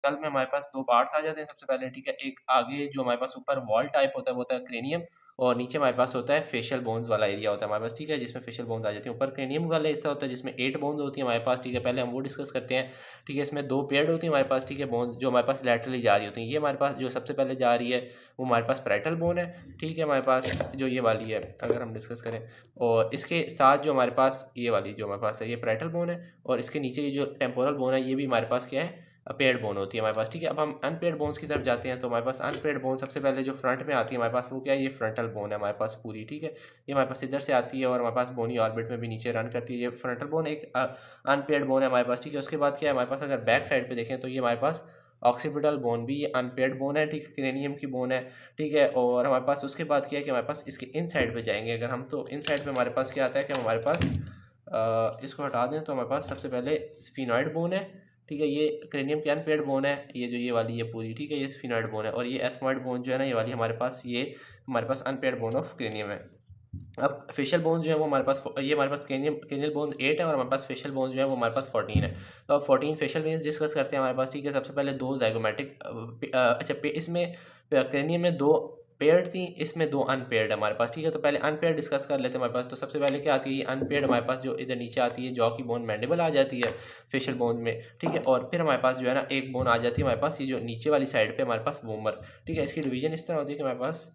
School में हमारे पास 2 parts आ जाते हैं सबसे पहले, ठीक है? एक आगे जो हमारे पास ऊपर वॉल टाइप होता है वो होता है क्रेनियम, और नीचे हमारे पास होता है फेशियल बोन्स वाला एरिया होता है हमारे पास, ठीक है? जिसमें फेशियल बोन्स आ जाती हैं। ऊपर क्रेनियम वाला हिस्सा होता है जिसमें 8 बोन्स होती हैं हमारे पास, ठीक है? पहले हम वो डिस्कस करते हैं, ठीक है? इसमें 2 पेयर्ड होती हैं हमारे पास, ठीक है? बोन्स जो हमारे पास लैटरली जा रही होती हैं। ये हमारे पास जो सबसे पहले जा रही है वो हमारे पास पैराइटल बोन है, ठीक है? हमारे पास जो ये वाली है अगर हम डिस्कस करें, और इसके साथ जो हमारे पास ये वाली जो हमारे पास है ये पैराइटल बोन है, और इसके नीचे ये जो टेम्पोरल बोन है ये भी हमारे पास क्या है, पेयर्ड बोन होती है हमारे पास, ठीक है? अब हम अनपेयर्ड बोन्स की तरफ जाते हैं, तो हमारे पास अनपेयर्ड बोन सबसे पहले जो फ्रंट में आती है हमारे पास वो क्या है, ये फ्रंटल बोन है हमारे पास पूरी, ठीक है? ये हमारे पास इधर से आती है और हमारे पास बोनी ऑर्बिट में भी नीचे रन करती है। ये फ्रंटल बोन एक अनपेयर्ड बोन है हमारे पास, ठीक है? उसके बाद क्या है हमारे पास, अगर बैक साइड पे देखें तो ये हमारे पास ऑक्सीपिटल बोन भी ये अनपेयर्ड बोन है, ठीक है? क्रेनियम की बोन है, ठीक है? और हमारे पास उसके बाद क्या है कि हमारे पास इसके इन साइड पे जाएंगे अगर हम, तो इन साइड पे हमारे पास क्या आता है कि हमारे पास इसको हटा दें तो हमारे पास सबसे पहले स्फिनॉइड बोन है, ठीक है? ये क्रेनियम की अनपेयर्ड बोन है, ये जो ये वाली ये पूरी, ठीक है? ये स्फिनॉइड बोन है, और ये एथमॉइड बोन जो है ना ये वाली हमारे पास, ये हमारे पास अनपेयर्ड बोन ऑफ क्रेनियम है। अब फेशियल बोन्स जो है वो हमारे पास ये हमारे पास क्रेनियल बोन्स 8 है, और हमारे पास फेशियल बोन्स जो है वो हमारे पास 14 है। तो अब 14 फेशियल वेन्स डिस्कस करते हैं हमारे पास, ठीक है? सबसे पहले 2 ज़ाइगोमैटिक अच्छा इसमें क्रेनियम में 2 पेयर्ड थी, इसमें 2 अनपेयर्ड है हमारे पास, ठीक है? तो पहले अनपेयर्ड डिस्कस कर लेते हैं हमारे पास। तो सबसे पहले क्या आती है, अनपेयर्ड हमारे पास जो इधर नीचे आती है, जॉ की बोन मैंडिबल आ जाती है फेशियल बोन में, ठीक है? और फिर हमारे पास जो है ना एक बोन आ जाती है हमारे पास, ये जो नीचे वाली साइड पे हमारे पास वोमर, ठीक है? इसकी डिवीजन इस तरह होती है कि हमारे पास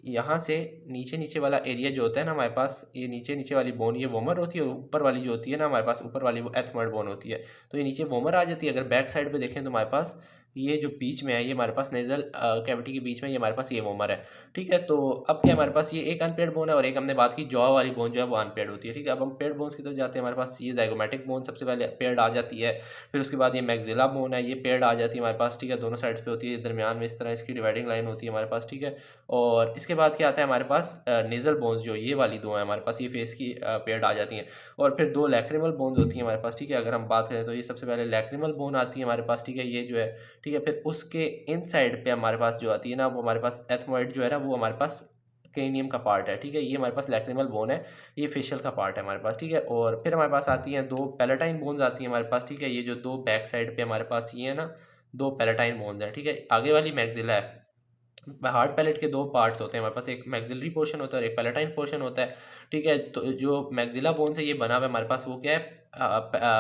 यहाँ से नीचे-नीचे वाला एरिया जो होता है ना हमारे पास, ये नीचे-नीचे वाली बोन ये वोमर होती है, और ऊपर वाली जो होती है ना हमारे पास, ऊपर वाली वो एथमॉइड बोन होती है। तो ये नीचे वोमर आ जाती है। अगर बैक साइड पे देखें तो हमारे पास ये जो बीच में है, ये हमारे पास नेज़ल कैविटी के बीच में ये हमारे पास ये वोमर है, ठीक है? तो अब क्या हमारे पास ये एक अनपेयर्ड बोन है, और एक हमने बात की जॉ वाली बोन जो है वो अनपेयर्ड होती है, ठीक है? अब हम पेयर्ड बोन्स की तरफ जाते हैं। हमारे पास ये ज़ाइगोमैटिक बोन सबसे पहले पेयर्ड आ जाती है, फिर उसके बाद ये मैक्सिला बोन है, ये पेयर्ड आ जाती है हमारे पास, ठीक है? दोनों साइड्स पे होती है, दरमियान में इस तरह इसकी डिवाइडिंग लाइन होती है हमारे पास, ठीक है? और इसके बाद क्या आता है हमारे पास, नेज़ल बोन्स जो ये वाली 2 हैं हमारे पास, ये फेस की पेयर्ड आ जाती हैं, और फिर 2 लैक्रिमल बोन्स होती हैं हमारे पास, ठीक है? अगर हम बात करें तो ये सबसे पहले लैक्रिमल बोन आती है हमारे पास, ठीक है? ये जो है, ठीक है? फिर उसके इन साइड पे हमारे पास जो आती है ना वो हमारे पास एथमॉइड जो है ना वो हमारे पास क्रेनियम का पार्ट है, ठीक है? ये हमारे पास लैक्रिमल बोन है, ये फेशियल का पार्ट है हमारे पास, ठीक है? और फिर हमारे पास आती हैं 2 पैलेटाइन बोन्स आती हैं हमारे पास, ठीक है? ये जो 2 बैक साइड पे हमारे पास ये है ना 2 पैलेटाइन बोन्स हैं, ठीक है? आगे वाली मैक्सिला है। हार्ड पैलेट के 2 पार्ट्स होते हैं हमारे पास, एक मैक्सिलरी पोर्शन होता है और एक पैलेटाइन पोर्शन होता है, ठीक है? तो जो मैक्सिला बोन से ये बना हुआ है हमारे पास वो क्या है,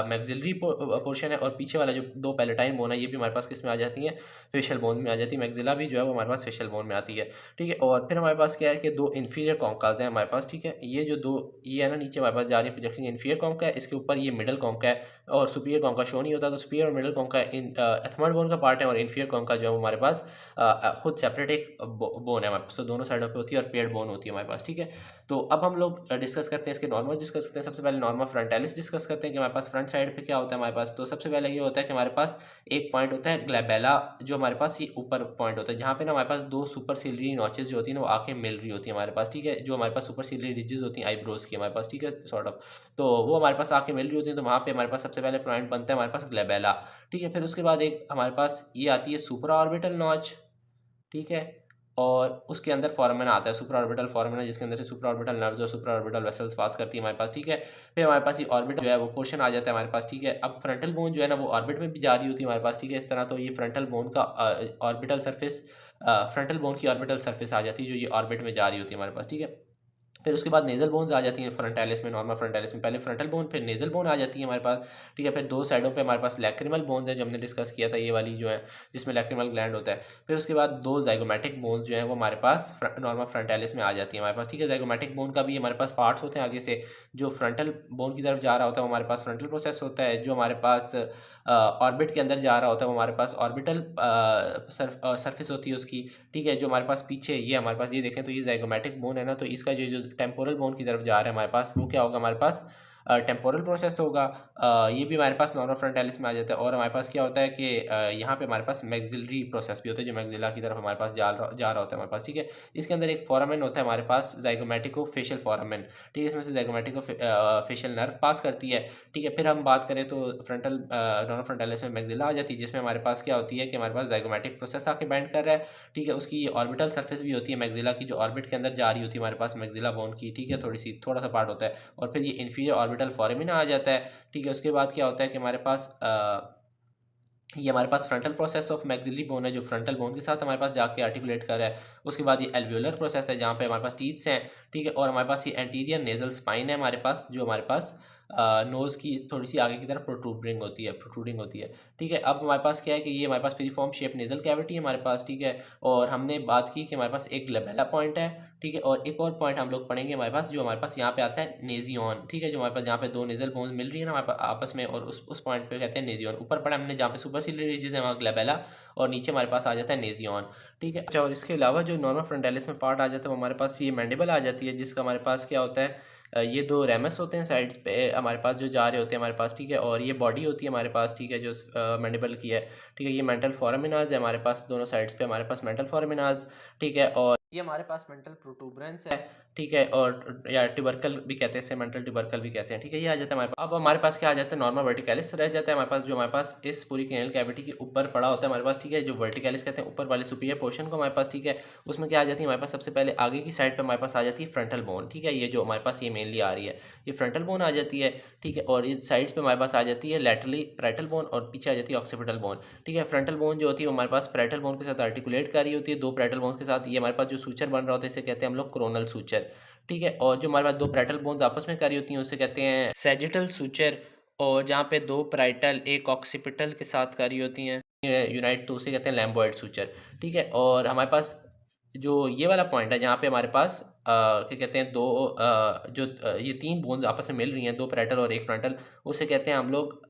मैक्सिलरी पोर्शन है, और पीछे वाला जो 2 पैलेटाइन बोन है ये भी हमारे पास किस में आ जाती हैं, फेशियल बोन में आ जाती है। मैक्सिला भी जो है वो हमारे पास फेशियल बोन में आती है, ठीक है? और फिर हमारे पास क्या है कि 2 इन्फीरियर कॉन्कास हैं हमारे पास, ठीक है? ये जो 2 ये है ना नीचे हमारे पास जा रही है प्रोजेक्शन, इन्फीरियर कॉन्का है, इसके ऊपर ये मिडल कॉन्का है, और सुपीरियर कॉन्का शो नहीं होता। तो सुपीरियर और मिडल कॉन्का इन एथमॉइड बोन का पार्ट है, और इन्फीरियर कॉन्का जो है वो हमारे पास खुद सेपरेट एक बोन है हमारे पास, तो दोनों साइडों पे होती है, और पेयर्ड बोन होती है हमारे पास, ठीक है? तो अब हम लोग डिस्कस करते हैं इसके नॉर्मल्स डिस्कस करते हैं। सबसे पहले नॉर्मा फ्रंटालिस डिस्कस करते हैं कि हमारे पास फ्रंट साइड पे क्या होता है हमारे पास। तो सबसे पहले ये होता है कि हमारे पास एक पॉइंट होता है ग्लैबेला, जो हमारे पास ये ऊपर पॉइंट होता है, जहाँ पे ना हमारे पास 2 सुपरसिलियरी नॉचेस जो होती है ना वो आके मिल रही होती है हमारे पास, ठीक है? जो हमारे पास सुपरसिलियरी रिजेस होती हैं आईब्रोज की हमारे पास, ठीक है? सॉर्ट ऑफ, तो वो हमारे पास आके मिल रही होती है, तो वहाँ पे हमारे पास सबसे पहले पॉइंट बनता है हमारे पास ग्लैबेला, ठीक है? फिर उसके बाद एक हमारे पास ये आती है सुपरा ऑर्बिटल नॉच, ठीक है? और उसके अंदर फोरामेन आता है, सुप्रा ऑर्बिटल फोरामेन है, जिसके अंदर से सुप्रा ऑर्बिटल नर्व्स और सुप्रा ऑर्बिटल वेसल्स पास करती है हमारे पास, ठीक है? फिर हमारे पास ये ऑर्बिट जो है वो पोर्शन आ जाता है हमारे पास, ठीक है? अब फ्रंटल बोन जो है ना वो ऑर्बिट में भी जा रही होती है हमारे पास, ठीक है? इस तरह, तो ये फ्रंटल बोन का ऑर्बिटल सरफेस, फ्रंटल बोन की ऑर्बिटल सरफेस आ जाती है जो ये ऑर्बिट में जा रही होती है हमारे पास, ठीक है? फिर उसके बाद नेज़ल बोन्स आ जाती हैं फ्रंटालिस में, नॉर्मल फ्रंटालिस में पहले फ्रंटल बोन फिर नेज़ल बोन आ जाती है हमारे पास, ठीक है? फिर 2 साइडों पे हमारे पास लैक्रिमल बोन्स हैं जो हमने डिस्कस किया था, ये वाली जो है जिसमें लैक्रिमल ग्लैंड होता है। फिर उसके बाद 2 ज़ाइगोमैटिक बोन्स जो हैं वो हमारे पास नॉर्मल फ्रंटालिस में आ जाती है हमारे पास, ठीक है? ज़ाइगोमैटिक बोन का भी हमारे पास पार्ट्स होते हैं आगे से, जो फ्रंटल बोन की तरफ जा रहा होता है वो हमारे पास फ्रंटल प्रोसेस होता है, जो हमारे पास ऑर्बिट के अंदर जा रहा होता है वो हमारे पास ऑर्बिटल सरफेस होती है उसकी, ठीक है? जो हमारे पास पीछे ये हमारे पास ये देखें तो ये ज़ाइगोमैटिक बोन है ना, तो इसका जो जो टेम्पोरल बोन की तरफ जा रहा है हमारे पास वो क्या होगा हमारे पास, टेम्पोरल प्रोसेस होगा। ये भी हमारे पास नॉर्मल फ्रंटालिस में आ जाता है, और हमारे पास क्या होता है कि यहाँ पे हमारे पास मैक्सिलरी प्रोसेस भी होता है जो मैक्सिला की तरफ हमारे पास जा रहा होता है हमारे पास, ठीक है? इसके अंदर एक फोरामेन होता है हमारे पास, ज़ाइगोमैटिको फेशियल फोरामेन, ठीक है? इसमें से ज़ाइगोमैटिको फेशियल नर्व पास करती है, ठीक है? फिर हम बात करें तो फ्रंटल नॉर्मल फ्रंटालिस में मैक्सिला आ जाती है, जिसमें हमारे पास क्या होती है कि हमारे पास ज़ाइगोमैटिक प्रोसेस आके बाइंड कर रहा है, ठीक है? उसकी ऑर्बिटल सरफेस भी होती है मैक्सिला की, जो ऑर्बिट के अंदर जा रही होती है हमारे पास मैक्सिला बोन की, ठीक है? थोड़ा-सा पार्ट होता है, और फिर ये इंफीरियर ऑर्बिटल फोरामेन आ जाता है, ठीक है? उसके बाद क्या होता है कि हमारे पास ये हमारे पास frontal process of maxillary bone है, जो फ्रंटल बोन के साथ हमारे पास जाके आर्टिकुलेट कर रहा है। उसके बाद ये एल्वियोलर प्रोसेस है, जहाँ पे हमारे पास टीथ्स हैं, ठीक है? और हमारे पास ये एंटीरियर नेज़ल स्पाइन है हमारे पास, जो हमारे पास नोज़ की थोड़ी-सी आगे की तरफ प्रोट्रूडिंग होती है, ठीक है? अब हमारे पास क्या है कि ये हमारे पास पिरिफॉर्म शेप नेज़ल कैविटी है हमारे पास, ठीक है? और हमने बात की कि हमारे पास एक ग्लोबुला पॉइंट है, ठीक है? और एक और पॉइंट हम लोग पढ़ेंगे हमारे पास, जो हमारे पास यहाँ पे आता है नेज़ियॉन, ठीक है? जो हमारे पास जहाँ पे 2 नेज़ल बोन्स मिल रही है ना हमारे आपस में, और उस पॉइंट पे कहते हैं नेज़ियॉन। ऊपर पढ़ा हमने जहाँ पे सुपरसिलियरी रिजेस है वहाँ ग्लोबुला, और नीचे हमारे पास आ जाता है नेज़ियॉन, ठीक है? अच्छा, और इसके अलावा जो नॉर्मा फ्रंटालिस में पार्ट आ जाता है वो हमारे पास ये मैंडिबल आ जाती है, जिसका हमारे पास क्या होता है, ये 2 रेमस होते हैं साइड्स पे हमारे पास जो जा रहे होते हैं हमारे पास, ठीक है? और ये बॉडी होती है हमारे पास, ठीक है? जो मैंडिबल की है, ठीक है? ये मेंटल फोरामिनाज है हमारे पास, दोनों साइड्स पे हमारे पास मेंटल फोरामिनाज, ठीक है? और ये हमारे पास मेंटल प्रोटूबरेंस है, ठीक है? और या ट्यूबरकल भी कहते हैं इसे, मेंटल ट्यूबरकल भी कहते हैं, ठीक है? ये आ जाता है हमारे पास। अब हमारे पास क्या आ जाता है, नॉर्मा वर्टिकलिस रह जाता है हमारे पास, जो हमारे पास इस पूरी क्रेनियल कैविटी के ऊपर पड़ा होता है हमारे पास, ठीक है? जो वर्टिकलिस कहते हैं ऊपर वाले सुपीरियर पोर्शन को हमारे पास, ठीक है? उसमें क्या आ जाती है हमारे पास, सबसे पहले आगे की साइड पे हमारे पास आ जाती है फ्रंटल बोन, ठीक है? ये जो हमारे पास ये मेनली आ रही है, ये फ्रंटल बोन आ जाती है, ठीक है? और इस साइड्स पे हमारे पास आ जाती है लैटरली पैराइटल बोन, और पीछे आ जाती है ऑक्सीपिटल बोन, ठीक है? फ्रंटल बोन जो होती है वो हमारे पास पैराइटल बोन के साथ आर्टिकुलेट कर रही होती है, 2 पैराइटल बोन के साथ। ये हमारे पास जो सूचर बन रहा होता है इसे कहते हैं हम लोग कोरोनल सूचर, ठीक है? और जो हमारे पास 2 पैराइटल बोन्स आपस में कर रही होती हैं उसे कहते हैं सैजिटल सूचर, और जहाँ पे 2 पैराइटल एक ऑक्सीपिटल के साथ कर रही होती हैं यूनाइट, तो उसे कहते हैं लैम्बॉइड सूचर, ठीक है? और हमारे पास जो ये वाला पॉइंट है जहाँ पे हमारे पास क्या कहते हैं, ये 3 बोन्स आपस में मिल रही हैं, 2 पैराइटल और 1 फ्रंटल, उसे कहते हैं हम लोग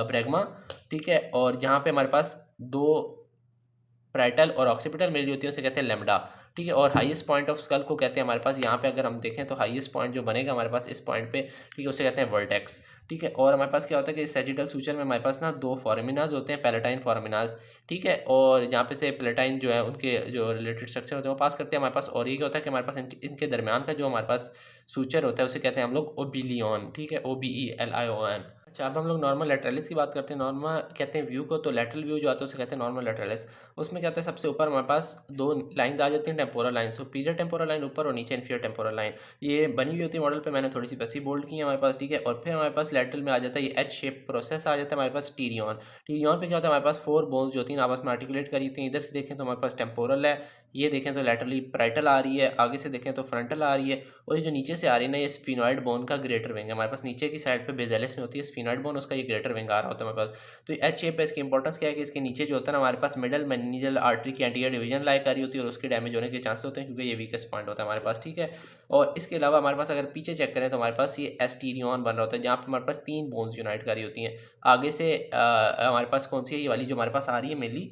ब्रैगमा, ठीक है? और जहाँ पे हमारे पास 2 पैराइटल और ऑक्सीपिटल मिल रही होती है उसे कहते हैं लैम्बडा, ठीक है? और हाईएस्ट पॉइंट ऑफ स्कल को कहते हैं हमारे पास, यहाँ पे अगर हम देखें तो हाईएस्ट पॉइंट जो बनेगा हमारे पास इस पॉइंट पे, ठीक है? उसे कहते हैं वर्टेक्स, ठीक है? और हमारे पास क्या होता है कि सैजिटल सूचर में हमारे पास ना 2 फोरामिनाज होते हैं, पैलेटाइन फोरामिनाज, ठीक है? और जहाँ पे से पैलेटाइन जो है उनके जो रिलेटेड स्ट्रक्चर होते हैं वो पास करते हैं हमारे पास, और ये क्या होता है कि हमारे पास इनके दरमियान का जो हमारे पास सूचर होता है उसे कहते हैं हम लोग ओबिलियन, ठीक है? OBELION। अच्छा, अब हम लोग नॉर्मल लैटरलिस की बात करते हैं। नॉर्मल कहते हैं व्यू को, तो लैटरल व्यू जो आता है उसे कहते हैं नॉर्मल लैटरलिस। उसमें क्या होता है, सबसे ऊपर हमारे पास 2 लाइन्स आ जाती हैं temporal line, superior temporal line ऊपर और नीचे इन्फीरियर टेम्पोरल लाइन। ये बनी हुई होती है मॉडल पे, मैंने थोड़ी सी वैसी बोल्ड की है हमारे पास, ठीक है? और फिर हमारे पास लैटरल में आ जाता है ये एच शेप प्रोसेस आ जाता है हमारे पास टीरियन। टीरियन पे क्या होता है, हमारे पास 4 बोन्स जो होती हैं आपस में आर्टिकुलेट करी होती हैं। इधर से देखें तो हमारे पास टेम्पोरल है, ये देखें तो लैटरली पैराइटल आ रही है, आगे से देखें तो फ्रंटल आ रही है, और ये जो नीचे से आ रही है ना, ये स्फिनॉइड बोन का ग्रेटर विंग है हमारे पास। नीचे की साइड पे बेसिलस में होती है स्फिनॉइड बोन, उसका ये ग्रेटर विंग आ रहा होता है हमारे पास। तो एच शेप है, इसकी इंपॉर्टेंस क्या है कि इसके नीचे जो होता है ना हमारे पास मिडल मेनिंजियल आर्टरी की एंटीरियर डिवीजन लाई कर रही होती है, और उसके डैमेज होने के चांसेस होते हैं क्योंकि ये वीकेस्ट पॉइंट होता है हमारे पास, ठीक है? और इसके अलावा हमारे पास अगर पीछे चेक करें तो हमारे पास ये एस्टीरियन बन रहा होता है, जहाँ पे हमारे पास 3 बोन्स यूनाइट कर रही होती हैं। आगे से हमारे पास कौन सी है, ये वाली जो हमारे पास आ रही है मेनली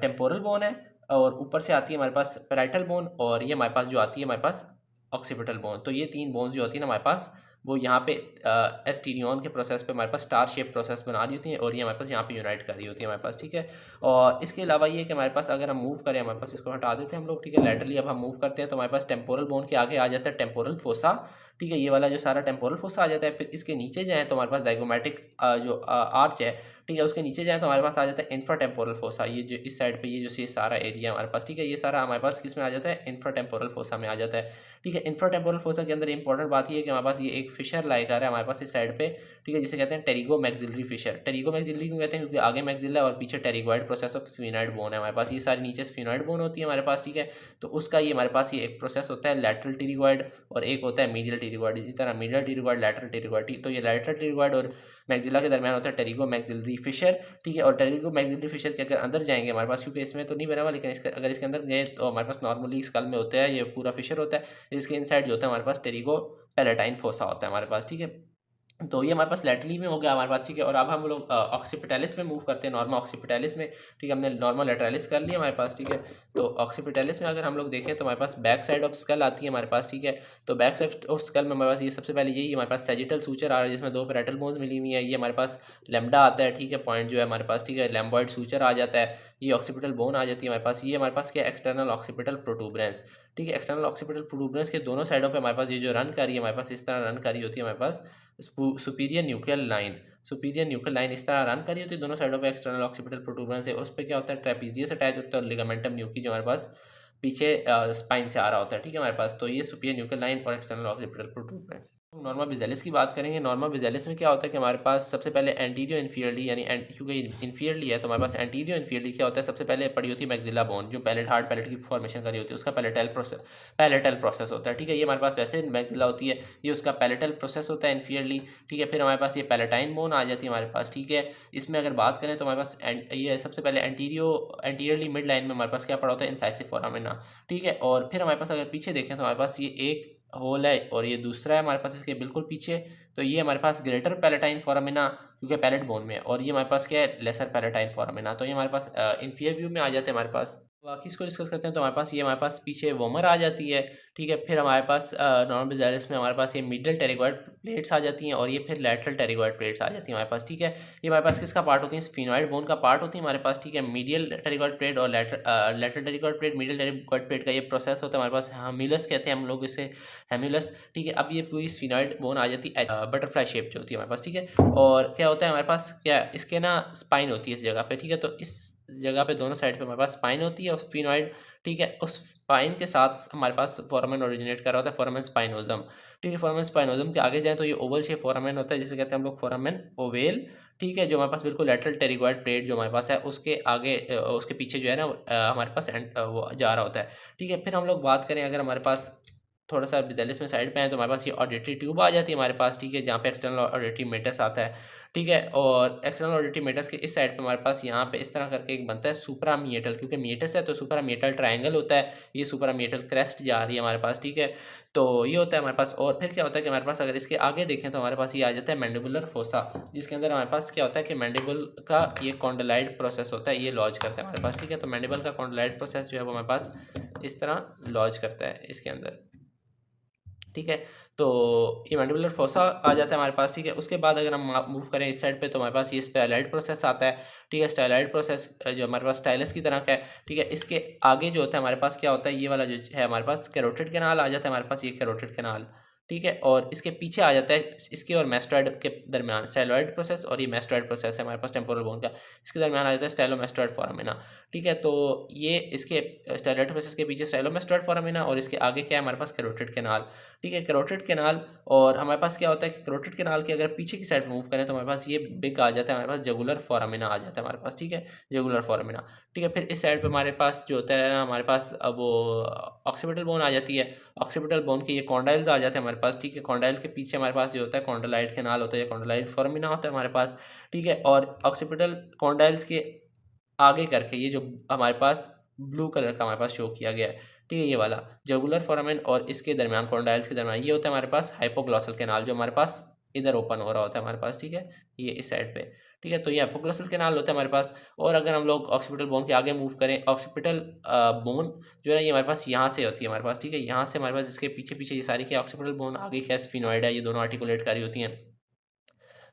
टेम्पोरल बोन है, और ऊपर से आती है हमारे पास पैराइटल बोन, और ये हमारे पास जो आती है हमारे पास ऑक्सीपिटल बोन। तो ये 3 बोन्स जो होती है ना हमारे पास, वो यहाँ पे एस्टीरियन के प्रोसेस पे हमारे पास स्टार शेप प्रोसेस बना रही होती हैं, और ये हमारे पास यहाँ पे यूनाइट कर रही होती है हमारे पास, ठीक है? और इसके अलावा ये कि हमारे पास अगर हम मूव करें, हमारे पास इसको हटा देते हैं हम लोग, ठीक है? लैटरली अब हम मूव करते हैं तो हमारे पास टेम्पोरल बोन के आगे आ जाता है टेम्पोरल फोसा, ठीक है? ये वाला जो सारा टेम्पोरल फोसा आ जाता है। फिर इसके नीचे जाएँ तो हमारे पास ज़ाइगोमैटिक जो आर्च है, ठीक है? उसके नीचे जाएँ तो हमारे पास आ जाता है इंफ्राटेम्पोरल फोसा, ये जो इस साइड पे ये सारा एरिया हमारे पास, ठीक है? ये सारा हमारे पास किस में आ जाता है, इंफ्राटेम्पोरल फोसा में आ जाता है, ठीक है? इंफ्राटेम्पोरल फोसा के अंदर इंपॉर्टेंट बात ये है कि हमारे पास ये एक फिशर लाई कर रहा है हमारे पास इस साइड पे, ठीक है? जिसे कहते हैं pterygo maxillary Fisher. Pterygo maxillary क्यों कहते हैं, क्योंकि आगे मैक्सिला और पीछे pterygoid process of sphenoid bone है हमारे पास। ये सारी नीचे स्फिनॉइड बोन होती है हमारे पास, ठीक है? तो उसका ये हमारे पास ये एक प्रोसेस होता है लैटरल टेरिगोइड, और एक होता है मीडियल टेरिगोइड। इसी तरह मीडियल टेरिगोइड, लैटरल टेरिगोइड, तो ये लैटरल टेरिगोइड और मैक्सिला के दरमियान होता है टेरिगो मैक्सिलरी फिशर, ठीक है? और टेरिगो मैक्सिलरी फिशर के अगर अंदर जाएंगे हमारे पास, क्योंकि इसमें तो नहीं बना हुआ, लेकिन अगर इसके अंदर गए तो हमारे पास नॉर्मली स्कल में होता है ये पूरा फिशर होता है। इसके इनसाइड जो होता है हमारे पास टेरिगो पैलेटाइन फोसा होता है हमारे पास, ठीक है? तो ये हमारे पास लैटरली में हो गया हमारे पास, ठीक है? और अब हम लोग ऑक्सीपिटैलिस में मूव करते हैं, नॉर्मा ऑक्सीपिटैलिस में, ठीक है? हमने नॉर्मल लैटरलिस कर लिया हमारे पास, ठीक है? तो ऑक्सीपिटैलिस में अगर हम लोग देखें तो हमारे पास बैक साइड ऑफ स्कल आती है हमारे पास, ठीक है? तो बैक साइड ऑफ स्कल में हमारे पास ये सबसे पहले यही हमारे पास सैजिटल सूचर आ रहा है, जिसमें 2 पैराइटल बोन्स मिली हुई है। ये हमारे पास लैम्बडा आता है, ठीक है? पॉइंट जो है हमारे पास, ठीक है? लैम्बॉइड सूचर आ जाता है, ये ऑक्सीपिटल बोन आ जाती है हमारे पास। ये हमारे पास क्या, एक्सटर्नल ऑक्सीपिटल प्रोटूबरेंस, ठीक है? एक्सटर्नल ऑक्सीपिटल प्रोटूबरेंस के दोनों साइडों पे हमारे पास ये जो रन कर रही है हमारे पास, इस तरह रन कर रही होती है हमारे पास सुपीरियर न्यूक्लियर लाइन इस तरह रन करी होती है दोनों साइडों पे एक्सटर्नल ऑक्सीपिटल प्रोटूबरेंस है। उस पे क्या होता है, ट्रेपीजियस अटैच होता है, और लिगामेंटम न्यूकी जो हमारे पास पीछे स्पाइन से आ रहा होता है, ठीक है? हमारे पास तो ये सुपीरियर न्यूक्लियर लाइन और एक्सटर्नल ऑक्सीपिटल प्रोटूबरेंस। नॉर्मा बेसिलिस की बात करेंगे। नॉर्मा बेसिलिस में क्या होता है कि हमारे पास सबसे पहले एंटीरियो इन्फीरियरली यानी क्योंकि इन्फीरियरली है तो हमारे पास एंटीरियो इन्फीरियरली क्या होता है, सबसे पहले पड़ी होती है मैक्सिला बोन जो पैलेट हार्ड पैलेट की फॉर्मेशन करी होती है, उसका पैलेटल प्रोसेस होता है। ठीक है, ये हमारे पास वैसे मैक्सिला होती है, ये उसका पैलेटल प्रोसेस होता है इन्फीरियरली। ठीक है, फिर हमारे पास ये पैलेटाइन बोन आ जाती है हमारे पास। ठीक है, इसमें अगर बात करें तो हमारे पास ये सबसे पहले एंटीरियरली मिड लाइन में हमारे पास क्या पड़ा होता है, इंसाइसिव फोरामिना। ठीक है, और फिर हमारे पास अगर पीछे देखें तो हमारे पास ये एक होल है और ये दूसरा है हमारे पास इसके बिल्कुल पीछे। तो ये हमारे पास ग्रेटर पैलेटाइन फोरामिना क्योंकि पैलेट बोन में है, और ये हमारे पास क्या है, लेसर पैलेटाइन फोरामिना। तो ये हमारे पास इंफीरियर व्यू में आ जाते हैं हमारे पास। बाकी इसको डिस्कस करते हैं तो हमारे पास पीछे वोमर आ जाती है। ठीक है, फिर हमारे पास नॉर्मल बेसिलिस में हमारे पास ये मिडल टेरिगॉइड प्लेट्स आ जाती हैं और ये फिर लैटरल टेरिगॉइड प्लेट्स आ जाती हैं हमारे पास। ठीक है, ये हमारे पास किसका पार्ट होती है, स्फिनॉइड बोन का पार्ट होती है हमारे पास। ठीक है, मीडियल टेरिगॉइड प्लेट और lateral pterygoid plate, medial pterygoid plate का ये प्रोसेस होता है हमारे पास, हेम्युलस कहते हैं हम लोग इसे, हेम्युलस। ठीक है, अब ये पूरी स्फिनॉइड बोन आ जाती है बटरफ्लाई शेप जो होती है हमारे पास। ठीक है, और क्या होता है हमारे पास, क्या इसके ना स्पाइन होती है इस जगह पे। ठीक है, तो इस जगह पे दोनों साइड पे हमारे पास स्पाइन होती है और स्फिनॉइड। ठीक है, उस स्पाइन के साथ हमारे पास फोरामेन ओरिजिनेट कर रहा होता है, फोरामेन स्पाइनोजम। ठीक है, फोरामेन स्पाइनोजम के आगे जाएं तो ये ओवल शेप फोरामेन होता है जिसे कहते हैं हम लोग फोरामेन ओवेल। ठीक है, जो हमारे पास बिल्कुल लेटरल टेरिगॉइड प्लेट जो हमारे पास है उसके आगे उसके पीछे जो है ना हमारे पास वो जा रहा होता है। ठीक है, फिर हम लोग बात करें अगर हमारे पास थोड़ा सा बेसिलिस में साइड पे है तो हमारे पास ये ऑडिटरी ट्यूब आ जाती है हमारे पास। ठीक है, जहाँ पे एक्सटर्नल ऑडिटरी मेटस आता है। ठीक है, और एक्सटर्नल ऑडिटरी मेटस के इस साइड पे हमारे पास यहाँ पे इस तरह करके एक बनता है सुप्रामिएटल, क्योंकि मिएटस है तो सुप्रामिएटल ट्रायंगल होता है, ये सुप्रामिएटल क्रेस्ट जा रही है हमारे पास। ठीक है, तो ये होता है हमारे पास। और फिर क्या होता है कि हमारे पास अगर इसके आगे देखें तो हमारे पास ये आ जाता है मैंडिबुलर फोसा, जिसके अंदर हमारे पास क्या होता है कि मैंडिबल का ये कॉन्डलाइड प्रोसेस होता है, ये लॉज करता है हमारे पास। ठीक है, तो मैंडिबल का कॉन्डलाइड प्रोसेस जो है वो हमारे पास इस तरह लॉज करता है इसके अंदर। ठीक है, तो ये मैंडिबुलर फोसा आ जाता है हमारे पास। ठीक है, उसके बाद अगर हम मूव करें इस साइड पे तो हमारे पास ये स्टाइलाइड प्रोसेस आता है। ठीक है, स्टाइलाइड प्रोसेस जो हमारे पास स्टाइलस की तरह का है। ठीक है, इसके आगे जो होता है हमारे पास क्या होता है, ये वाला जो है हमारे पास कैरोटिड कैनाल आ जाता है हमारे पास, ये कैरोटिड कैनाल। ठीक है, और इसके पीछे आ जाता है इसके और मेस्टोइड के दरमियान स्टाइलॉइड प्रोसेस, और ये मेस्टोइड प्रोसेस है हमारे पास टेम्पोरल बोन का, इसके दरमियान आ जाता है स्टाइलोमेस्टोइड फोरामिना। ठीक है, तो ये इसके स्टाइलॉइड प्रोसेस के पीछे स्टाइलोमेस्टोइड फोरामिना और इसके आगे क्या है हमारे पास कैरोटिड कैनाल। ठीक है, कैरोटिड कैनाल, और हमारे पास क्या होता है कि कैरोटिड कैनाल के अगर पीछे की साइड मूव करें तो हमारे पास ये बिग आ जाता है हमारे पास, जगुलर फोरामिना आ जाता है हमारे पास। ठीक है, जगुलर फोरामिना। ठीक है, फिर इस साइड पे हमारे पास जो होता है ना हमारे पास अब वो ऑक्सीपिटल बोन आ जाती है। ऑक्सीपिटल बोन के ये कॉन्डाइल्स आ जाते हैं हमारे पास। ठीक है, कॉन्डाइल के पीछे हमारे पास ये होता है कॉन्डलाइट कैनाल होता है या कॉन्डलाइट फोरामिना होता है हमारे पास। ठीक है, और ऑक्सीपिटल कॉन्डाइल्स के आगे करके ये जो हमारे पास ब्लू कलर का हमारे पास शो किया गया है, ठीक है, ये वाला जुगुलर फोरामेन और इसके दरमियान कॉन्डाइल्स के दरमियान ये होता है हमारे पास हाइपोग्लॉसल कैनाल, जो हमारे पास इधर ओपन हो रहा होता है हमारे पास। ठीक है, ये इस साइड पे। ठीक है, तो ये हाइपोग्लॉसल कैनाल होता है हमारे पास। और अगर हम लोग ऑक्सीपिटल बोन के आगे मूव करें, ऑक्सीपिटल बोन जो है ये हमारे पास यहाँ से होती है हमारे पास। ठीक है, यहाँ से हमारे पास इसके पीछे पीछे ये सारी क्या ऑक्सीपिटल बोन आगे क्या स्फिनॉइड है, ये दोनों आर्टिकुलेट करी होती हैं।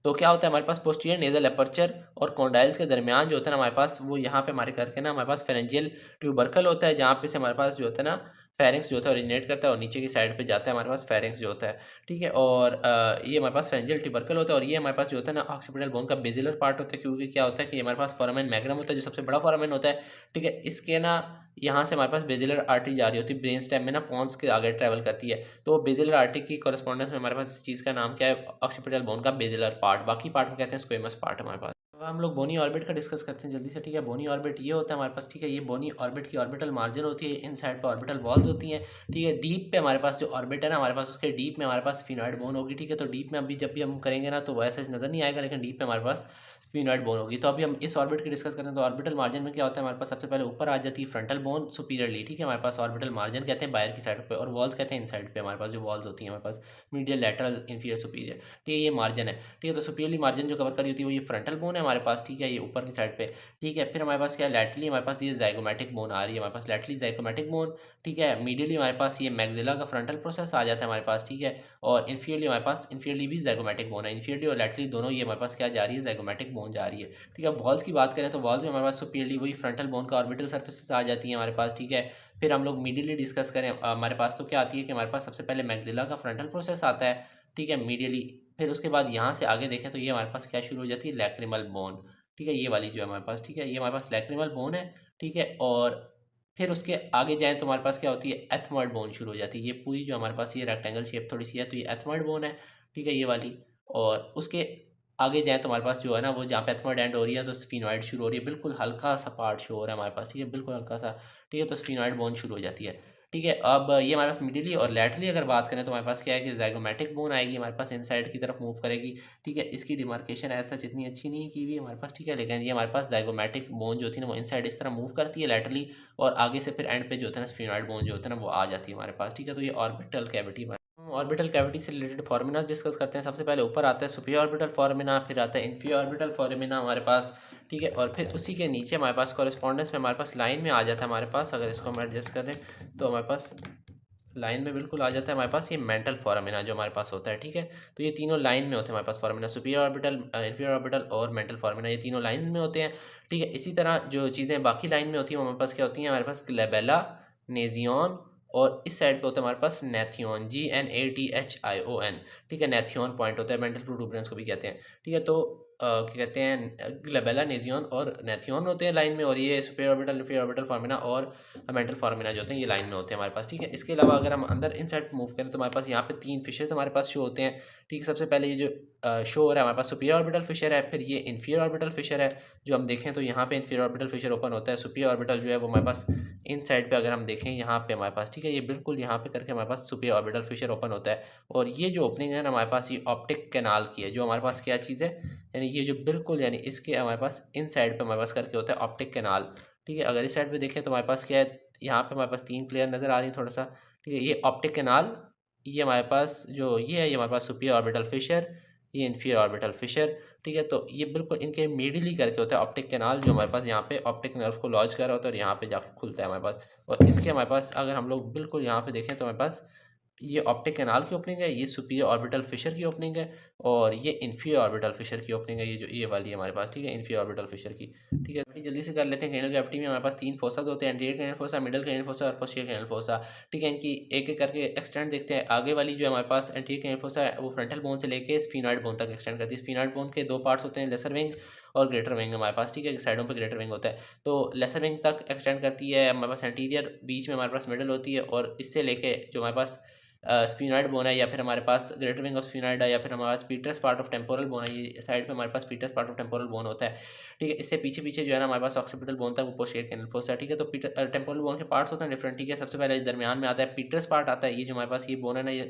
तो क्या होता है हमारे पास पोस्टीरियर नेजल एपर्चर और कॉन्डाइल्स के दरमियान जो होता है ना हमारे पास, वो यहाँ पे हमारे करके ना हमारे पास फेरेंजियल ट्यूबरकल होता है, जहाँ पे से हमारे पास जो होता है ना फेरिंक्स जो होता है ओरिजिनेट करता है और नीचे की साइड पे जाता है हमारे पास फेरिंक्स जो होता है। ठीक है, और ये हमारे पास फेरेंजियल ट्यूबरकल होता है, और ये हमारे पास जो होता है ना ऑक्सीपिटल बोन का बेजिलर पार्ट होता है, क्योंकि क्या होता है कि हमारे पास फोरामेन मैग्नम होता है जो सबसे बड़ा फोरामेन होता है। ठीक है, इसके ना यहाँ से हमारे पास बेजिलर आर्टरी जा रही होती है ब्रेन स्टेम में ना, पॉन्स के आगे ट्रेवल करती है। तो बेजिलर आर्टरी की कॉरेस्पॉन्डेंस में हमारे पास इस चीज़ का नाम क्या है, ऑक्सीपिटल बोन का बेजिलर पार्ट। बाकी पार्ट को कहते हैं स्क्वेमस पार्ट हमारे पास। अब हम लोग बोनी ऑर्बिट का डिस्कस करते हैं जल्दी से। ठीक है, बोनी ऑर्बिट ये होता है हमारे पास। ठीक है, ये बोनी ऑर्बिट की ऑर्बिटल मार्जिन होती है, इन साइड पे ऑर्बिटल वॉल्स होती हैं। ठीक है, डीप पे हमारे पास जो ऑर्बिट है ना हमारे पास, उसके डीप में हमारे पास स्फिनॉइड बोन होगी। ठीक है, तो डीप में अभी जब भी हम करेंगे ना तो वैसे नजर नहीं आएगा, लेकिन डीप में हमारे पास स्फिनॉइड बोन होगी। तो अभी हम इस ऑर्बिट की डिस्कस करते हैं। तो ऑर्बिटल मार्जिन में क्या होता है हमारे पास, सबसे पहले ऊपर आ जाती है फ्रंटल बोन सुपीरियरली। ठीक है, हमारे पास ऑर्बिटल मार्जिन कहते हैं बाहर की साइड पे, और वॉल्स कहते हैं इन साइड पे हमारे पास जो वॉल्स होती हैं हमारे पास, मीडियल लैटरल इंफीरियर सुपीरियर। ठीक है, ये मार्जिन है। ठीक है, तो सुपीरियरली मार्जिन जो कवर करी होती है वो ये फ्रंटल बोन है हमारे पास। ठीक है, ये ऊपर की साइड पे। ठीक है, फिर हमारे पास क्या लैटरली हमारे पास ये जाइगोमैटिक बोन आ रही है हमारे पास, लैटरली जाइगोमैटिक बोन। ठीक है, मीडियली हमारे पास ये मैग्जिला का फ्रंटल प्रोसेस आ जाता है हमारे पास। ठीक है, और इन्फीरियरली हमारे पास इन्फीरियरली भी जाइगोमैटिक बोन है, इन्फीरियरली और लैटरली दोनों ये हमारे पास क्या जा रही है, जाइगोमैटिक बोन जा रही है। ठीक है, वॉल्स की बात करें तो वॉल्स में हमारे पास सुपीरियरली वही फ्रंटल बोन का ऑर्बिटल सर्फेसिस आ जाती है हमारे पास। ठीक है, फिर हम लोग मीडियली डिस्कस करें हमारे पास तो क्या आती है कि हमारे पास सबसे पहले मैग्जिला का फ्रंटल प्रोसेस आता है। ठीक है, मीडियली। फिर उसके बाद यहाँ से आगे देखें तो ये हमारे पास क्या शुरू हो जाती है, लैक्रिमल बोन। ठीक है, ये वाली जो है हमारे पास। ठीक है, ये हमारे पास लैक्रिमल बोन है। ठीक है, और फिर उसके आगे जाएँ तो हमारे पास क्या होती है, एथमॉइड बोन शुरू हो जाती है। ये पूरी जो हमारे पास ये रेक्टेंगल शेप थोड़ी-सी है, तो ये एथमॉइड बोन है, ठीक है, ये वाली। और उसके आगे जाएँ तो हमारे पास जो है ना, वो जहाँ पे एथमॉइड एंड हो रही है, तो स्फिनॉइड शुरू हो रही है। बिल्कुल हल्का-सा पार्ट शो हो रहा है हमारे पास, ठीक है, बिल्कुल हल्का-सा, ठीक है, तो स्फिनॉइड बोन शुरू हो जाती है। ठीक है, अब ये हमारे पास मिडिली और लैटरली अगर बात करें तो हमारे पास क्या है कि ज़ाइगोमैटिक बोन आएगी, हमारे पास इनसाइड की तरफ मूव करेगी, ठीक है। इसकी डिमार्केशन ऐसा सच इतनी अच्छी नहीं की हुई है हमारे पास, ठीक है, लेकिन ये हमारे पास ज़ाइगोमैटिक बोन जो थी ना, वो इनसाइड इस तरह मूव करती है लैटरली, और आगे से फिर एंड पे जो होता है ना, स्फिनॉइड बोन जो होता है ना, वो आ जाती है हमारे पास, ठीक है। तो ये ऑर्बिटल कैविटी ऑर्बिटल कैविटी से रिलेटेड फॉर्मूलाज डिस्कस करते हैं। सबसे पहले ऊपर आता है सुपीरियर ऑर्बिटल फॉर्मिना, फिर आता है इन्फीरियर ऑर्बिटल फॉर्मिना हमारे पास, ठीक है, और फिर उसी के नीचे हमारे पास कॉरेस्पॉन्डेंस में हमारे पास लाइन में आ जाता है हमारे पास, अगर इसको हम एडजस्ट करें तो हमारे पास लाइन में बिल्कुल आ जाता है हमारे पास ये मेंटल फॉर्मिना जो हमारे पास होता है, ठीक है। तो ये तीनों लाइन में होते हैं हमारे पास फॉर्मिना, सुपीरियर ऑर्बिटल, इन्फीरियर ऑर्बिटल और मेंटल फॉर्मिना, ये तीनों लाइन में होते हैं, ठीक है। इसी तरह जो चीज़ें बाकी लाइन में होती हैं, वो हमारे पास क्या होती हैं, हमारे पास ग्लेबेला, नेजियन, और इस साइड पे होता है हमारे पास नेथियन, GNATHION, ठीक है। नेथियन पॉइंट होता है, मेंटल प्रोटूबरेंस को भी कहते हैं, ठीक है। तो क्या कहते हैं, ग्लेबेला, नेजियन और नेथियन होते हैं लाइन में, और ये सुपीरियर ऑर्बिटल, इन्फीरियर ऑर्बिटल फॉर्मिना और मेंटल फॉर्मिना जो होते हैं, ये लाइन में होते हैं हमारे पास, ठीक है। इसके अलावा अगर हम अंदर इन साइड मूव करें तो हमारे पास यहाँ पे 3 फिशर्स हमारे पास शो होते हैं, ठीक है। सबसे पहले ये जो शो हो रहा है हमारे पास सुपीरियर ऑर्बिटल फिशर है, फिर ये इन्फीरियर ऑर्बिटल फिशर है, जो हम देखें तो यहाँ पे इन्फीरियर ऑर्बिटल फिशर ओपन होता है, सुपीरियर ऑर्बिटल जो है वो हमारे पास इन साइड पे अगर हम देखें यहाँ पे हमारे पास, ठीक है, ये बिल्कुल यहाँ पे करके हमारे पास सुपीरियर ऑर्बिटल फिशर ओपन होता है। और ये जो ओपनिंग है ना हमारे पास, ये ऑप्टिक कैनाल की है, जो हमारे पास क्या चीज़ है, यानी ये जो बिल्कुल यानी इसके हमारे पास इन साइड पे हमारे पास करके होता है ऑप्टिक कैनाल, ठीक है। अगर इस साइड पे देखें तो हमारे पास क्या है, यहाँ पे हमारे पास 3 प्लेयर नज़र आ रही है थोड़ा-सा, ठीक है। ये ऑप्टिक कैनाल, ये हमारे पास जो ये है, ये हमारे पास सुपीरियर ऑर्बिटल फिशर, ये इन्फीरियर ऑर्बिटल फिशर, ठीक है। तो ये बिल्कुल इनके मिडिल करके होता है ऑप्टिक कैनाल, जो हमारे पास यहाँ पे ऑप्टिक नर्व को लॉज कर रहा होता है और यहाँ पे जाके खुलता है हमारे पास। और इसके हमारे पास अगर हम लोग बिल्कुल यहाँ पे देखें तो हमारे पास ये ऑप्टिक कैनाल की ओपनिंग है, ये सुपीरियर ऑर्बिटल फिशर की ओपनिंग है, और ये इन्फीरियर ऑर्बिटल फिशर की ओपनिंग है, ये जो ये वाली है हमारे पास, ठीक है, इन्फीरियर ऑर्बिटल फिशर की, ठीक है। बड़ी जल्दी से कर लेते हैं। क्रेनियल कैविटी में हमारे पास 3 फोसाज होते हैं, anterior cranial fossa, middle cranial fossa और पोस्टीरियर क्रेनियल फोसा, ठीक है। इनकी एक-एक करके एक्सटेंड देखते हैं। आगे वाली जो हमारे पास एंटीरियर क्रेनियल फोसा है, वो फ्रंटल बोन से लेके स्फिनॉइड बोन तक एक्सटेंड करती है। स्फिनॉइड बोन के 2 पार्ट्स होते हैं, लेसर विंग और ग्रेटर विंग हमारे पास, ठीक है। साइडों पे ग्रेटर विंग होता है, तो लेसर विंग तक एक्सटेंड करती है हमारे पास एंटीरियर, बीच में हमारे पास मिडल होती है, और इससे लेके जो हमारे पास स्फिनॉइड बोन है, या फिर हमारे पास ग्रेटर विंग ऑफ स्फिनॉइड है, या फिर हमारे पास petrous part of temporal bone है, ये साइड पे हमारे पास petrous part of temporal bone होता है, ठीक है। इससे पीछे-पीछे जो है ना हमारे पास ऑक्सीपिटल बोन था, वो पोस्टीरियर कैनल फोसा है, ठीक है। तो टेम्पोरल बोन के पार्ट्स होते हैं डिफरेंट, ठीक है। सबसे पहले दरमियान में आता है पीटर्स पार्ट आता है, ये जो हमारे पास ये बोन है ना, ये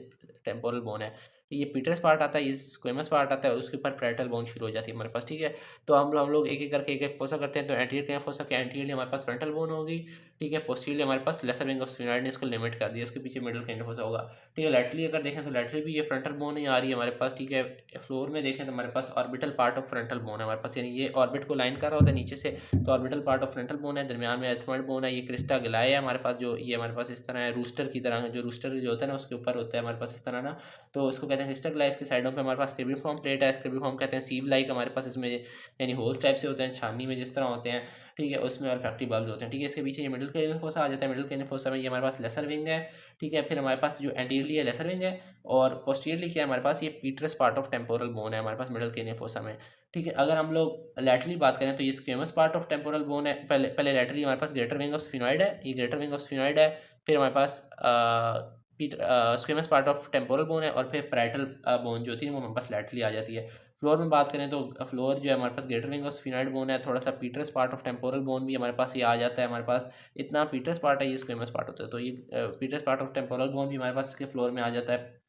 टेम्पोरल बोन है, तो ये पीटर्स पार्ट आता है, ये स्क्वेमस पार्ट आता है, और उसके ऊपर पैराइटल बोन शुरू हो जाती है हमारे पास, ठीक है। तो हम लोग एक-एक करके एक-एक फोसा करते हैं। तो एंटीरियर कैनल फोसा के एंटीरियरली हमारे पास फ्रंटल बोन होगी, ठीक है। पोस्टीरियरली हमारे पास लेसर विंग ऑफ स्फिनॉइड ने इसको लिमिट कर दिया, इसके पीछे मिडल कैनल फोसा होगा, ठीक है। लैटरली अगर देखें तो लैटरली भी ये फ्रंटल बोन ही आ रही है हमारे पास, ठीक है। फ्लोर में देखें तो हमारे पास orbital part of frontal bone है हमारे पास, यानी ये ऑर्बिट को लाइन कर रहा होता है नीचे से, तो orbital part of frontal bone है, दरमियान में एथमॉइड बोन है, ये क्रिस्टा गिलाए है हमारे पास, जो ये हमारे पास इस तरह है, रूस्टर की तरह, जो रूस्टर जो होता है ना उसके ऊपर होता है हमारे पास इस तरह ना, तो उसको कहते हैं क्रिस्टा गिलाए। इसके साइडों पे हमारे पास क्रिबिफॉर्म प्लेट है, क्रिबिफॉर्म कहते हैं सीव लाइक हमारे पास, इसमें यानी होल्स टाइप से होते हैं, छानी में जिस तरह होते हैं, ठीक है, उसमें ऑल्फैक्टरी बल्ब्स होते हैं, ठीक है। इसके पीछे ये मिडिल कैनल फोसा आ जाता है, मिडिल कैनल फोसा में ये हमारे पास लेसर विंग है, ठीक है। फिर हमारे पास जो एंटीरियरली है लेसर विंग है, और पोस्टीरियरली क्या है हमारे पास, ये Peters part of temporal bone है हमारे पास मिडिल कैनल फोसा में, ठीक है। अगर हम लोग लैटरली बात करें तो ये squamous part of temporal bone है। पहले पहले लैटरली हमारे पास ग्रेटर विंग ऑफ स्फिनॉइड है, ये ग्रेटर विंग ऑफ स्फिनॉइड है, फिर हमारे पास squamous part of temporal bone है, और फिर पैराइटल बोन जो थी वो हमारे पास लैटरली आ जाती है। फ्लोर में बात करें तो फ्लोर जो है हमारे पास greater wing of sphenoid bone है, थोड़ा सा petrous part of temporal bone भी हमारे पास ये आ जाता है हमारे पास, इतना पीटर्स पार्ट है, ये स्क्वेमस पार्ट होता है, तो ये petrous part of temporal bone भी हमारे पास इसके फ्लोर में आ जाता है।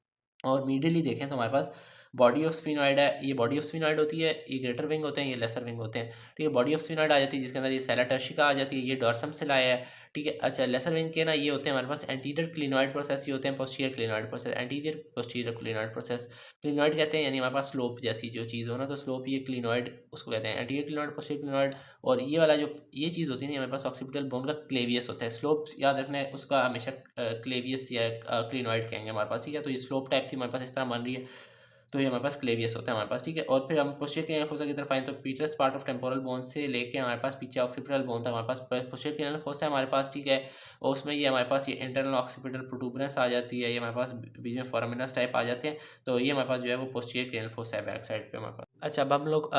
और मीडियली देखें तो हमारे पास बॉडी ऑफ स्फिनॉइड है, ये बॉडी ऑफ स्फिनॉइड होती है, ये ग्रेटर विंग होते हैं, ये लेसर विंग होते हैं, ठीक है। बॉडी ऑफ स्फिनॉइड आ जाती है जिसके अंदर ये सेला टर्शिका आ जाती है, ये डॉर्सम से लाया है, ठीक है। अच्छा, लेसर विंग के ना ये होते हैं हमारे पास एंटीरियर क्लिनॉइड प्रोसेस, ये होते हैं posterior clinoid process, anterior posterior clinoid process. Clinoid कहते हैं यानी हमारे पास स्लोप जैसी जो चीज़ हो ना, तो स्लोप ये क्लिनॉइड उसको कहते हैं, एंटीरियर क्लिनॉइड, पोस्टीरियर क्लिनॉइड। और ये वाला जो ये चीज़ होती है ना, हमारे पास ऑक्सीपिटल बोन का क्लेवियस होता है, स्लोप याद रखना है उसका हमेशा, क्लेवियस या क्लिनॉइड कहेंगे हमारे पास, ठीक है। तो ये स्लोप टाइप से हमारे पास इस तरह बन रही है, तो ये हमारे पास क्लेवियस होता है हमारे पास, ठीक है। और फिर हम पोस्टीरियर कैनल फोसा की तरफ आएँ तो petrous part of temporal bone से लेके हमारे पास पीछे ऑक्सीपिटल बोन था हमारे पास, पोस्टीरियर कैनल फोसा है हमारे पास, ठीक है। और उसमें ये हमारे पास ये इंटरनल ऑक्सीपिटल प्रोटूबरेंस आ जाती है, ये हमारे पास बीच में फोरामिनस टाइप आ जाते हैं, तो ये हमारे पास जो है वो पोस्टीरियर कैनल फोसा है बैक साइड पे हमारे पास। अच्छा, अब हम लोग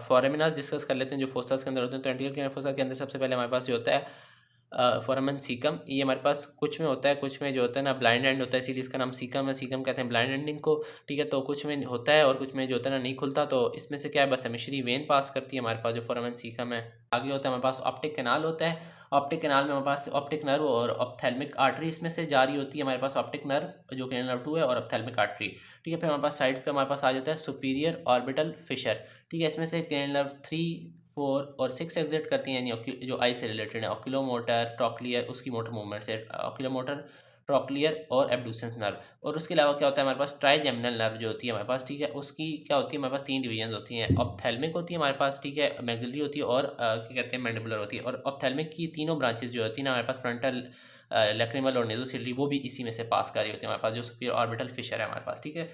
फोरामिनस डिस्कस कर लेते हैं जो फोसास के अंदर होते हैं। तो एंटीरियर कैनल फोसा के अंदर सबसे पहले हमारे पास ये होता है फोरामन सीकम, ये हमारे पास कुछ में होता है, कुछ में जो होता है ना ब्लाइंड एंड होता है, इसीलिए इसका नाम सीकम है। सीकम कहते हैं ब्लाइंड एंडिंग को, ठीक है। तो कुछ में होता है और कुछ में जो होता है ना नहीं खुलता। तो इसमें से क्या है, बस हेमिशरी वेन पास करती है हमारे पास जो फोरामन सीकम है। आगे होता है हमारे पास ऑप्टिक कैनाल होता है। ऑप्टिक कैनाल में हमारे पास ऑप्टिक नर्व और ऑप्थेल्मिक आर्टरी इसमें से जारी होती है। हमारे पास ऑप्टिक नर्व जो क्रेनियल नर्व 2 है और ऑप्थेल्मिक आर्टरी, ठीक है। फिर हमारे पास साइड्स पे हमारे पास आ जाता है सुपीरियर ऑर्बिटल फिशर, ठीक है। इसमें से क्रेनियल नर्व 3, 4 और 6 एग्जिट करती हैं, यानी जो आई से रिलेटेड है। ऑक्यूलोमोटर, ट्रॉक्लियर उसकी मोटर मूवमेंट से, ऑक्यूलोमोटर, ट्रॉक्लियर और एब्डुसेंस नर्व। और उसके अलावा क्या होता है हमारे पास ट्राइजेमिनल नर्व जो होती है हमारे पास, ठीक है। उसकी क्या होती है हमारे पास 3 डिवीजन होती हैं। ऑप्थेल्मिक होती है हमारे पास, ठीक है, मैक्सिलरी होती है और क्या कहते हैं मैंडिबुलर होती है। और ऑप्थेल्मिक की तीनों ब्रांचेस जो होती है ना हमारे पास, फ्रंटल, लैक्रिमल और नेज़ोसिलरी, वो भी इसी में से पास कर रही होती है हमारे पास, जो सुपीरियर ऑर्बिटल फिशर है हमारे पास, ठीक है।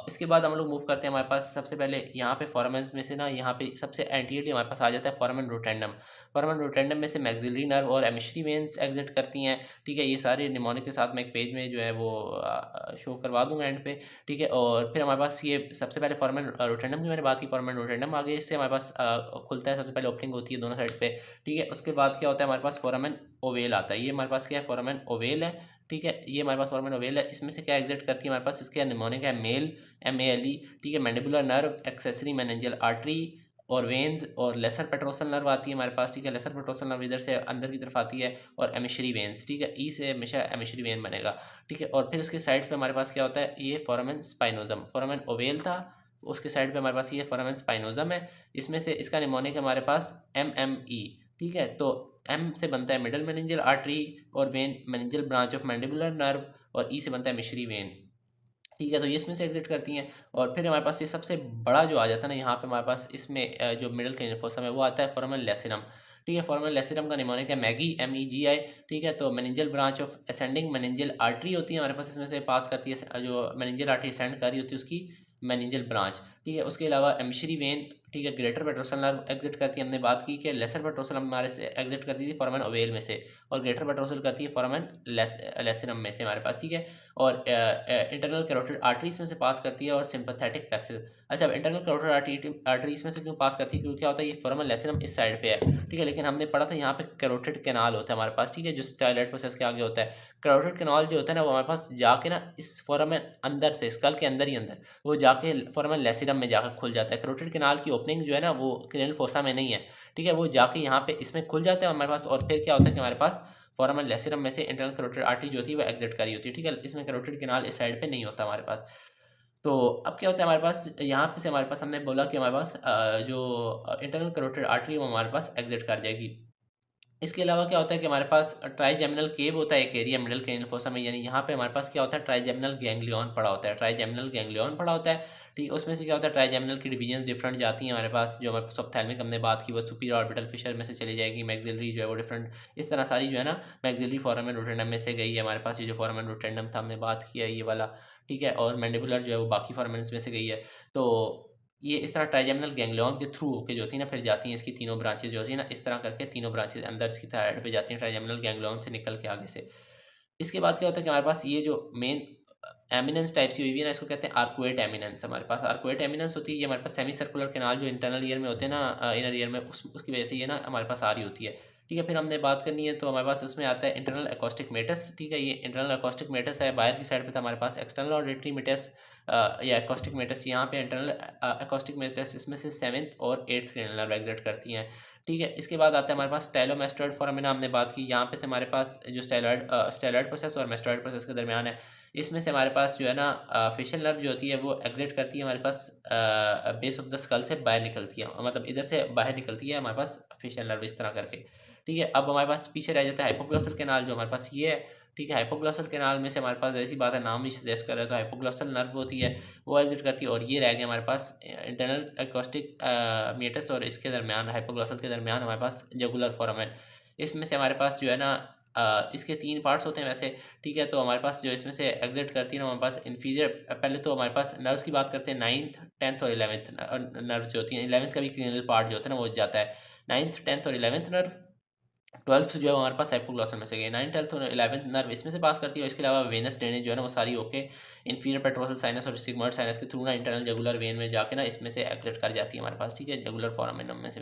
इसके बाद हम लोग मूव करते हैं हमारे पास सबसे पहले यहाँ पे फोरामेन में से ना, यहाँ पे सबसे एंटीरियरली हमारे पास आ जाता है फोरामेन रोटेंडम। फोरामेन रोटेंडम में से मैक्सिलरी नर्व और एमिशरी वेन्स एग्जिट करती हैं, ठीक है। ये सारे निमोनिक के साथ मैं एक पेज में जो है वो शो करवा दूंगा एंड पे, ठीक है। और फिर हमारे पास ये सबसे पहले फोरामेन रोटेंडम की मैंने बात की, फोरामेन रोटेंडम आगे इससे हमारे पास खुलता है, सबसे पहले ओपनिंग होती है दोनों साइड पे, ठीक है। उसके बाद क्या होता है हमारे पास फोरामेन ओवेल आता है। ये हमारे पास क्या है, फोरामेन ओवेल है, ठीक है। ये हमारे पास फोरामेन ओवेल है। इसमें से क्या एग्जिट करती है हमारे पास, इसके निमोनिक है मेल, MALE, ठीक है। Mandibular nerve, accessory meningeal artery और वेन्स और लेसर पेट्रोसल नर्व आती है हमारे पास, ठीक है। लेसर पेट्रोसल नर्व इधर से अंदर की तरफ आती है और एमिशरी वेन्स, ठीक है। ई से हमेशा एमिशरी वेन बनेगा, ठीक है। और फिर उसके साइड्स पे हमारे पास क्या होता है, ये फोरामेन स्पाइनोजम, फोरामेन ओवेल था, उसके साइड पे हमारे पास ये फोरामेन स्पाइनोजम है। इसमें से इसका निमोनिक है हमारे पास MME, ठीक है। तो एम से बनता है मिडल मेनिंजियल आर्टरी और when meningeal branch of mandibular nerve, और ई से बनता है मिशरी वेन, ठीक है। तो ये इसमें से एग्जिट करती हैं। और फिर हमारे पास ये सबसे बड़ा जो आ जाता है ना यहाँ पे हमारे पास, इसमें जो मिडल क्रेनियल फोरम है वो आता है फोरामेन लेसिनम, ठीक है। फोरामेन लेसिनम का निमोनिक है मैगी, MEGI, ठीक है। तो meningeal branch of ascending meningeal artery होती है हमारे पास, इसमें से पास करती है जो मेनिंजियल आर्टरी असेंड कर रही होती है उसकी मेनिंजियल ब्रांच, ठीक है। उसके अलावा एमिशरी वेन, ठीक है, ग्रेटर पेट्रोसल नर्व एग्जिट करती है। हमने बात की कि लेसर पेट्रोसल हमारे से एग्जिट करती थी फोरामेन ओवेल में से, और ग्रेटर पेट्रोसल करती है फोरामेन लेसिनम में से हमारे पास, ठीक है। और इंटरनल कैरोटिड आर्टरी इसमें से पास करती है और सिंपैथेटिक प्लेक्सस। अच्छा, अब इंटरनल कैरोटिड आर्टरी इसमें से क्यों पास करती है, क्योंकि क्या होता है ये फोरामेन लेसिनम इस साइड पे है, ठीक है। लेकिन हमने पढ़ा था यहाँ पे कैरोटिड कैनाल होता है हमारे पास, ठीक है, जो स्टाइलॉइड प्रोसेस के आगे होता है। कैरोटिड कैनाल जो होता है ना वो हमारे पास जाके ना इस फोरामेन अंदर से, स्कल के अंदर ही अंदर वो जाके फोरामेन लेसिनम में जाकर खुल जाता है। कैरोटिड कैनाल की ओपनिंग जो है ना वो क्रेनियल फोसा में नहीं है, ठीक है। वो जाके यहाँ पे इसमें खुल जाता है हमारे पास। और फिर क्या होता है कि हमारे पास फोरामेन लेसिनम में से इंटरनल कैरोटिड आर्टरी जो थी वो एग्जिट करी होती है, ठीक है। इसमें कैरोटिड कैनाल इस साइड पे नहीं होता हमारे पास। तो अब क्या होता है हमारे पास, यहाँ पे से हमारे पास हमने बोला कि हमारे पास जो इंटरनल कैरोटिड आर्टरी वो हमारे पास एग्जिट कर जाएगी। इसके अलावा क्या होता है कि हमारे पास ट्राइजेमिनल केव होता है एक एरिया मिडल क्रेनियल फोसा में, यानी यहाँ पे हमारे पास क्या होता है ट्राइजेमिनल गैंग्लियन पड़ा होता है, ट्राइजेमिनल गैंग्लियन पड़ा होता है, ठीक है। उसमें से क्या होता है ट्राइजेमिनल की डिवीजन डिफरेंट जाती हैं हमारे पास। जो हमारे पास ऑप्थेल्मिक हमने बात की वो सुपीरियर ऑर्बिटल फिशर में से चली जाएगी, मैक्सिलरी जो है वो डिफरेंट, इस तरह सारी जो है ना मैक्सिलरी फोरामेन रोटेंडम में से गई है हमारे पास। ये जो फोरामेन रोटेंडम था हमने बात किया है ये वाला, ठीक है। और मैंडिबुलर जो है वो बाकी फोरामेन्स में से गई है। तो ये इस तरह ट्राइजेमिनल गैंग्लियन के थ्रू होके जो होती है ना फिर जाती हैं इसकी तीनों ब्रांचेज जो होती है ना, इस तरह करके तीनों ब्रांचेज अंदर इसकी थायराइड पे जाती हैं ट्राइजेमिनल गैंग्लियन से निकल के आगे से। इसके बाद क्या होता है कि हमारे पास ये जो मेन एमिनेंस टाइप सी हुई हुई है ना, इसको कहते हैं आर्कुएट एमिनेंस। हमारे पास आर्कुएट एमिनेंस होती है, ये हमारे पास सेमी सर्कुलर कैनाल जो इंटरनल ईयर में होते हैं ना, इनर ईयर में, उसकी वजह से ये ना हमारे पास आ रही होती है, ठीक है। फिर हमने बात करनी है तो हमारे पास उसमें आता है इंटरनल एकॉस्टिक मेटस, ठीक है। ये इंटरनल एकॉस्टिक मेटस है, बाहर की साइड पे था हमारे पास एक्सटर्नल ऑडिटरी मेटस या एकॉस्टिक मेटस। यहाँ पे इंटरनल एकॉस्टिक मेटस इसमें से 7th और 8th क्रेनियल नर्व एग्जिट करती हैं, ठीक है। इसके बाद आता है हमारे पास स्टाइलोमेस्टोइड फोरामेना, हमने बात की। यहाँ पे से हमारे पास जो स्टाइलॉइड प्रोसेस और मेस्टोइड प्रोसेस के दरमियान है, इसमें से हमारे पास जो है ना फेशियल नर्व जो होती है वो एग्जिट करती है हमारे पास बेस ऑफ द स्कल से बाहर निकलती है, मतलब इधर से बाहर निकलती है हमारे पास फेशियल नर्व इस तरह करके, ठीक है। अब हमारे पास पीछे रह जाता है हाइपोग्लॉसल कैनाल जो हमारे पास ये है, ठीक है। हाइपोग्लॉसल कैनाल में से हमारे पास ऐसी बात है, नाम ही सजेस्ट कर रहे हैं, तो हाइपोग्लॉसल नर्व होती है वो एग्जिट करती है। और ये रह गया हमारे पास इंटरनल एकॉस्टिक मीटस और इसके दरमियान हाइपोग्लॉसल के दरमियान हमारे पास जगुलर फोरामेन। इसमें से हमारे पास जो है ना इसके 3 पार्ट्स होते हैं वैसे, ठीक है। तो हमारे पास जो इसमें से एग्जिट करती है ना हमारे पास इंफीरियर, पहले तो हमारे पास नर्व्स की बात करते हैं 9th 10th और 11th नर्व जो होती हैं। 11th का भी क्रेनियल पार्ट जो होता है ना वो जाता है 9th 10th और 11th नर्व। 12th जो है हमारे पास हाइपोग्लॉसल में से गई, 9th 12th और 11th नर्व इसमें से पास करती है। इसके अलावा वेनस ड्रेनेज जो है ना वो सारी ओके इंफीरियर पेट्रोसल साइनस और सिग्मोइड साइनस के थ्रू ना इंटरनल जगुलर वेन में जाके ना इसमें से एग्जिट कर जाती है हमारे पास, ठीक है, जगुलर फोरामेनम में से।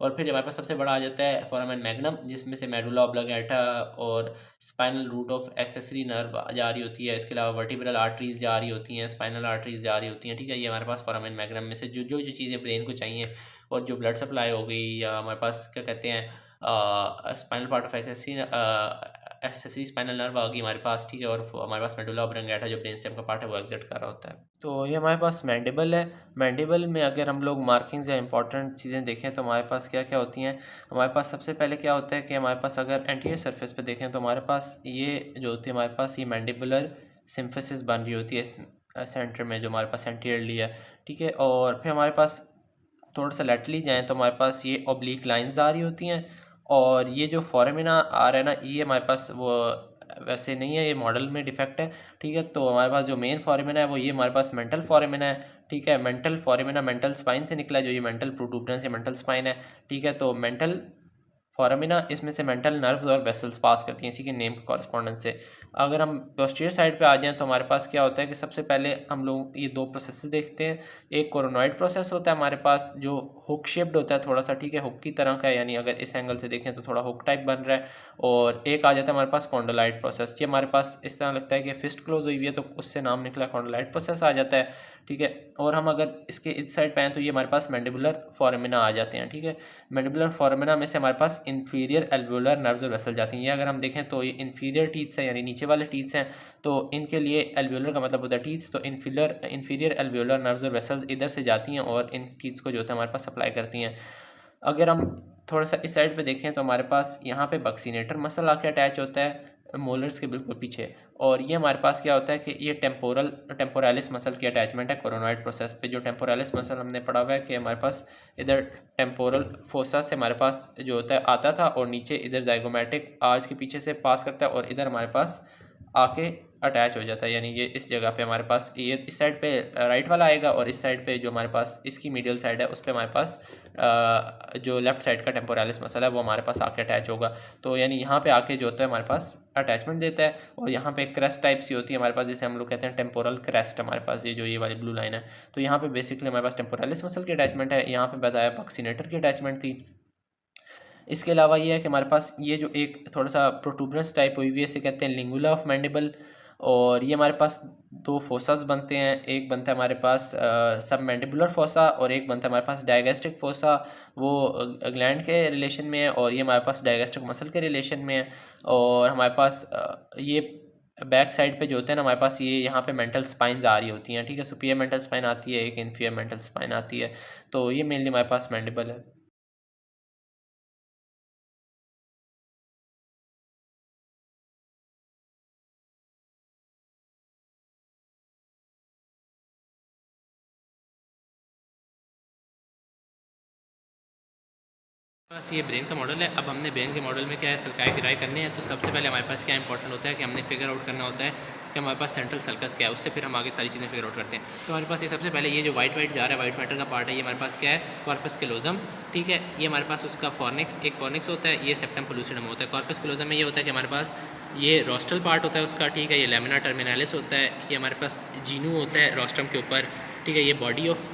और फिर हमारे पास सबसे बड़ा आ जाता है फोरामेन मैग्नम, जिसमें से मेडुला ऑब्लिंगेटा और spinal root of accessory nerve जा रही होती है। इसके अलावा वर्टिब्रल आर्टरीज जा रही होती हैं, स्पाइनल आर्टरीज जा रही होती हैं, ठीक है। ये हमारे पास फोरामेन मैग्नम में से जो चीज़ें ब्रेन को चाहिए, और जो ब्लड सप्लाई हो गई, या हमारे पास क्या कहते हैं spinal part of accessory spinal nerve आ गई हमारे पास, ठीक है। और हमारे पास मेडुला ऑब्लिंगेटा जो ब्रेन स्टेम का पार्ट है वो एग्जिट कर रहा होता है। तो ये हमारे पास मैंडिबल है। मैंडिबल में अगर हम लोग मार्किंग्स या इंपॉर्टेंट चीज़ें देखें तो हमारे पास क्या क्या होती हैं। हमारे पास सबसे पहले क्या होता है कि हमारे पास अगर एंटीरियर सरफेस पे देखें तो हमारे पास ये जो होती है, हमारे पास ये मैंडिबुलर सिम्फिसिस बन रही होती है सेंटर में, जो हमारे पास एंटीरियरली है, ठीक है। और फिर हमारे पास थोड़ा सा लेटरली जाएँ तो हमारे पास ये ऑब्लिक लाइंस आ रही होती हैं, और ये जो फोरामिना आ रहा है ना, ये हमारे पास वो वैसे नहीं है, ये मॉडल में डिफेक्ट है, ठीक है। तो हमारे पास जो मेन फोरामिना है वो ये हमारे पास मेंटल फोरामिना है, ठीक है। मेंटल फोरामिना मेंटल स्पाइन से निकला है, जो ये मेंटल प्रोटूबरेंस या मेंटल स्पाइन है, ठीक है। तो मेंटल फोरामिना इसमें से मेंटल नर्व्स और वेसल्स पास करती हैं इसी के नेम के कॉरस्पॉन्डेंस से। अगर हम पोस्टीरियर साइड पे आ जाएं तो हमारे पास क्या होता है कि सबसे पहले हम लोग ये दो प्रोसेस देखते हैं। एक कोरोनॉइड प्रोसेस होता है हमारे पास, जो हुक शेप्ड होता है थोड़ा सा, ठीक है, हुक की तरह का है, यानी अगर इस एंगल से देखें तो थोड़ा हुक टाइप बन रहा है। और एक आ जाता है हमारे पास कॉन्डोलाइट प्रोसेस। ये हमारे पास इस तरह लगता है कि फिस्ट क्लोज हुई हुई है, तो उससे नाम निकला कॉन्डोलाइट प्रोसेस आ जाता है, ठीक है। और हम अगर इसके इस साइड पे आए तो ये हमारे पास मैंडिबुलर फोरामिना आ जाते हैं, ठीक है। मैंडिबुलर फोरामिना में से हमारे पास इंफीरियर एल्वुलर नर्व्स और वेसल जाती हैं। ये अगर हम देखें तो ये इंफीरियर टीथ्स हैं, यानी नीचे वाले टीथ्स हैं, तो इनके लिए एल्वुलर का मतलब होता है टीथ्स, तो इंफीरियर एल्वुलर नर्व्स और वेसल्स इधर से जाती हैं और इन टीथ्स को जो होता है हमारे पास सप्लाई करती हैं। अगर हम थोड़ा सा इस साइड पे देखें तो हमारे पास यहाँ पे बक्सीनेटर मसल आके अटैच होता है मोलर्स के बिल्कुल पीछे, और ये हमारे पास क्या होता है कि ये टेम्पोरालिस मसल की अटैचमेंट है कोरोनॉइड प्रोसेस पे। जो टेम्पोरालिस मसल हमने पढ़ा हुआ है कि हमारे पास इधर टेम्पोरल फोसा से हमारे पास जो होता है आता था, और नीचे इधर जाइगोमेटिक आर्च के पीछे से पास करता है, और इधर हमारे पास आके अटैच हो जाता है। यानी ये इस जगह पे हमारे पास ये इस साइड पे राइट वाला आएगा, और इस साइड पे जो हमारे पास इसकी मीडियल साइड है उस पे हमारे पास जो लेफ्ट साइड का टेम्पोरालिस मसल है वो हमारे पास आके अटैच होगा। तो यानी यहाँ पे आके जो होता है हमारे पास अटैचमेंट देता है, और यहाँ पे क्रेस्ट टाइप सी होती है हमारे पास, जिसे हम लोग कहते हैं टेम्पोरल क्रेस्ट हमारे पास, ये जो ये वाली ब्लू लाइन है। तो यहाँ पे बेसिकली हमारे पास टेम्पोरालिस मसल की अटैचमेंट है, यहाँ पे बताया बक्सीनेटर की अटैचमेंट थी। इसके अलावा ये है कि हमारे पास ये जो एक थोड़ा सा प्रोटूबरेंस टाइप हुई हुई है, इसे कहते हैं लिंगुला ऑफ मैंडिबल, और ये हमारे पास दो फोसास बनते हैं। एक बनता है हमारे पास सब मैंडिबुलर फोसा, और एक बनता है हमारे पास डायगेस्ट्रिक फोसा, वो ग्लैंड के रिलेशन में है, और ये हमारे पास डायगेस्ट्रिक मसल के रिलेशन में है। और हमारे पास ये बैक साइड पे जो होते हैं ना, हमारे पास ये यहाँ पे मेंटल स्पाइन्स आ रही होती हैं, ठीक है। सुपीरियर मेंटल स्पाइन आती है, एक इन्फीरियर मेंटल स्पाइन आती है। तो ये मेनली हमारे पास मैंडिबल है। बस ये ब्रेन का मॉडल है। अब हमने ब्रेन के मॉडल में क्या है, सल्काई गिराई करनी है। तो सबसे पहले हमारे पास क्या इंपॉर्टेंट होता है कि हमने फिगर आउट करना होता है कि हमारे पास सेंट्रल सर्कस क्या है, उससे फिर हम आगे सारी चीज़ें फिगर आउट करते हैं। तो हमारे पास ये सबसे पहले ये जो वाइट जा रहा है, वाइट मैटर का पार्ट है, ये हमारे पास क्या है, कॉर्पस कैलोजम, ठीक है। ये हमारे पास उसका फॉर्निक्स, एक फॉर्निक्स होता है, ये सेप्टम पेलुसिडम होता है। कॉर्पस कैलोजम में ये होता है कि हमारे पास ये रोस्टल पार्ट होता है उसका, ठीक है। ये लेमिना टर्मिनालिस होता है, ये हमारे पास जीनू होता है रोस्ट्रम के ऊपर, ठीक है। ये बॉडी ऑफ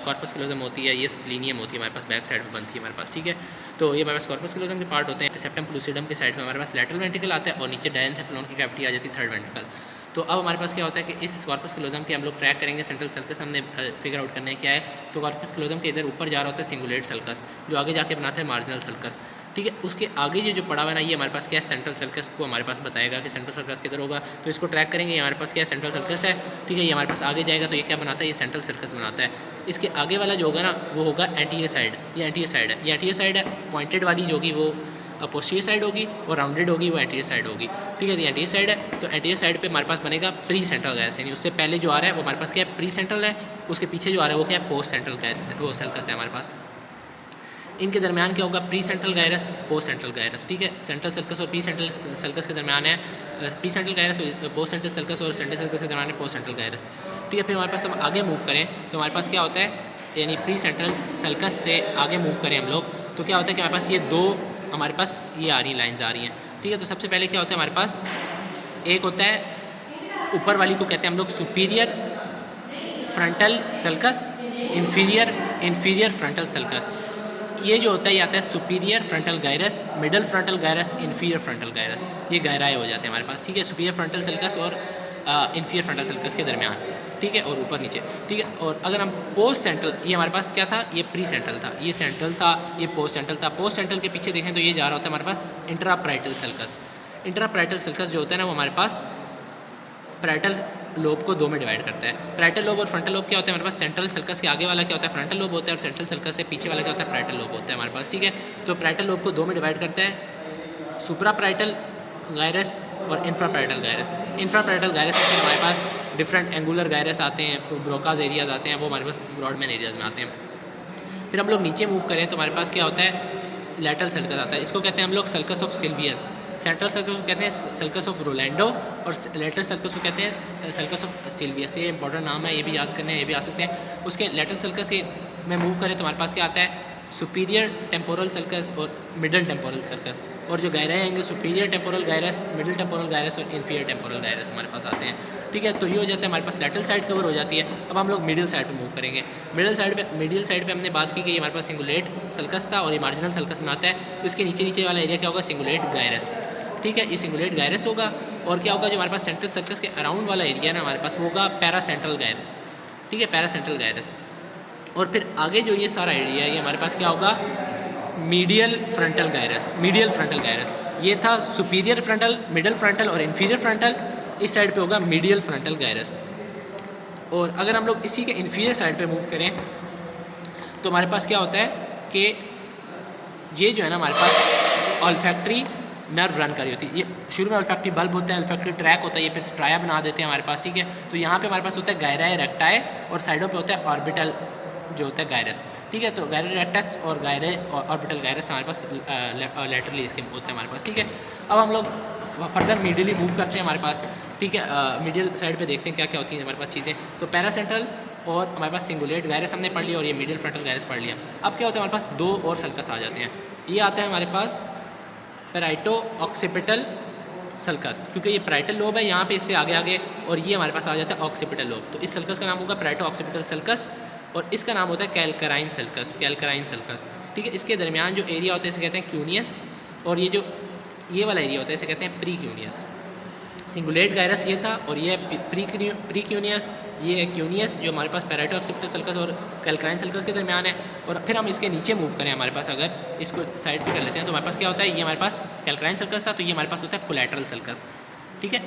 कॉर्पस कैलोजम होती है, ये स्प्लीनियम होती है हमारे पास, बैक साइड में बनती है हमारे पास, ठीक है। तो ये हमारे पास कॉर्पस कैलोजम के पार्ट होते हैं। सेप्टम पेलुसिडम के साइड में हमारे पास लैटरल वेंट्रिकल आता है, और नीचे डायनसेफेलॉन की कैविटी आ जाती है, थर्ड वेंट्रिकल। तो अब हमारे पास क्या होता है कि इस कॉर्पस कैलोजम के हम लोग ट्रैक करेंगे सेंट्रल सर्कस, हमने फिगर आउट करना है क्या है। तो कॉर्पस कैलोजम के इधर ऊपर जा रहा होता है सिंगुलेट सर्कस, जो आगे जाके बनाता है मार्जिनल सर्कस, ठीक है। उसके आगे ये जो पड़ा हुआ है ना, ये हमारे पास क्या है, सेंट्रल सर्कस को हमारे पास बताएगा कि सेंट्रल सर्कस किधर होगा। तो इसको ट्रैक करेंगे, ये हमारे पास क्या है, सेंट्रल सर्कस है, ठीक है। ये हमारे पास आगे जाएगा तो ये क्या बनाता है, ये सेंट्रल सर्कस बनाता है। इसके आगे वाला जो होगा ना वो होगा एंटीरियर साइड, ये एंटीरियर साइड है, ये एंटीरियर साइड है। पॉइंटेड वाली जो होगी वो पोस्टीरियर साइड होगी, और राउंडेड होगी वो एंटीरियर साइड होगी, ठीक है। ये एंटीरियर साइड है, तो एंटीरियर साइड पे हमारे पास बनेगा प्री सेंट्रल गायरस, यानी उससे पहले जो आ रहा है वो हमारे पास क्या है, प्री सेंट्रल है। उसके पीछे जो आ रहा है वो क्या है, पोस्ट सेंट्रल गायरस, वो सर्कस है हमारे पास। इनके दरमियान क्या होगा, pre central gyrus, post central gyrus, ठीक है। सेंट्रल सर्कस और प्री सेंट्रल सर्कस के दरमियान है pre central gyrus, post central sulcus, और सेंट्रल सर्कस के दरमियान है पोस्ट सेंट्रल गायरस, ठीक है। फिर हमारे पास हम आगे मूव करें तो हमारे पास क्या होता है, यानी प्री सेंट्रल सर्कस से आगे मूव करें हम लोग तो क्या होता है कि हमारे पास ये दो हमारे पास ये आ रही लाइंस आ रही हैं, ठीक है। तो सबसे पहले क्या होता है हमारे पास, एक होता है ऊपर वाली को कहते हैं हम लोग superior frontal circus, inferior frontal circus. ये जो होता है ये आता है superior frontal gyrus, middle frontal gyrus, inferior frontal gyrus, ये गहराए हो जाते हैं हमारे पास, ठीक है, सुपीरियर फ्रंटल सल्कस और इन्फीरियर फ्रंटल सल्कस के दरमियान, ठीक है, और ऊपर नीचे, ठीक है। और अगर हम पोस्ट सेंट्रल, ये हमारे पास क्या था, ये प्री सेंट्रल था, ये सेंट्रल था, ये पोस्ट सेंट्रल था। पोस्ट सेंट्रल के पीछे देखें तो ये जा रहा होता है हमारे पास इंट्रापराइटल सल्कस। इंट्रापराइटल सल्कस जो होता है ना वो हमारे पास पैराइटल लोब को दो में डिवाइड करता है। पैराइटल लोब और फ्रंटल लोब क्या होता है हमारे पास, सेंट्रल सल्कस के आगे वाला क्या होता है फ्रंटल लोब होता है, और सेंट्रल सल्कस से पीछे वाला क्या होता है पैराइटल लोब होता है हमारे पास, ठीक है। तो पैराइटल लोब को दो में डिवाइड करता है, सुप्रापैराइटल गायरस और इंफ्रापैराइटल गायरस। इंफ्रापैराइटल गायरस में हमारे पास डिफरेंट एंगुलर गायरस आते हैं, तो ब्रोकाज एरियाज आते हैं, वो हमारे पास ब्रॉडमैन एरियाज में आते हैं। फिर हम लोग नीचे मूव करें तो हमारे पास क्या होता है, लैटरल सल्कस आता है, इसको कहते हैं हम लोग sulcus of Silvius. Central sulcus को कहते हैं सल्कस ऑफ रोलैंडो, और लेटरल सर्कस को कहते हैं सल्कस ऑफ सिल्वियस। ये इंपॉर्टेंट नाम है, ये भी याद करने हैं, ये भी आ सकते हैं। उसके लेटरल सर्कस के में मूव करें तो हमारे पास क्या आता है, सुपीरियर टेम्पोरल सर्कस और मिडल टेम्पोरल सर्कस। और जो गहराए आएंगे superior temporal gyrus, middle temporal gyrus और इन्फीरियर टेम्पोरल गायरस हमारे पास आते हैं, ठीक है। तो ये हो जाता है हमारे पास लेटरल साइड कवर हो जाती है। अब हम लोग मिडिल साइड पे मूव करेंगे। मिडिल साइड पे हमने बात की कि ये हमारे पास सिंगुलेट सल्कस था और ये मार्जिनल सल्कस में आता है। तो इसके नीचे वाला एरिया क्या होगा, सिंगुलेट गायरस, ठीक है, ये सिंगुलेट गायरस होगा। और क्या होगा, जो हमारे पास सेंट्रल सर्कस के अराउंड वाला एरिया है ना हमारे पास, वो होगा पैरासेंट्रल गायरस, ठीक है, पैरासेंट्रल गायरस। और फिर आगे जो ये सारा एरिया है ये हमारे पास क्या होगा, medial frontal gyrus. Medial frontal gyrus ये था सुपीरियर फ्रंटल, मिडल फ्रंटल और इन्फीरियर फ्रंटल। इस साइड पे होगा मीडियल फ्रंटल गायरस। और अगर हम लोग इसी के इन्फीरियर साइड पे मूव करें तो हमारे पास क्या होता है कि ये जो है ना हमारे पास ऑल्फैक्टरी नर्व रन करी होती है। ये शुरू में ऑल्फैक्टरी बल्ब होता है, ऑल्फैक्टरी ट्रैक होता है, ये फिर स्ट्राया बना देते हैं हमारे पास, ठीक है। तो यहाँ पे हमारे पास होता है गायराए रेक्टाए और साइडों पे होता है ऑर्बिटल जो होता है गायरस, ठीक है। तो गायरे रेक्टस और गायरे ऑर्बिटल गायरस हमारे पास लेटरली इसके होते हैं हमारे पास, ठीक है। अब हम लोग फर्दर मीडियली मूव करते हैं हमारे पास, ठीक है। मीडियल साइड पे देखते हैं क्या क्या होती हैं हमारे पास चीज़ें। तो पैरासेंट्रल और हमारे पास सिंगुलेट गायरस हमने पढ़ लिया और ये मीडियल फ्रंटल गायरस पढ़ लिया। अब क्या होता है हमारे पास दो और सल्कस आ जाते हैं। ये आता है हमारे पास पैराइटो ऑक्सीपिटल सल्कस, क्योंकि ये पैराइटल लोब है यहाँ पे इससे आगे और ये हमारे पास आ जाता है ऑक्सीपिटल लोब। तो इस सल्कस का नाम होगा पैराइटो ऑक्सीपिटल सल्कस और इसका नाम होता है कैल्कराइन सल्कस, कैल्कराइन सल्कस, ठीक है। इसके दरमियान जो एरिया होता है इसे कहते हैं क्यूनियस, और ये वाला एरिया होता है इसे कहते हैं प्री क्यूनियस। सिंगुलेट गायरस ये था और ये प्री क्यूनियस, ये है क्यूनियस जो हमारे पास पैराइटो ऑक्सीपिटल सल्कस और कैल्कराइन सल्कस के दरमियान है। और फिर हम इसके नीचे मूव करें, हमारे पास अगर इसको साइड पे कर लेते हैं तो हमारे पास क्या होता है, ये हमारे पास कैल्कराइन सल्कस था, तो ये हमारे पास होता है कोलैटरल सल्कस, ठीक है।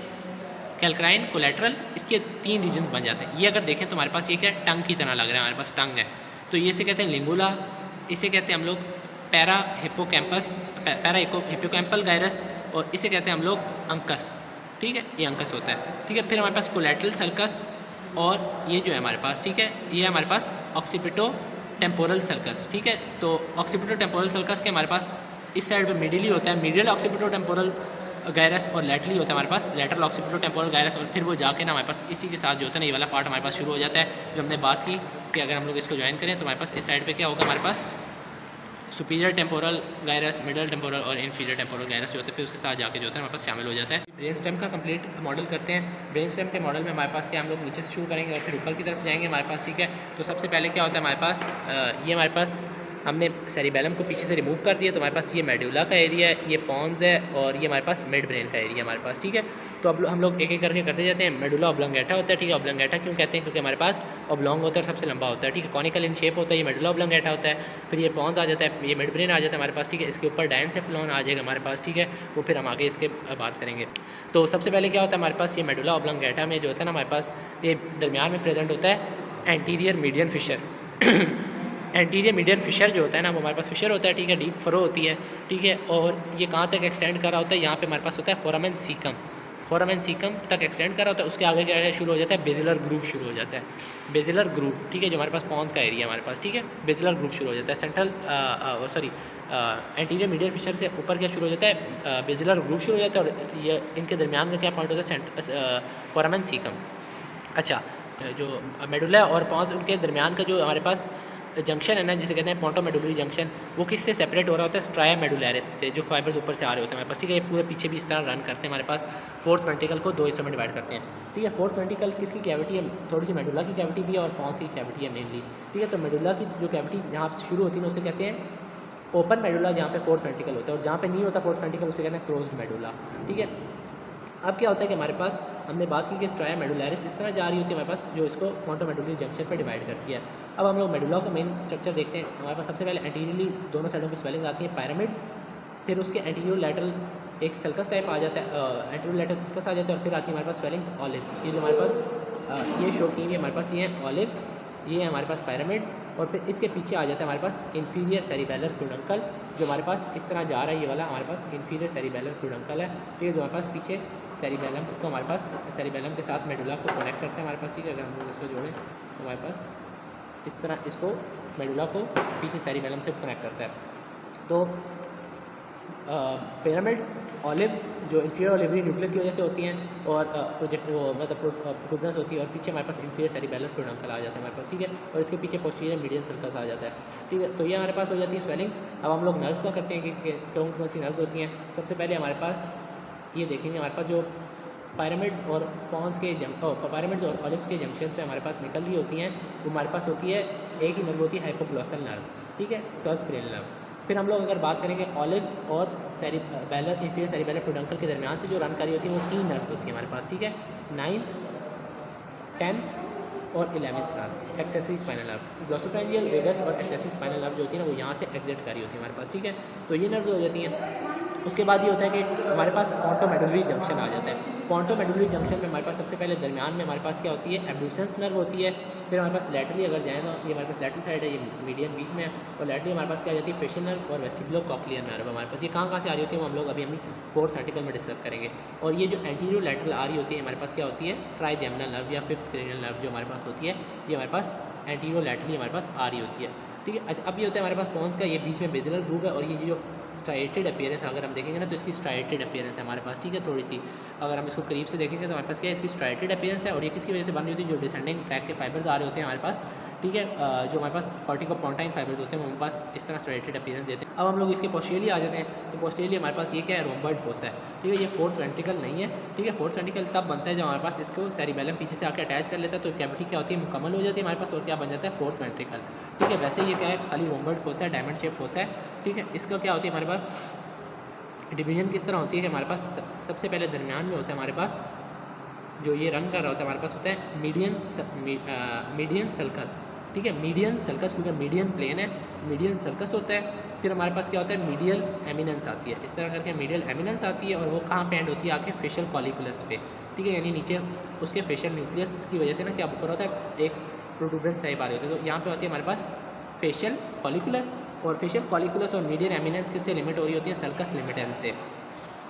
कैल्कराइन कोलैटरल, इसके 3 रीजन्स बन जाते हैं। ये अगर देखें तो हमारे पास ये क्या टंग की तरह लग रहा है, हमारे पास टंग है, तो ये इसे कहते हैं लिंगुला, इसे कहते हैं हम लोग पैरा हिप्पोकैम्पल गायरस, और इसे कहते हैं हम लोग अंकस, ठीक है, ये अंकस होता है, ठीक है। फिर हमारे पास कोलैटरल सल्कस और ये जो है हमारे पास, ठीक है, ये हमारे पास ऑक्सीपिटो टेम्पोरल सल्कस, ठीक है। तो ऑक्सीपिटो टेम्पोरल सल्कस के हमारे पास इस साइड पे मिडिली होता है मीडियल ऑक्सीपिटो टेम्पोरल गायरस, और लेटरली होता है हमारे पास लेटरल ऑक्सीपिटो टेम्पोरल गायरस। और फिर वो जाके ना हमारे पास इसी के साथ जो होता है ना ये वाला पार्ट हमारे पास शुरू हो जाता है, जो हमने बात की कि अगर हम लोग इसको ज्वाइन करें तो हमारे पास इस साइड पे क्या होगा, हमारे पास superior temporal gyrus, middle temporal और इन्फीरियर टेम्पोरल गायरस जो होता है फिर उसके साथ जाके जो होता है हमारे पास शामिल हो जाता है। ब्रेन स्टेम का कंप्लीट मॉडल करते हैं। ब्रेन स्टेम के मॉडल में हमारे पास क्या, हम लोग नीचे से शुरू करेंगे और फिर ऊपर की तरफ जाएंगे हमारे पास, ठीक है। तो सबसे पहले क्या होता है हमारे पास, ये हमारे पास हमने सेरिबेलम को पीछे से रिमूव कर दिया, तो हमारे पास ये मेडुला का एरिया है, ये पॉन्स है और ये हमारे पास मिड ब्रेन का एरिया हमारे पास, ठीक है। तो अब हम लोग एक एक करके करते जाते हैं। मेडुला ऑब्लोंगेटा होता है, ठीक है। ऑब्लोंगेटा क्यों कहते हैं, क्योंकि हमारे पास ऑब्लोंग होता है और सबसे लंबा होता है, ठीक है। कॉनिकल इन शेप होता है, ये मेडुला ऑब्लोंगेटा होता है। फिर ये पॉन्स आ जाता है, ये मिड ब्रेन आ जाता है हमारे पास, ठीक है। इसके ऊपर डायनसेफ्लॉन आ जाएगा हमारे पास, ठीक है। वो फिर हम आगे इसके बात करेंगे। तो सबसे पहले क्या होता है हमारे पास, ये मेडुला ऑब्लोंगेटा में जो होता है ना हमारे पास, ये दरमियान में प्रेजेंट होता है anterior median fissure. Anterior median fissure जो होता है ना वो हमारे पास फिशर होता है, ठीक है, डीप फरो होती है, ठीक है। और ये कहाँ तक एक्सटेंड कर रहा होता है, यहाँ पे हमारे पास होता है फोरामेन सीकम, फोरामेन सीकम तक एक्सटेंड कर रहा होता है। उसके आगे क्या शुरू हो जाता है, बेजिलर ग्रूव शुरू हो जाता है, बेजिलर ग्रूव, ठीक है, जो हमारे पास पॉन्स का एरिया हमारे पास, ठीक है। बेजिलर ग्रूव शुरू हो जाता है, सेंट्रल एंटीरियर मीडियन फिशर से ऊपर क्या शुरू हो जाता है, बेजिलर ग्रूव शुरू हो जाता है। और ये इनके दरमियान का क्या पॉइंट होता है, फोरामेन सीकम। अच्छा, जो मेडुला और पॉन्स उनके दरमियान का जो हमारे पास जंक्शन है ना, जिसे कहते हैं पोंटो मेडुलरी जंक्शन, वो किससे सेपरेट हो रहा होता है, स्ट्राया मेडुलरिस से, जो फाइबर्स ऊपर से आ रहे होते हैं हमारे पास, ठीक है। ये पूरे पीछे भी इस तरह रन करते हैं हमारे पास। फोर्थ वेंट्रिकल को 2 हिस्सों में डिवाइड करते हैं, ठीक है। फोर्थ वेंट्रिकल किसकी कैविटी है, थोड़ी सी मेडुला की कैविटी भी है और पॉन्स की कैविटी है मेनली, ठीक है। तो मेडुला की जो कैविटी जहाँ से शुरू होती है उसे कहते हैं ओपन मेडुला जहाँ पे फोर्थ वेंट्रिकल होता है, और जहाँ पे नहीं होता फोर्थ वेंट्रिकल उसे कहते हैं क्लोज्ड मेडुला। ठीक है, अब क्या होता है कि हमारे पास हमने बात की कि स्ट्राया मेडुलैरिस इस तरह जा रही होती है हमारे पास, जो इसको फ्रंटोमेडुलरी जंक्शन पे डिवाइड करती है। अब हम लोग मेडुला का मेन स्ट्रक्चर देखते हैं। हमारे पास सबसे पहले एंटीरियरली दोनों साइडों की स्वेलिंग आती है पिरामिड्स, फिर उसके एंटीरियर लैटरल एक सल्कस टाइप आ जाता है, एंटीरियर लैटरल सल्कस आ जाता है, और फिर आती है हमारे पास स्वेलिंग्स ऑलिव्स। ये जो हमारे पास ये शो की हुई है हमारे पास, ये हैं ऑलिव्स, ये है हमारे पास पिरामिड्स, और फिर इसके पीछे आ जाता है हमारे पास इंफीरियर सेरिबेलर प्यूडंकल, जो हमारे पास इस तरह जा रहा है, ये वाला हमारे पास इंफीरियर सेरिबेलर प्यूडंकल है। ठीक है, जो हमारे पास पीछे सेरिबेलम को हमारे पास सेरिबेलम के साथ मेडुला को कनेक्ट करते हैं हमारे पास। ठीक है, अगर हम लोग इसको जोड़ें तो हमारे पास इस तरह इसको मेडुला को पीछे सेरिबेलम से कनेक्ट करता है। तो पिरामिड्स ऑलिव्स जो इंफीरियर ओलिवरी न्यूक्लियस की वजह से होती हैं, और प्रोजेक्ट वो मतलब प्रोग्रेस होती है, और पीछे हमारे पास इंफीरियर सेरिबेलर प्यूडंकल आ जाता है हमारे पास। ठीक है, और इसके पीछे पोस्टीरियर मीडियन सर्कस आ जाता है। ठीक है, तो ये हमारे पास हो जाती है स्वेलिंग्स। अब हम लोग नर्व्स का करते हैं कि कौन कौन सी नर्व्स होती हैं। सबसे पहले हमारे पास ये देखेंगे, हमारे पास जो पिरामिड्स और पॉन्स के पिरामिड्स और ऑलिव्स के जंक्शन पे हमारे पास निकल रही होती हैं, वो हमारे पास होती है एक ही नर्व होती है हाइपोग्लॉसल नर्व। ठीक है, 12th क्रेनियल नर्व। फिर हम लोग अगर बात करेंगे ऑलिव्स और सेरिबेलर इंफीरियर सेरिबेलर प्यूडंकल के दरमियान से जो रन करी होती है वो 3 नर्व्स होती है हमारे पास। ठीक है, 9th 10th और 11th nerve accessory spinal nerve. Glossopharyngeal vagus और एक्सेसरी स्पाइनल नर्व जो होती है ना, वो यहाँ से एग्जिट करी होती है हमारे पास। ठीक है, तो ये नर्व हो जाती हैं। उसके बाद ये होता है कि हमारे पास पोंटोमेडुलरी जंक्शन आ जाता है। पोंटोमेडुलरी जंक्शन में हमारे पास सबसे पहले दरमियान में हमारे पास क्या होती है, एब्ड्यूसेंस नर्व होती है। फिर हमारे पास लैटरली अगर जाए तो ये हमारे पास लैटरल साइड है, ये मीडियन बीच में है, और लैटरली हमारे पास क्या आ जाती है, फेशियल नर्व और वेस्टिबुलो कॉक्लियर नर्व हमारे पास। ये कहाँ से आ रही होती है वो हम लोग अभी अपनी 4th आर्टिकल में डिस्कस करेंगे। और ये जो एंटीरियर लैटरल आ रही होती है हमारे पास क्या होती है, ट्राइजेमिनल नर्व या 5th क्रेनियल नर्व जो हमारे पास होती है, ये हमारे पास एंटीरियर लैटरली हमारे पास आ रही होती है। ठीक है, अच्छा अब ये होता है हमारे पास पॉन्स का, ये बीच में बेसिलर ग्रूव है, और ये जो स्ट्राइटेड अपीयरेंस अगर हम देखेंगे ना तो इसकी स्ट्राइटेड अपीयरेंस है हमारे पास। ठीक है, थोड़ी सी अगर हम इसको करीब से देखेंगे तो हमारे पास क्या है, इसकी स्ट्राइटेड अपीयरेंस है, और ये किसकी वजह से बन रही होती है, जो डिसेंडिंग ट्रैक के फाइबर्स आ रहे होते हैं हमारे पास। ठीक है, जो हमारे पास कॉर्टिकोपोंटाइन फाइबर्स होते हैं वो हमारे पास इस तरह स्ट्राइटेड अपीयरेंस देते हैं। अब हम लोग इसके पोस्टीरियरली आ जाते हैं, तो पोस्टीरियरली हमारे पास ये क्या है, रोम्बॉइड फोसा है। ठीक है, ये 4th वेंट्रिकल नहीं है। ठीक है, 4th वेंट्रिकल तब बनता है जब हमारे पास इसको सेरिबेलम पीछे से आकर अटैच कर लेता है, तो कैविटी क्या होती है, मुकम्मल हो जाती है हमारे पास, और क्या बन जाता है, 4th वेंट्रिकल। ठीक है, वैसे ये क्या है, खाली रोम्बॉइड फोसा है, डायमंड शेप फोसा है। ठीक है, इसका क्या होती है हमारे पास डिवीजन किस तरह होती है कि हमारे पास सबसे पहले दरमियान में होता है हमारे पास जो ये रन कर रहा होता है हमारे पास होता है मीडियन सल्कस। ठीक है, मीडियन सल्कस क्योंकि मीडियन प्लेन है, मीडियन सल्कस होता है। फिर हमारे पास क्या होता है, मीडियल एमिनेंस आती है, इस तरह करके मीडियल एमिनेंस आती है, और वो कहाँ पे एंड होती है, आके फेशियल कॉलिकुलस पे। ठीक है, यानी नीचे उसके फेशियल न्यूक्लियस की वजह से ना क्या ऊपर होता है, एक प्रोटूबरेंस टाइप आ रही होती है, तो यहाँ पे होती है हमारे पास फेशियल कॉलिकुलस, और फेशियल कॉलिकुलस और मीडियन एमिनेंस किससे लिमिट हो रही होती है, सल्कस लिमिटेंस से।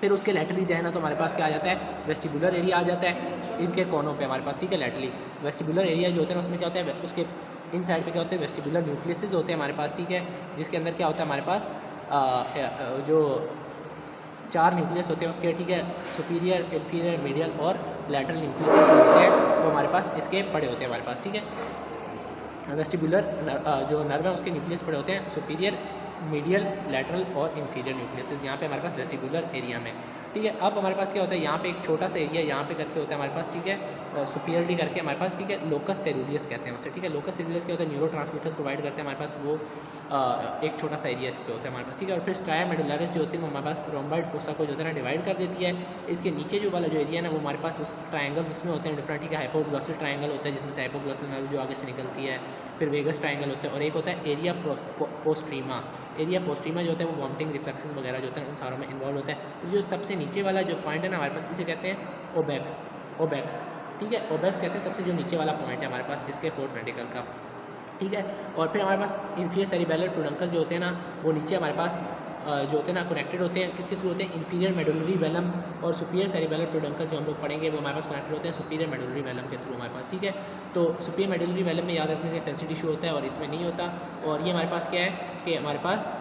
फिर उसके लैटरली जाए ना तो हमारे पास क्या आ जाता है, वेस्टिबुलर एरिया आ जाता है इनके कोनों पे हमारे पास। ठीक है, लैटरली वेस्टिबुलर एरिया जो होता है ना, उसमें क्या होता है, उसके इन साइड पे क्या होते हैं, वेस्टिबुलर न्यूक्लियसेस होते हैं हमारे पास। ठीक है, जिसके अंदर क्या होता है हमारे पास जो 4 न्यूक्लियस होते हैं उसके। ठीक है, सुपीरियर, इंफीरियर, मीडियल और लैटरल न्यूक्लियस होते हैं, वो हमारे पास इसके पड़े होते हैं हमारे पास। ठीक है, वेस्टिबुलर जो नर्व है उसके न्यूक्लियस पड़े होते हैं सुपीरियर, मीडियल, लैटरल और इंफीरियर न्यूक्लियस यहाँ पे हमारे पास वेस्टिबुलर एरिया में। ठीक है, अब हमारे पास क्या होता है, यहाँ पे एक छोटा सा एरिया यहाँ पे करके होता है हमारे पास। ठीक है, सुपीरियरली करके हमारे पास। ठीक है, लोकस सेरुलियस कहते हैं उसे। ठीक है, लोकस सेरुलियस क्या होता है, न्यूरोट्रांसमीटर्स प्रोवाइड करते हैं हमारे पास, वो एक छोटा सा एरिया इस पे होता है हमारे पास। ठीक है, और फिर स्ट्राया मेडुलरिस जो होती है वो हमारे पास रोम्बॉइड फोसा को जो होता है ना डिवाइड कर देती है। इसके नीचे जो वाला जो एरिया है ना वो हमारे पास उस ट्रायंगल्स उसमें होते हैं डिफरेंट। ठीक है, हाइपोग्लॉसल ट्रायंगल होता है जिसमें से हाइपोग्लॉसल नर्व जो आगे से निकलती है, फिर वेगस ट्रायंगल होता है, और एक होता है एरिया पोस्ट्रीमा। एरिया पोस्ट्रीमा जो होता है वो वॉमिटिंग रिफ्लेक्सेस वगैरह जो होता है उन सारों में इन्वॉल्व होता है। जो सबसे नीचे वाला जो पॉइंट है ना हमारे पास, इसे कहते हैं ओबेक्स। ठीक है, ओबेक्स कहते हैं सबसे जो नीचे वाला पॉइंट है हमारे पास इसके 4th वेंट्रिकल का। ठीक है, और फिर हमारे पास इंफीरियर सेरिबेलर प्यूडंकल जो होते हैं ना वो नीचे हमारे पास जो होते हैं ना कनेक्टेड होते हैं, किसके थ्रू होते हैं, इंफीरियर मेडुलरी वेलम और सुपीरियर सेरिबेलर प्यूडंकल जो हम लोग पढ़ेंगे वो हमारे पास कनेक्टेड होते हैं सुपीरियर मेडुलरी वेलम के थ्रू हमारे पास। ठीक है, तो सुपीरियर मेडुलरी वेलम में याद रखने के सेंसिटिव टिश्यू होता है और इसमें नहीं होता। और ये हमारे पास क्या है कि हमारे पास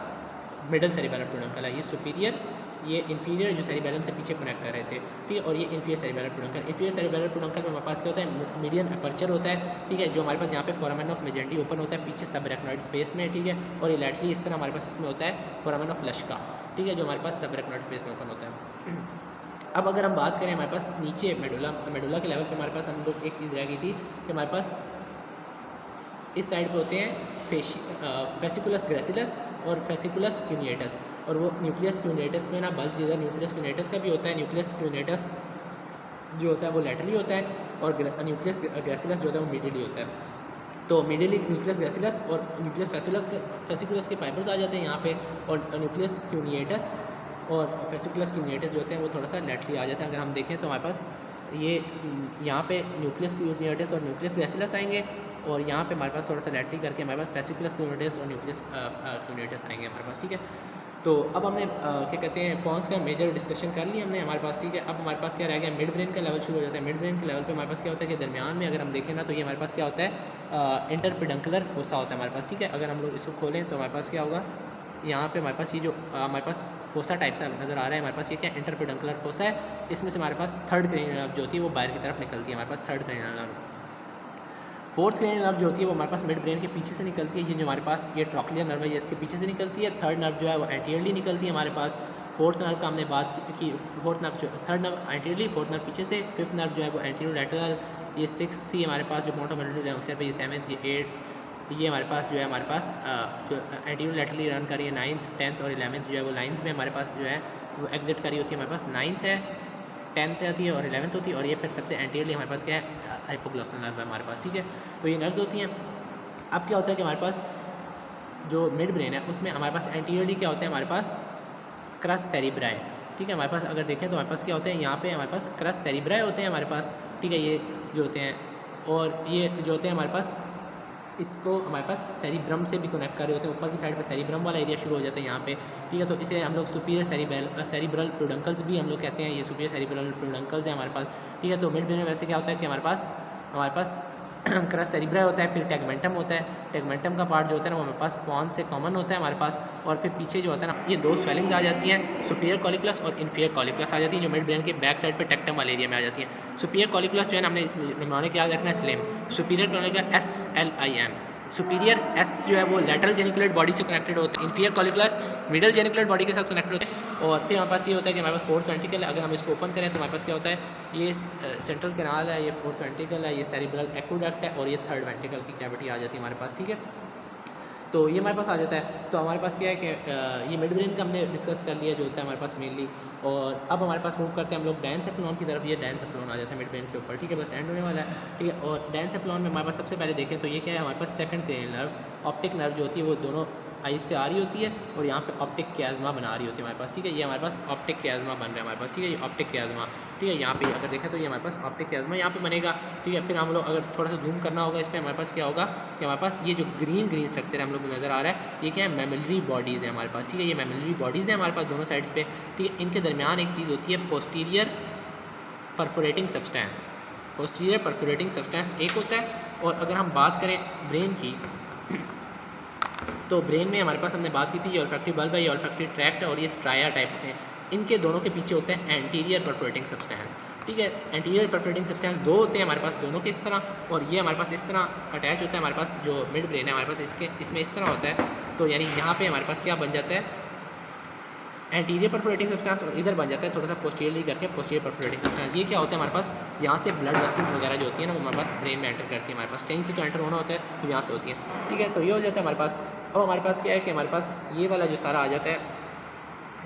मिडल सेरिबेलर प्यूडंकल है, ये सुपीरियर, ये इंफीरियर जो सेरिबेलम से पीछे कनेक्ट कर रहे हैं इसे। ठीक है, और ये इंफीरियर सेरिबेलर प्यूडंकल। इंफीरियर सेरिबेलर प्यूडंकल में हमारे पास क्या होता है, मीडियन अपर्चर होता है। ठीक है, जो हमारे पास यहाँ पे फोरामेन ऑफ मेजेंटी ओपन होता है पीछे सब रेक्नॉइड स्पेस में। ठीक है, और ये लैटरली इस तरह हमारे पास इसमें होता है फोरामेन ऑफ लश्का। ठीक है, जो हमारे पास सब रेक्नॉइड स्पेस में ओपन होता है। अब अगर हम बात करें हमारे पास नीचे मेडुला के लेवल पे हमारे पास हम लोग एक चीज़ रह गई थी कि हमारे पास इस साइड पे होते हैं फेसिकुलस ग्रेसिलस और फेसिकुलस क्यूनिएटस, और वो न्यूक्लियस क्यूनिएटस में ना बल्ब जिधर न्यूक्लियस क्यूनिएटस का भी होता है, न्यूक्लियस क्यूनिएटस जो होता है वो लेटरली होता है, और न्यूक्लियस ग्रेसिलस जो होता है वो मीडियली होता है। तो मीडियली न्यूक्लियस ग्रेसिलस और न्यूक्लियस फेसिकुलस के फाइबर्स आ जाते हैं यहाँ पे, और न्यूक्लियस क्यूनिएटस और फेसिकुलस क्यूनिएटस जो होते हैं वो थोड़ा सा लेटरली आ जाते हैं। अगर हम देखें तो हमारे पास ये यहाँ पे न्यूक्लियस क्यूनिएटस और न्यूक्लियस ग्रेसिलस आएंगे, और यहाँ पे हमारे पास थोड़ा सा लेटरली करके हमारे पास फेसिकुलस क्यूनिएटस और न्यूक्लियस क्यूनिएटस आएंगे हमारे पास, ठीक है। तो अब हमने क्या कहते हैं पॉन्स का मेजर डिस्कशन कर लिया हमने हमारे पास, ठीक है। अब हमारे पास क्या रह गया, मिड ब्रेन का लेवल शुरू हो जाता है। मिड ब्रेन के लेवल पे हमारे पास क्या होता है कि दरमियान में अगर हम देखें ना तो ये हमारे पास क्या होता है इंटरपेडंकुलर फोसा होता है हमारे पास, ठीक है। अगर हम लोग इसको खोलें तो हमारे पास क्या होगा, यहाँ पे हमारे पास ये जो हमारे पास फोसा टाइप सा नज़र आ रहा है हमारे पास, ये क्या इंटरपेडंकुलर फोसा है। इसमें से हमारे पास थर्ड क्रेनियल नर्व जो होती है वो बाहर की तरफ निकलती है, हमारे पास third cranial nerve. Fourth cranial nerve जो होती है वो हमारे पास मिड ब्रेन के पीछे से निकलती है, ये जो हमारे पास ये ट्रॉक्लियर नर्व है ये इसके पीछे से निकलती है। थर्ड नर्व जो है वो एंटीरियरली निकलती है हमारे पास। फोर्थ नर्व का हमने बात की, फोर्थ नर्व जो third nerve anteriorly, fourth nerve पीछे से, फिफ्थ नर्व जो है वो एंटीरियर लैटरल, ये सिक्स थी हमारे पास जो मोटोमेडुलर जंक्शन पे, ये सेवन्थ, ये एट्थ, ये हमारे पास जो है हमारे पास जो एंटीरियर लैटरली रन कर रही है। नाइन्थ, टेंथ और 11th जो है वो लाइन्स में हमारे पास जो है वो एग्जिट करी होती है हमारे पास। 9th है, 10th होती है और 11th होती है, और ये फिर सबसे एंटीरियरली हमारे पास क्या है हाइपोग्लॉसल नर्व है हमारे पास, ठीक है। तो ये नर्व्स होती हैं। अब क्या होता है कि हमारे पास जो मिड ब्रेन है उसमें हमारे पास एंटीरियरली क्या होता है हमारे पास क्रस सेरिब्राई, ठीक है। हमारे पास अगर देखें तो हमारे पास क्या होते हैं, यहाँ पे हमारे पास क्रस सेरिब्राई होते हैं हमारे पास, ठीक है, ये जो होते हैं। और ये जो होते हैं हमारे पास इसको हमारे पास सेरिब्रम से भी कनेक्ट कर रहे होते हैं, ऊपर की साइड पे सेरिब्रम वाला एरिया शुरू हो जाता है यहाँ पे, ठीक है। तो इसे हम लोग सुपीरियर सेरिब्रल प्रूडेंकल्स भी हम लोग कहते हैं, ये सुपीरियर सेरिब्रल प्रूडेंकल्स है हमारे पास, ठीक है। तो मिड ब्रेन में वैसे क्या होता है कि हमारे पास क्रस सेरिब्रा होता है, फिर टेगमेंटम होता है। टेगमेंटम का पार्ट जो होता है ना वो हमारे पास पॉन्स से कॉमन होता है हमारे पास, और फिर पीछे जो होता है ना ये दो स्वेलिंग्स आ जाती हैं, सुपीरियर कॉलिकुलस और इन्फीरियर कॉलिकुलस आ जाती हैं, जो मिड ब्रेन के बैक साइड पे टेक्टम वाले एरिया में आ जाती हैं। सुपीरियर कॉलिकुलस जो है ना हमने निमोनिक याद रखना है slim, superior colliculus SLIM, superior S जो है वो लैटरल जेनिकुलेट बॉडी से कनेक्टेड होता है, inferior colliculus middle geniculate body के साथ कनेक्टेड होते हैं। और फिर हमारे पास ये होता है कि हमारे पास फोर्थ वेंट्रिकल है। अगर हम इसको ओपन करें तो हमारे पास क्या होता है, ये सेंट्रल कैनाल है, ये फोर्थ वेंट्रिकल है, ये सेरिब्रल एक्वेडक्ट है, और ये थर्ड वेंट्रिकल की कैविटी आ जाती है हमारे पास, ठीक है। तो ये हमारे पास आ जाता है। तो हमारे पास क्या है कि ये मिड ब्रेन का हमने डिस्कस कर लिया जो होता है हमारे पास मेनली। और अब हमारे पास मूव करते हैं हम लोग डायनसेफ्लॉन की तरफ। ये डायनसेफ्लॉन आ जाता है मिड ब्रेन के ऊपर, ठीक है, बस एंड होने वाला है, ठीक है। और डायनसेफ्लॉन में हमारे पास सबसे पहले देखें तो ये क्या है, हमारे पास second cranial nerve, optic nerve जो होती है वो दोनों आइज से आ रही होती है, और यहाँ पे ऑप्टिक क्याज़मा बना रही होती है हमारे पास, ठीक है। ये हमारे पास ऑप्टिक क्याज़मा बन रहा है हमारे पास, ठीक है, ये ऑप्टिक क्याज़मा, ठीक है। यहाँ पे अगर देखें तो ये हमारे पास ऑप्टिक क्याज़मा यहाँ पे बनेगा, ठीक है। फिर हम लोग अगर थोड़ा सा जूम करना होगा इस पर, हमारे पास क्या होगा कि हमारे पास ये जो ग्रीन स्ट्रक्चर है हम लोग को नज़र आ रहा है, ये क्या है, मैमिलरी बॉडीज़ है हमारे पास, ठीक है। ये मैमिलरी बॉडीज़ है हमारे पास दोनों साइड्स पे, ठीक है। इनके दरमियान एक चीज़ होती है posterior perforating substance, posterior perforating substance एक होता है। और अगर हम बात करें ब्रेन की, तो ब्रेन में हमारे पास हमने बात की थी ये ऑल्फैक्टरी बल्ब है, ये ऑल्फैक्टरी ट्रैक्ट है, और ये स्ट्राया टाइप होते हैं। इनके दोनों के पीछे होते हैं एंटीरियर परफोरेटिंग सब्सटेंस, ठीक है। एंटीरियर परफोरेटिंग सब्सटेंस दो होते हैं हमारे पास दोनों के इस तरह, और ये हमारे पास इस तरह अटैच होता है हमारे पास जो मिड ब्रेन है हमारे पास इसमें इस तरह होता है। तो यानी यहाँ पे हमारे पास क्या बन जाता है, एंटीरियर परफोरेटिंग सब्सटेंस, और इधर बन जाता है थोड़ा सा पोस्टीरियरली करके पोस्टीरियर परफोरेटिंग सब्सटेंस। ये क्या होता है हमारे पास, यहाँ से ब्लड वेसल्स वगैरह जो होती है ना वो हमारे पास ब्रेन में एंटर करती है हमारे पास, कहीं से तो एंटर होना होता है तो यहाँ से होती है, ठीक है। तो ये हो जाता है हमारे पास। अब हमारे पास क्या है कि हमारे पास ये वाला जो सारा आ जाता है,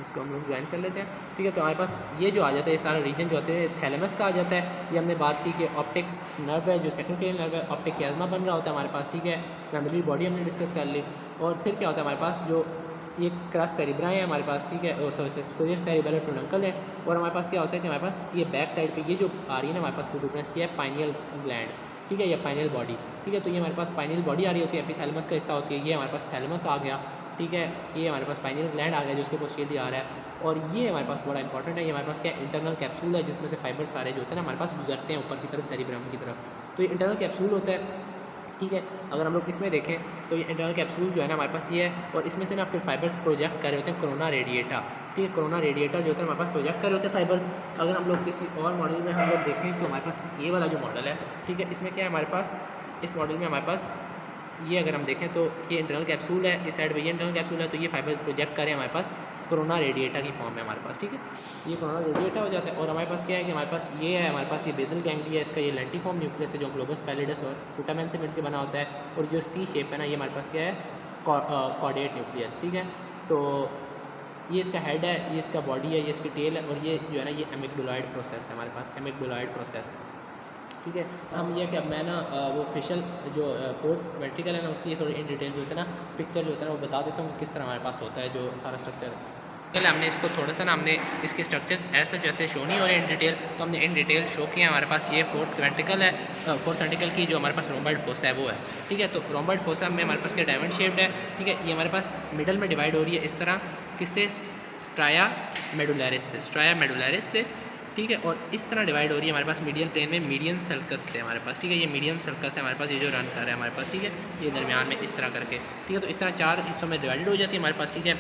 इसको हम लोग ज्वाइन कर लेते हैं, ठीक है। तो हमारे पास ये जो आ जाता है, ये सारा रीजन जो होता है थैलेमस का आ जाता है। ये हमने बात की कि ऑप्टिक नर्व है जो सेकंड क्रेनियल नर्व है, ऑप्टिक क्याज़मा बन रहा होता है हमारे पास, ठीक है। मैमिलरी बॉडी हमने डिस्कस कर ली। और फिर क्या होता है हमारे पास, जो ये क्रस सेरिब्रा है हमारे पास, ठीक है, सुपीरियर सेरिब्रल प्रूडेंकल है। और हमारे पास क्या होता है कि हमारे पास ये बैक साइड पे ये जो आ रही है ना हमारे पास प्रोटूबरेंस, ये है पाइनियल ग्लैंड, ठीक है, ये पाइनियल बॉडी, ठीक है। तो ये हमारे पास पाइनियल बॉडी आ रही होती है, एपिथैलेमस का हिस्सा होती है, ये हमारे पास थैलेमस आ गया, ठीक है। ये हमारे पास पाइनियल ग्लैंड आ गया जो उसके पोस्टीरियरली आ रहा है। और ये हमारे पास बड़ा इंपॉर्टेंट है, ये हमारे पास क्या इंटरनल कैप्सूल है जिसमें से फाइबर सारे जो होते हैं ना हमारे पास गुजरते हैं ऊपर की तरफ सेरिब्रम की तरफ। तो ये इंटरनल कैप्सूल होता है, ठीक है। अगर हम लोग इसमें देखें तो ये इंटरनल कैप्सूल जो है ना हमारे पास ये है, और इसमें से ना फिर फाइबर्स प्रोजेक्ट कर रहे होते हैं कोरोना रेडिएटा, ठीक है। कोरोना रेडिएटा जो होता है हमारे पास प्रोजेक्ट कर रहे होते हैं फाइबर्स। अगर हम लोग किसी और मॉडल में हम लोग देखें तो हमारे पास ये वाला जो मॉडल है, ठीक है, इसमें क्या है हमारे पास, इस मॉडल में हमारे पास ये अगर हम देखें तो ये इंटरनल कैप्सूल है, इस साइड पे ये इंटरनल कैप्सूल है, तो ये फाइबर प्रोजेक्ट करें हमारे पास कोरोना रेडिएटा की फॉर्म है हमारे पास, ठीक है। ये कोरोना रेडिएटा हो जाता है। और हमारे पास क्या है कि हमारे पास ये है, हमारे पास ये बेसल गैंग्लिया है, इसका ये लेंटिफॉर्म न्यूक्लियस है जो ग्लोबस पैलिडस और फुटामेन से मिलकर बना होता है। और जो सी शेप है ना, ये हमारे पास क्या है, कॉर्डेट न्यूक्लियस, ठीक है। तो ये इसका हेड है, ये इसका बॉडी है, ये इसकी टेल है, और ये जो है ना ये एमिगडुलॉइड प्रोसेस है हमारे पास, एमिगडुलॉइड प्रोसेस, ठीक है। हम ये कि अब मैं ना वो फेशियल जो फोर्थ वर्टिकल है ना, उसकी थोड़ी इन डिटेल जो होता है ना, पिक्चर जो होता है ना, वो बता देता हूँ किस तरह हमारे पास होता है जो सारा स्ट्रक्चर। पहले हमने इसको थोड़ा सा ना, हमने इसके स्ट्रक्चर्स ऐसे जैसे शो नहीं हो रहे इन डिटेल, तो हमने इन डिटेल शो किया। हमारे पास ये फोर्थ वेंट्रिकल है, फोर्थ वेंट्रिकल की जो हमारे पास रोम्बॉइड फोसा है वो है, ठीक है। तो रोम्बॉइड फोसा में हमारे पास क्या डायमंड शेप्ड है, ठीक है। ये हमारे पास मिडल में डिवाइड हो रही है इस तरह, किससे, स्ट्राया मेडुलैरिस से, स्ट्राया मेडुलैरिस से, ठीक है। और इस तरह डिवाइड हो रही है हमारे पास मीडियन प्लेन में मीडियन सल्कस से हमारे पास, ठीक है। ये मीडियन सल्कस है हमारे पास, ये जो रन कर रहा है हमारे पास, ठीक है। ये दरमियान में इस तरह करके, ठीक है। तो इस तरह 4 हिस्सों में डिवाइडेड हो जाती है हमारे पास, ठीक है।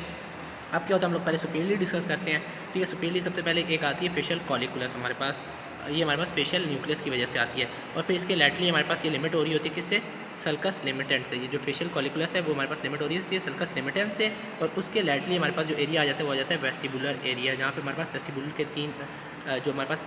अब क्या होता है, हम लोग पहले सुपीरियरली डिस्कस करते हैं, ठीक है। सुपीरियरली सबसे पहले एक आती है फेशियल कॉलिकुलस हमारे पास, ये हमारे पास फेशियल न्यूक्लियस की वजह से आती है। और फिर इसके लैटरली हमारे पास ये लिमिट हो रही होती है किससे, सल्कस लिमिटेंट से। ये जो फेशियल कॉलिकुलस है वो हमारे पास लिमिट हो रही है सल्कस लिमिटेंट से। और उसके लैटरली हमारे पास जो एरिया आ जाता है वो आ जाता है वेस्टिबुलर एरिया, जहाँ पे हमारे पास वेस्टिबुलर के 3 जो हमारे पास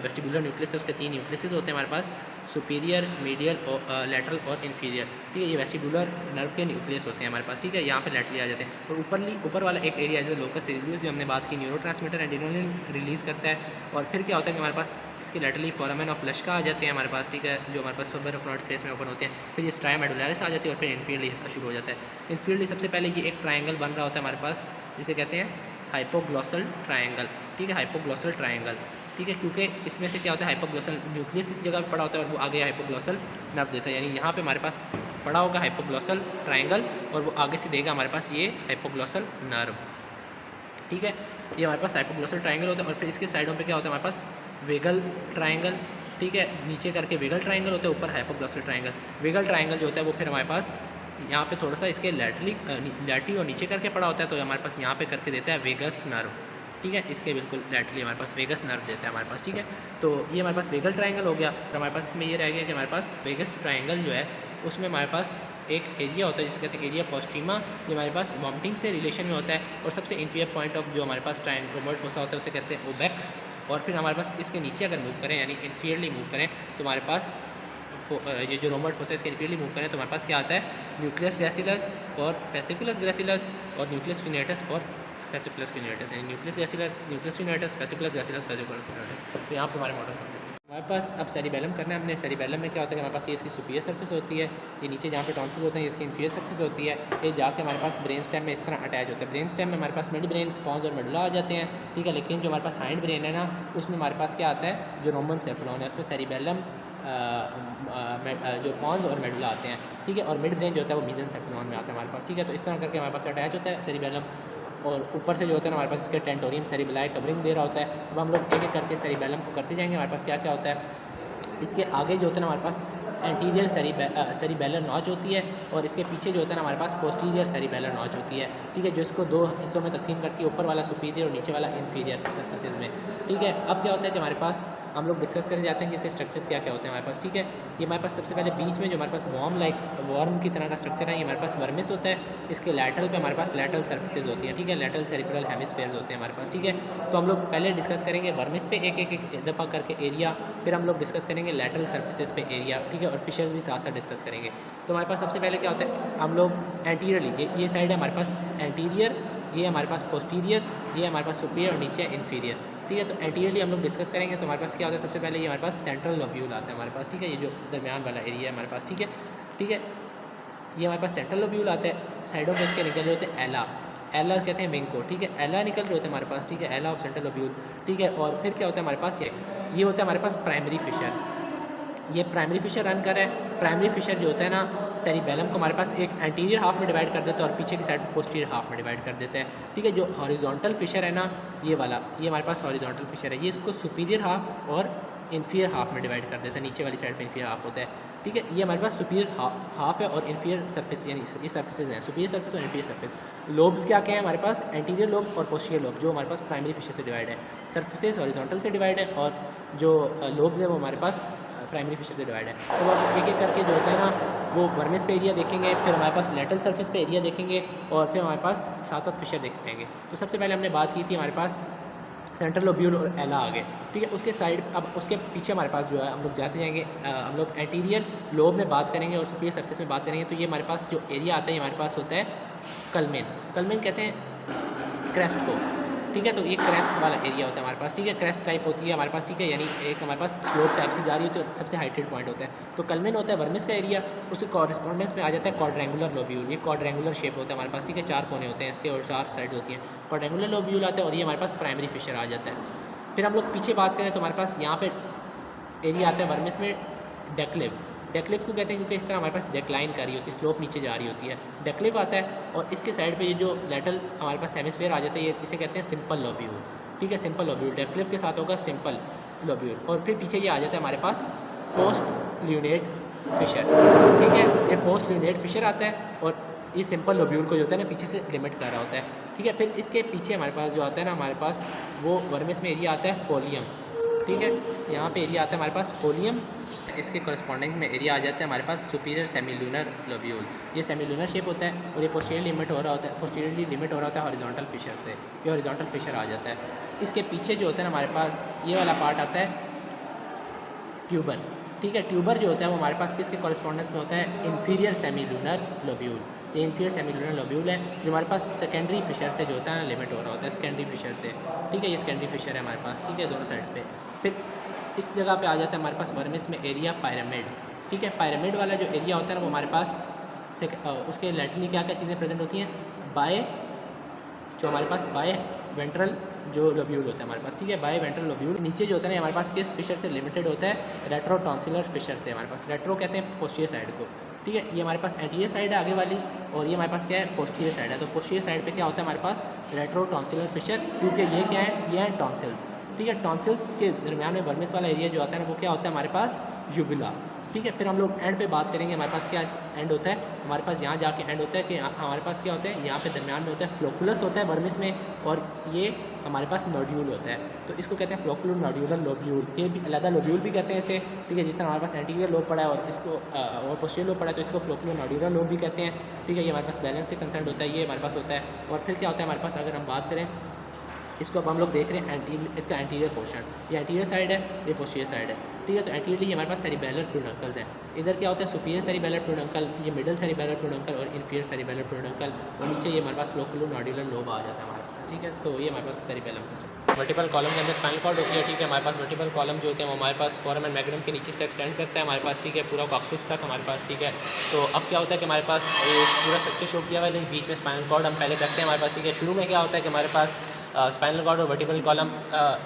वेस्टिबुलर न्यूक्लियस है उसके 3 न्यूक्लियस होते हैं हमारे पास, सुपीरियर, मीडियल और लैटरल और इन्फीरियर, ठीक है। ये वेस्टिबुलर नर्व के न्यूक्लियस होते हैं हमारे पास, ठीक है। यहाँ पे लैटरली आ जाते हैं। और ऊपर वाला एक एरिया जो लोकस सीरियस जो हमने बात की, न्यूरोट्रांसमीटर एड्रेनलिन रिलीज़ करता है। और फिर क्या होता है कि हमारे पास इसके लैटरली फोरामेन ऑफ लश्का आ जाते हैं हमारे पास, ठीक है, जो हमारे पास फबर ऑफ नॉट स्पेस में ओपन होते हैं। फिर ये स्ट्राया मेडुलैरिस आ जाती है और फिर इन्फीरियरली हिस्सा शुरू हो जाता है। इन्फीरियरली सबसे पहले ये एक ट्रायंगल बन रहा होता है हमारे पास, जिसे कहते हैं हाइपोग्लॉसल ट्रायंगल, ठीक है, हाइपोग्लॉसल ट्रायंगल, ठीक है। क्योंकि इसमें से क्या होता है, हाइपोग्लॉसल न्यूक्लियस इस जगह पर पड़ा होता है और वो आगे हाइपोग्लॉसल नर्व देता है, यानी यहाँ पे हमारे पास पड़ा होगा हाइपोग्लॉसल ट्रायंगल और वो आगे से देगा हमारे पास ये हाइपोग्लॉसल नर्व, ठीक है। ये हमारे पास हाइपोग्लॉसल ट्रायंगल होता है। और फिर इसके साइडों पे क्या होता है हमारे पास, वेगल ट्रायंगल, ठीक है, नीचे करके वेगल ट्रायंगल होता है, ऊपर हाइपोग्लॉसल ट्रायंगल। वेगल ट्रायंगल जो होता है वो फिर हमारे पास यहाँ पे थोड़ा सा इसके लैटरली और नीचे करके पड़ा होता है, तो हमारे पास यहाँ पे करके देता है वेगस नर्व, ठीक है। इसके बिल्कुल लैटरली हमारे पास वेगस नर्व देता है हमारे पास, ठीक है। तो ये हमारे पास वेगल ट्रायंगल हो गया। और हमारे पास इसमें ये रह गया कि हमारे पास वेगस ट्रायंगल जो है उसमें हमारे पास एक एरिया होता है जिसे कहते हैं एरिया पोस्ट्रीमा, ये हमारे पास वॉमिटिंग से रिलेशन में होता है। और सबसे इंफीरियर पॉइंट ऑफ जो हमारे पास रोम्बॉइड फोसा होता है उसे कहते हैं ओबेक्स। और फिर हमारे पास इसके नीचे अगर मूव करें, यानी इंफीरियरली मूव करें, तो हमारे पास ये जो रोम्बॉइड फोसा है इसके इंफीरियरली मूव करें तो हमारे पास क्या आता है, न्यूक्लियस ग्रेसिलस और फेसिकुलस ग्रेसिलस और न्यूक्लियस क्विनेटस और फेसिकुलस क्विनेटस, यानी न्यूक्लियस ग्रेसिलस, न्यूक्लियस क्विनेटस, फेसिकुलस ग्रेसिलस, फेसिकुलस क्विनेटस। तो यहाँ पे हमारे मॉडल हमारे पास अब सेरिबेलम करना है हमने। सेरिबेलम में क्या होता है कि हमारे पास ये इसकी सुपीरियर सर्फेस होती है, ये नीचे जहाँ पे टॉन्सिल होते हैं इसकी इंफीरियर सर्फेस होती है, ये जाके हमारे पास ब्रेन स्टेम में इस तरह अटैच होता है। ब्रेन स्टेम में हमारे पास मिड ब्रेन, पॉन्स और मेडुला आ जाते हैं, ठीक है। लेकिन जो हमारे पास हाइंड ब्रेन है ना, उसमें हमारे पास क्या आता है, जो रोमन सेफलॉन है उसमें सेरिबेलम, जो पॉन्स और मेडुला आते हैं, ठीक है। और मिड ब्रेन जो होता है वो मीजन सेफलॉन में आता है हमारे पास, ठीक है। तो इस तरह करके हमारे पास अटैच होता है सेरिबेलम। और ऊपर से जो होता है हमारे पास इसके टेंटोरियम सेरिबेलाई कवरिंग दे रहा होता है। अब हम लोग एक एक करके सेरिबेलम को करते जाएंगे। हमारे पास क्या क्या होता है, इसके आगे जो होता है ना हमारे पास एंटीरियर सेरिबेलर नॉच होती है और इसके पीछे जो होता है ना हमारे पास पोस्टीरियर सेरिबेलर नॉच होती है, ठीक है, जो इसको 2 हिस्सों में तकसीम करती है, ऊपर वाला सुपीरियर और नीचे वाला इन्फीरियर सर्फेसेज में, ठीक है। अब क्या होता है कि हमारे पास हम लोग डिस्कस करके जाते हैं कि इसके स्ट्रक्चर्स क्या क्या होते हैं हमारे पास, ठीक है। ये हमारे पास सबसे पहले बीच में जो हमारे पास वर्म की तरह का स्ट्रक्चर है, ये हमारे पास वर्मिस होता है। इसके लैटरल पे हमारे पास लैटरल सर्फेसेज होती हैं, ठीक है, लैटरल सेरिब्रल हेमिस्फेयर्स होते हैं हमारे पास, ठीक है। तो हम लोग पहले डिस्कस करेंगे वर्मिस पे एक दफ़ा करके एरिया, फिर हम लोग डिस्कस करेंगे लैटरल सर्फेसेज पे एरिया, ठीक है, और फिशर्स भी साथ साथ डिस्कस करेंगे। तो हमारे पास सबसे पहले क्या होता है, हम लोग एंटीरियरली, ये साइड है हमारे पास एंटीरियर, ये हमारे पास पोस्टीरियर, ये हमारे पास सुपीरियर और नीचे इन्फीरियर, ठीक है। तो एंटीरियरली हम लोग डिस्कस करेंगे। तो हमारे पास क्या होता है, सबसे पहले ये हमारे पास सेंट्रल लोब्यूल आता है हमारे पास, ठीक है, ये जो दरमियान वाला एरिया है हमारे पास, ठीक है, ठीक है। ये हमारे पास सेंट्रल लोब्यूल आता है। साइडों में इसके निकल रहे होते हैं एला कहते हैं विंग को, ठीक है, एला निकल रहे होते हैं हमारे पास, ठीक है, एला ऑफ सेंट्रल लोब्यूल, ठीक है। और फिर क्या होता है हमारे पास, ये होता है हमारे पास प्राइमरी फिशर, ये प्राइमरी फिशर रन कर रहा है। प्राइमरी फिशर जो होता है ना, सेरिबेलम को हमारे पास एक एंटीरियर हाफ में डिवाइड कर देता है और पीछे की साइड पोस्टीरियर हाफ में डिवाइड कर देता है, ठीक है। जो हॉरिजॉन्टल फिशर है ना, ये वाला, ये हमारे पास हॉरिजॉन्टल फिशर है, ये इसको सुपीरियर हाफ और इन्फीरियर हाफ में डिवाइड कर देता है, नीचे वाली साइड पे इन्फीरियर हाफ होता है, ठीक है। ये हमारे पास सुपीरियर हाफ है और इन्फीरियर सरफेस, यानी ये सर्फेसेज हैं, सुपीरियर सरफेस और इन्फीरियर सरफेस। लोब्स क्या क्या है हमारे पास, एंटीरियर लोब और पोस्टीरियर लोब, जो हमारे पास प्राइमरी फिशर से डिवाइड है। सर्फेसेज हॉरिजॉन्टल से डिवाइड है और जो लोब्स है वो हमारे पास प्राइमरी फिशर से डिवाइड है। तो अब एक एक करके जो होता है ना वो वर्मिस पे एरिया देखेंगे, फिर हमारे पास लेटरल सरफेस पे एरिया देखेंगे और फिर हमारे पास साथ साथ फिशर देखेंगे। तो सबसे पहले हमने बात की थी हमारे पास सेंट्रल लोब्यूल और एला आ गए, ठीक है। उसके साइड अब उसके पीछे हमारे पास जो है हम लोग जाते जाएंगे, हम लोग एंटीरियर लोब में बात करेंगे और सुपीरियर सरफेस में बात करेंगे। तो ये हमारे पास जो एरिया आता है हमारे पास होता है कलमेन। कलमेन कहते हैं क्रेस्ट को, ठीक है। तो ये क्रेस्ट वाला एरिया होता है हमारे पास, ठीक है। क्रेस्ट टाइप होती है हमारे पास, ठीक है, यानी एक हमारे पास स्लोप टाइप से जा रही है तो सबसे हाइटेड पॉइंट होता है। तो कलमेन होता है वर्मिस का एरिया, उसके कॉरेस्पॉन्डेंस में आ जाता है क्वाड्रेंगुलर लोब्यूल। ये क्वाड्रेंगुलर शेप होता है हमारे पास, ठीक है, 4 कोने होते हैं इसके और 4 साइड होती हैं। क्वाड्रेंगुलर लोब्यूल आता है और ये हमारे पास प्राइमरी फिशर आ जाता है। फिर हम लोग पीछे बात करें तो हमारे पास यहाँ पे एरिया आता है वर्मिस में डेक्लिव। डेक्लिव को कहते हैं क्योंकि इस तरह हमारे पास डेक्लाइन कर रही होती है, स्लोप नीचे जा रही होती है, डेक्लिव आता है। और इसके साइड पे ये जो लेटरल हमारे पास हेमिस्फीयर आ जाता है, ये इसे कहते हैं सिंपल लोब्यूल, ठीक है, सिंपल लोब्यूल। डेक्लिव के साथ होगा सिंपल लोब्यूल। और फिर पीछे ये आ जाता है हमारे पास पोस्ट ल्यूनेट फिशर, ठीक है, ये पोस्ट ल्यूनेट फिशर आता है और ये सिंपल लोब्यूल को जो होता है ना पीछे से लिमिट कर रहा होता है, ठीक है। फिर इसके पीछे हमारे पास जो आता है ना हमारे पास वो वर्मिस में एरिया आता है फोलियम, ठीक है। यहाँ पे एरिया आता है हमारे पास फोलियम, इसके कॉरस्पॉन्डिंग में एरिया आ जाता है हमारे पास सुपीरियर सेमीलूनर लोब्यूल। ये सेमीलूनर शेप होता है और ये पोस्टीरियरली लिमिट हो रहा होता है, पोस्टीरियरली लिमिट हो रहा होता है हॉरिजॉन्टल फिशर से, ये हॉरिजॉन्टल फिशर आ जाता है। इसके पीछे जो होता है ना हमारे पास ये वाला पार्ट आता है ट्यूबर, ठीक है। ट्यूबर जो होता है वो हमारे पास किसके कॉरस्पॉन्डेंस में होता है, इन्फीरियर सेमीलूनर लोब्यूल। ये इन्फीरियर सेमीलूनर लोब्यूल है जो हमारे पास सेकेंडरी फिशर से जो होता है ना लिमिट हो रहा होता है, सेकेंडरी फिशर से, ठीक है। ये सेकेंडरी फिशर है हमारे पास, ठीक है, दोनों साइड्स पे। फिर इस जगह पे आ जाता है हमारे पास वर्मिस में एरिया पायरामिड, ठीक है। पायरामिड वाला जो एरिया होता है ना वो हमारे पास उसके लैटरली क्या क्या चीज़ें प्रेजेंट होती हैं, बाय जो हमारे पास बाय वेंट्रल जो लोब्यूल होता है हमारे पास, ठीक है, बाय वेंट्रल लोब्यूल। नीचे जो होता है ना हमारे पास किस फिशर से लिमिटेड होता है, रेट्रो टॉन्सिलर फिशर से हमारे पास। रेट्रो कहते हैं पोस्टीरियर साइड को, ठीक है। ये हमारे पास एंटीरियर साइड है आगे वाली और ये हमारे पास क्या है, पोस्टीरियर साइड है। तो पोस्टीरियर साइड पे क्या होता है हमारे पास, रेट्रो टॉन्सिलर फिशर, क्योंकि ये क्या है, ये है टॉन्सिल्स, ठीक है। टॉन्सिल्स के दरमियान में वर्मिस वाला एरिया जो आता है ना वो क्या होता है हमारे पास, यूबुला, ठीक है। फिर हम लोग एंड पे बात करेंगे, हमारे पास क्या एंड होता है, हमारे पास यहाँ जाके एंड होता है कि हमारे पास क्या होता है, यहाँ पे दरमियान में होता है फ्लोकुलस होता है वर्मिस में, और ये हमारे पास नोड्यूल होता है। तो इसको कहते हैं फ्लोकुलर नोड्यूलर लोब्यूल, ये भी अलग लोब्यूल भी कहते हैं इसे, ठीक है। जिस तरह हमारे पास एंटीरियर लोब पड़ा है और इसको और पोस्टीरियर लोब पड़ा है तो इसको फ्लोकुलर नोड्यूलर लोब भी कहते हैं, ठीक है। ये हमारे पास बैलेंस से कंसर्न होता है, ये हमारे पास होता है। और फिर क्या होता है हमारे पास, अगर हम बात करें इसको, अब हम लोग देख रहे हैं इसका एंटीरियर पोर्शन, ये एंटीरियर साइड है, ये पोस्टीरियर साइड है, ठीक है। तो एंटीरियरली हमारे पास सेरिबेलर प्यूडंकल्स हैं। इधर क्या होता है, सुपीरियर सेरिबेलर प्यूडंकल, ये मिडल सेरिबेलर प्यूडंकल और इन्फीरियर सेरिबेलर प्यूडंकल, और नीचे ये हमारे पास फ्लोकुलर नोड्यूलर लोब आ जाता है हमारे पास, ठीक है। तो ये हमारे पास सेरिबेलम का वर्टिकल कॉलम के अंदर स्पाइनल कॉर्ड होती है, ठीक है। हमारे पास वर्टिकल कॉलम जो होते हैं वो हमारे पास फोराmen मैग्नम के नीचे से एक्सटेंड करता है हमारे पास, ठीक है, पूरा कॉक्सिस तक हमारे पास, ठीक है। तो अब क्या होता है कि हमारे पास पूरा स्ट्रक्चर शो किया हुआ है, बीच में स्पाइनल कॉर्ड हम पहले करते हैं हमारे पास, ठीक है। शुरू में क्या होता है कि हमारे पास स्पाइनल कॉर्ड और वर्टिकल कॉलम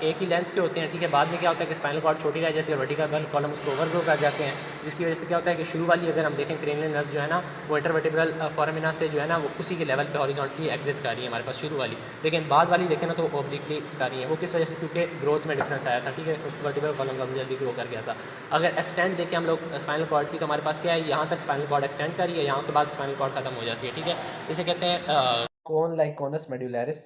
एक ही लेंथ के होते हैं, ठीक है। बाद में क्या होता है कि स्पाइनल कॉर्ड छोटी रह जाती है और वर्टिकल कॉलम उसको ओवरग्रो कर जाते हैं, जिसकी वजह से क्या होता है कि शुरू वाली अगर हम देखें क्रेनियल नर्व जो है ना वो इंटरवर्टिब्रल फोरामिना से जो है ना वो उसी के लेवल पे हॉरिजॉन्टली एग्जिट कर रही है हमारे पास शुरू वाली, लेकिन बाद वाली देखें ना तो ऑब्लिकली कर रही है। वो किस वजह से, क्योंकि ग्रोथ में डिफरेंस आया था, ठीक है। वर्टिब्रल कॉलम काफ़ी जल्दी ग्रो कर गया था। अगर एक्सटेंड देखें हम लोग स्पाइनल कॉर्ड की तो हमारे पास क्या है, यहाँ तक स्पाइनल कॉर्ड एक्सटेंड कर रही है, यहाँ के बाद स्पाइनल कॉर्ड खत्म हो जाती है, ठीक है। इसे कहते हैं कोन लाइक कोनस मेडुलरिस।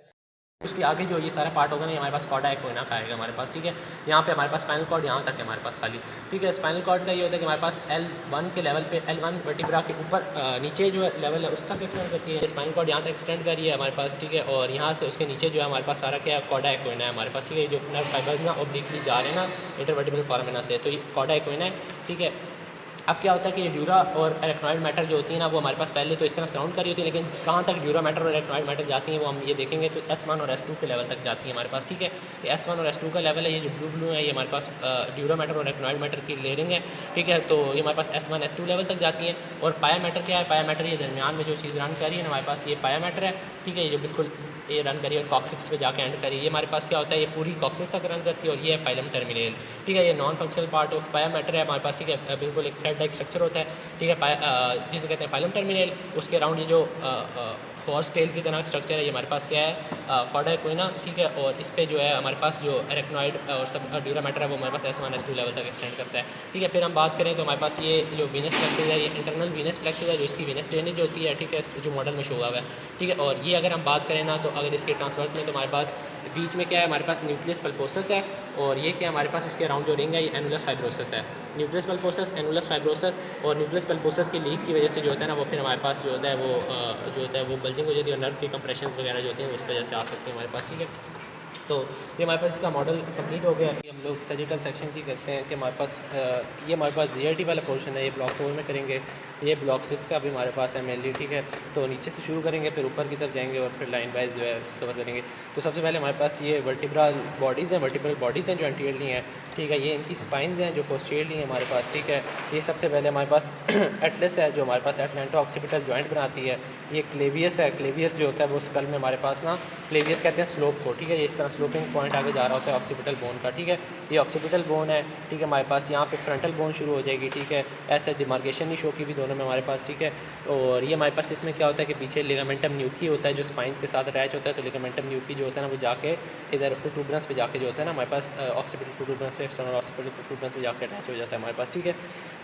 उसके आगे जो ये सारा पार्ट होगा ना हमारे पास कॉर्डा एक्विना का आएगा हमारे पास, ठीक है। यहाँ पे हमारे पास स्पाइनल कॉर्ड यहाँ तक है हमारे पास खाली, ठीक है। स्पाइनल कॉर्ड का ये होता है कि हमारे पास L1 के लेवल पे, L1 वर्टिब्रा के ऊपर नीचे जो लेवल है उस तक एक्सटेंड करती है स्पाइनल कॉर्ड, यहाँ तक एक्सटेंड कर रही है हमारे पास, ठीक है। और यहाँ से उसके नीचे जो है हमारे पास सारा क्या है, कॉर्डा एक्विना है हमारे पास, ठीक है। जो नर्व फाइबर्स ना ऑब्लिकली जा रहे हैं ना इंटरवर्टिब्रल फोरामिना से, तो ये कॉर्डा एक्विना है, ठीक है। अब क्या होता है कि ये ड्यूरा और एरेक्नॉइड मैटर जो होती है ना वो हमारे पास पहले तो इस तरह सराउंड कर रही होती है, लेकिन कहाँ तक ड्यूरा मैटर और एरेक्नॉइड मैटर जाती हैं वो हम ये देखेंगे तो S1 और S2 के लेवल तक जाती है हमारे पास, ठीक है। ये S1 और S2 का लेवल है, ये जो ब्लू है ये हमारे पास ड्यूरा मैटर और एरेक्नॉइड मैटर की लेयरिंग है, ठीक है। तो ये हमारे पास S1 S2 लेवल तक जाती हैं। और पाया मैटर क्या है, पाया मैटर ये दरमियान में जो चीज़ रन कर रही है हमारे पास ये पाया मैटर है, ठीक है। ये जो बिल्कुल ये रन करी और कॉक्सिक्स पे जाके एंड करी, ये हमारे पास क्या होता है, ये पूरी कॉक्सिक्स तक रन करती है और ये है फाइलम टर्मिनल, ठीक है। ये नॉन फंक्शनल पार्ट ऑफ पाया मैटर है हमारे पास, ठीक है। बिल्कुल एक थ्रेड लाइक स्ट्रक्चर होता है, ठीक है, जिसे कहते हैं फाइलम टर्मिनल। उसके अराउंड ये जो हॉर्स टेल की तरह स्ट्रक्चर है ये हमारे पास क्या है, कॉर्डा एक्विना, ठीक है। और इस पे जो है हमारे पास जो एरेक्नॉइड और सब ड्यूरा मैटर है वो हमारे पास S1 S2 लेवल तक एक्सटेंड करता है, ठीक है। फिर हम बात करें तो हमारे पास ये जो वीनस प्लेक्सस है ये इंटरनल वीनस प्लेक्सस है जो इसकी वीनस ड्रेनेज होती है, ठीक है, जो मॉडल में शो हुआ है, ठीक है। और ये अगर हम बात करें ना तो अगर इसके ट्रांसवर्स में तो हमारे पास बीच में क्या है हमारे पास न्यूक्लियस पल्पोसस है, और ये क्या है हमारे पास उसके अराउंड जो रिंग है ये एनुलस फाइब्रोसस है। न्यूक्लियस पल्पोसस, एनुलस फाइब्रोसस, और न्यूक्लियस पल्पोसस की लीक की वजह से जो होता है ना वो फिर हमारे पास जो होता है वो बल्जिंग हो जाती है, और नर्व की कंप्रेशन वगैरह जो होती है उस वजह से आ सकती है हमारे पास, ठीक है। तो ये हमारे पास इसका मॉडल कंप्लीट हो गया कि हम लोग सजिटल सेक्शन की करते हैं कि हमारे पास ये हमारे पास जीआरटी वाला पोर्शन है, ये ब्लॉक 4 में करेंगे, ये ब्लॉक 6 का भी हमारे पास है मेनली, ठीक है। तो नीचे से शुरू करेंगे, फिर ऊपर की तरफ जाएंगे और फिर लाइन वाइज जो है कवर करेंगे। तो सबसे पहले हमारे पास ये वर्टिब्रल बॉडीज़ हैं, वर्टिब्रल बॉडीज़ हैं जो एंटीरियरली हैं, ठीक है। ये इनकी स्पाइंस हैं जो पोस्टीरियरली हैं हमारे पास, ठीक है। ये सबसे पहले हमारे पास एटलस है जो हमारे पास एटलांटो ऑक्सीपिटल जॉइंट बनाती है। ये क्लेवियस है, क्लेवियस जो होता है वो स्कल में हमारे पास ना, क्लेवियस कहते हैं स्लोप को, ठीक है। ये इस तरह स्लोपिंग पॉइंट आगे जा रहा होता है ऑक्सीपिटल बोन का, ठीक है। ये ऑक्सीपिटल बोन है, ठीक है। हमारे पास यहाँ पे फ्रंटल बोन शुरू हो जाएगी, ठीक है। ऐसे डिमार्केशन नहीं शो की भी दोनों में हमारे पास, ठीक है। और ये हमारे पास इसमें क्या होता है कि पीछे लिगामेंटम न्यूकी होता है जो स्पाइंस के साथ अटैच होता है। तो लिगामेंटम न्यूकी जो होता है ना वो जाके इधर प्रोटूबरेंस पे जाके जो होता है ना हमारे पास ऑक्सीपिटल प्रोटूबरेंस पे, एक्सटर्नल ऑक्सीपिटल प्रोटूबरेंस पे जाके अटैच हो जाता है हमारे पास, ठीक है।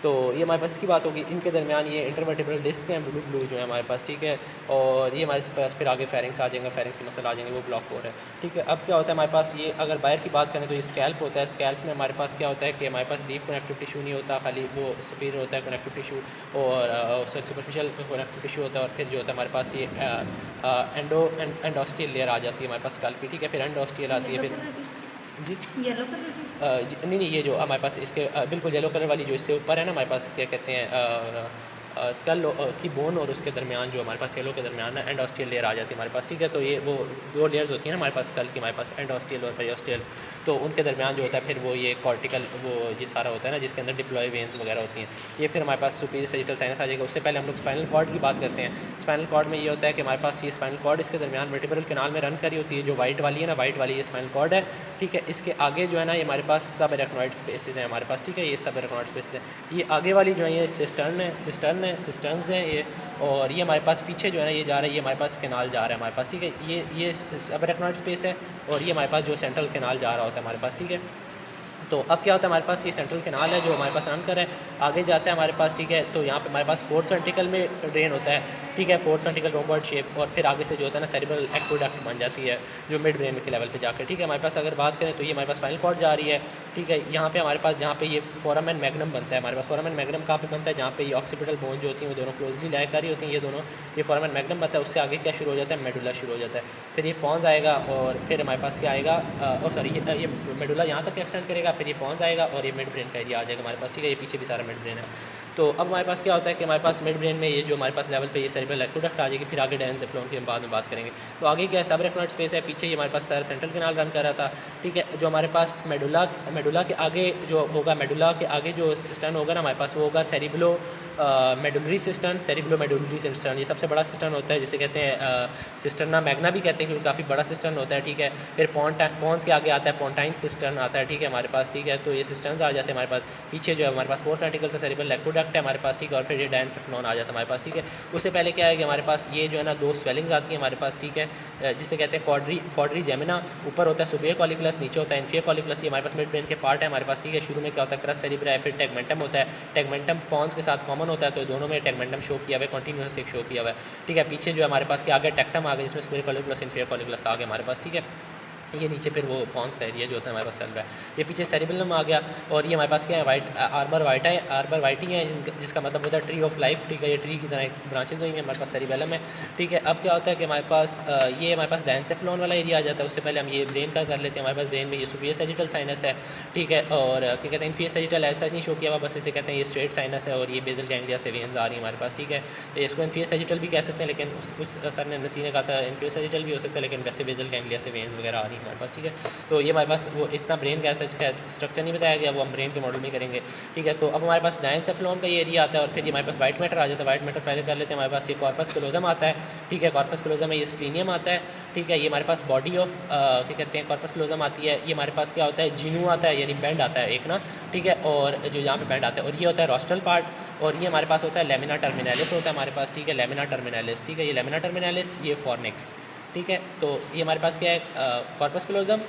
तो ये हमारे पास इसकी बात होगी। इनके दरमियान ये इंटरवर्टिब्रल डिस्क हैं ब्लू ब्लू जो है हमारे पास, ठीक है। और ये हमारे पास फिर आगे फेरिंग्स आ जाएंगे, फेरिंग्स के मसल आ जाएंगे, वो ब्लॉक 4 है, ठीक है। अब क्या होता है हमारे पास ये अगर बाहर की बात करें तो ये स्कैल्प होता है। स्कैल्प में हमारे पास क्या होता है कि हमारे पास डीप कनेक्टिव टिश्यू नहीं होता, खाली वो सुपीरियर होता है कनेक्टिव टिश्यू, और सुपरफिशियल कनेक्टिव टिश्यू होता है। और फिर जो होता है हमारे पास ये एंडोस्टियल लेयर आ जाती है हमारे पास स्कैल्प की, ठीक है। फिर एंडोस्टियल आती है, फिर जी येलो कलर नहीं ये जो हमारे पास इसके बिल्कुल येलो कलर वाली जो इससे ऊपर है ना हमारे पास क्या कहते हैं स्कल की बोन और उसके दरमियान जो हमारे पास येलो के दरमियान है एंडोस्टियल लेयर आ जाती है हमारे पास, ठीक है। तो ये वो दो लेयर्स होती हैं ना हमारे पास स्कल की, हमारे पास एंडोस्टियल और पेरियोस्टियल। तो उनके दरमियान जो होता है फिर वो ये कॉर्टिकल वो ये सारा होता है ना जिसके अंदर डिप्लॉय वेन्स वगैरह होती हैं। ये फिर हमारे पास सुपीरियर सजिटल साइनस आ जाएगा। उससे पहले हम लोग स्पाइनल कॉर्ड की बात करते हैं। स्पाइनल कॉर्ड में ये होता है कि हमारे पास ये स्पाइनल कॉर्ड इसके दरमियान वर्टिब्रल कैनाल में रन करी होती है, जो वाइट वाली है ना, वाइट वाली ये स्पाइनल कॉर्ड है, ठीक है। इसके आगे जो है ना ये हमारे पास सब एराक्नॉइड स्पेसेस हैं हमारे पास, ठीक है। ये सब एराक्नॉइड स्पेसेस हैं। ये आगे वाली जो है ये सिस्टर्न्स हैं ये, और ये हमारे पास पीछे जो है ना ये जा रहा है, ये हमारे पास कैनाल जा रहा है हमारे पास, ठीक है। ये सब एराक्नॉइड स्पेस है, और ये हमारे पास जो सेंट्रल कैनाल जा रहा होता है हमारे पास, ठीक है। तो अब क्या होता है हमारे पास ये सेंट्रल कैनाल है जो हमारे पास रन कर है, आगे जाता है हमारे पास, ठीक है। तो यहाँ पे हमारे पास फोर्थ वेंट्रिकल में ड्रेन होता है, ठीक है, फोर्थ वेंट्रिकल रोम्बॉइड शेप, और फिर आगे से जो होता है ना सेरिब्रल एक्वेडक्ट बन जाती है जो मिड ब्रेन के लेवल पे जाकर, ठीक है। हमारे पास अगर बात करें तो ये हमारे पास स्पाइनल कॉर्ड जा रही है, ठीक है। यहाँ पे हमारे पास जहाँ पे ये फोरामेन मैग्नम बनता है हमारे पास, फोरामेन मैग्नम कहाँ पे बनता है, जहाँ पे ये ऑक्सीपिटल बोन जो होती हैं वो दोनों क्लोजली लाया कर रही होती हैं, ये दोनों, ये फोरामेन मैग्नम बनता है। उससे आगे क्या शुरू हो जाता है, मेडुला शुरू हो जाता है। फिर ये पॉन्स आएगा, और फिर हमारे पास क्या आएगा, सॉरी ये मेडुला यहाँ तक एक्सटेंड करेगा, फिर ये पॉन्स आएगा और ये मिड ब्रेन का एरिया आ जाएगा हमारे पास, ठीक है। ये पीछे भी सारा मिड ब्रेन है। तो अब हमारे पास क्या होता है कि हमारे पास मिड ब्रेन में ये जो हमारे पास लेवल पे ये सेरिब्रल एक्वेडक्ट आ जाएगी, फिर आगे डायनसेफ्लॉन की हम बाद में बात करेंगे। तो आगे क्या है, सब एराक्नॉइड स्पेस है, पीछे ये हमारे पास सेंट्रल कैनाल रन कर रहा था, ठीक है। जो हमारे पास मेडुला के आगे जो होगा, मेडुला के आगे जो सिस्टम होगा ना हमारे पास वो होगा सेरिब्लो मेडुलरी सिस्टम, सेरिब्लो मेडुलरी सिस्टम। ये सबसे बड़ा सिस्टम होता है जिसे कहते हैं सिस्टर्ना मैग्ना भी कहते हैं क्योंकि काफ़ी बड़ा सिस्टम होता है, ठीक है। फिर पॉन्स के आगे आता है पोंटाइन सिस्टम आता है, ठीक है हमारे पास, ठीक है। तो ये सिस्टम्स आ जाते हैं हमारे पास। पीछे जो है हमारे पास फोर्थ आर्टिकल का सेरिब्रल एक्वेडक्ट है हमारे पास, ठीक है। और फिर ये डायनसेफ्लॉन आ जाता है हमारे पास, ठीक है। उससे पहले क्या है कि हमारे पास ये जो है ना दो स्वेलिंग्स आती है हमारे पास, ठीक है, जिसे कहते हैं क्वाड्री जेमिना। ऊपर होता है सुपीरियर कॉलिकुलस, नीचे होता है इन्फीरियर कॉलिकुलस। ये हमारे पास मिड ब्रेन के पार्ट है हमारे पास, ठीक है। शुरू में क्या होता है, क्रस सेरिब्रा है, फिर टेगमेंटम होता है। टेगमेंटम पॉन्स के साथ कॉमन होता है, तो दोनों में टेगमेंटम शो किया हुआ है, कॉन्टिन्यूस एक शो किया हुआ है, ठीक है। पीछे जो है हमारे पास के आगे टेक्टम आ गया जिसमें सुपीरियर कॉलिकुलस इन्फीरियर कॉलिकुलस आ गया हमारे पास, ठीक है। ये नीचे फिर वो पॉन्स का एरिया जो होता है हमारे पास चल रहा है। ये पीछे सेरिबेलम आ गया, और ये हमारे पास क्या है, आर्बर वाइटी है, जिसका मतलब होता है ट्री ऑफ लाइफ, ठीक है। ये ट्री की तरह ब्रांचेज हुई हैं हमारे पास, सेरिबेलम है, ठीक है। अब क्या होता है कि हमारे पास ये हमारे पास डायनसेफ्लॉन वाला एरिया आ जाता है। उससे पहले हम ये ब्रेन का कर लेते हैं। हमारे पास ब्रेन में ये सुपीरियर सैजिटल साइनस है, ठीक है। और क्या कहते हैं, इन्फीरियर सैजिटल ऐसा नहीं शो किया हुआ, बस इसे कहते हैं ये स्ट्रेट साइनस है, और ये बेसल गैंग्लिया से वेन्स आ रही है हमारे पास, ठीक है। इसको इन्फीरियर सैजिटल भी कह सकते हैं, लेकिन कुछ सर ने नसीने कहा था इन्फीरियर सैजिटल भी हो सकता है, लेकिन वैसे बेसल गैंग्लिया से वेन्स वगैरह आ रही है हमारे पास, ठीक है। तो ये हमारे पास वो इतना ब्रेन का ऐसा स्ट्रक्चर नहीं बताया गया, वो हम ब्रेन के मॉडल में करेंगे, ठीक है। तो अब हमारे पास डायनसेफ्लॉन का ये एरिया आता है, और फिर ये हमारे पास वाइट मैटर आ जाता है। वाइट मैटर पहले कर लेते हैं। हमारे पास ये कॉर्पस क्लोजम आता है, ठीक है। कॉर्पस क्लोजम में ये स्प्लीनियम आता है, ठीक है। ये हमारे पास बॉडी ऑफ क्या कहते हैं कॉर्पस क्लोजम आती है। ये हमारे पास क्या होता है, जीनू आता है, यानी बैंड आता है एक ना, ठीक है। और जो यहाँ पे बैंड आता है, और ये होता है रोस्टल पार्ट, और ये हमारे पास होता है लेमिना टर्मिनालिस होता है हमारे पास, ठीक है। लेमिना टर्मिनालिस, ठीक है। ये लेमिना टर्मिनालिस, ये फॉर्निक्स, ठीक है। तो ये हमारे पास क्या है, कॉर्पस क्लोजम,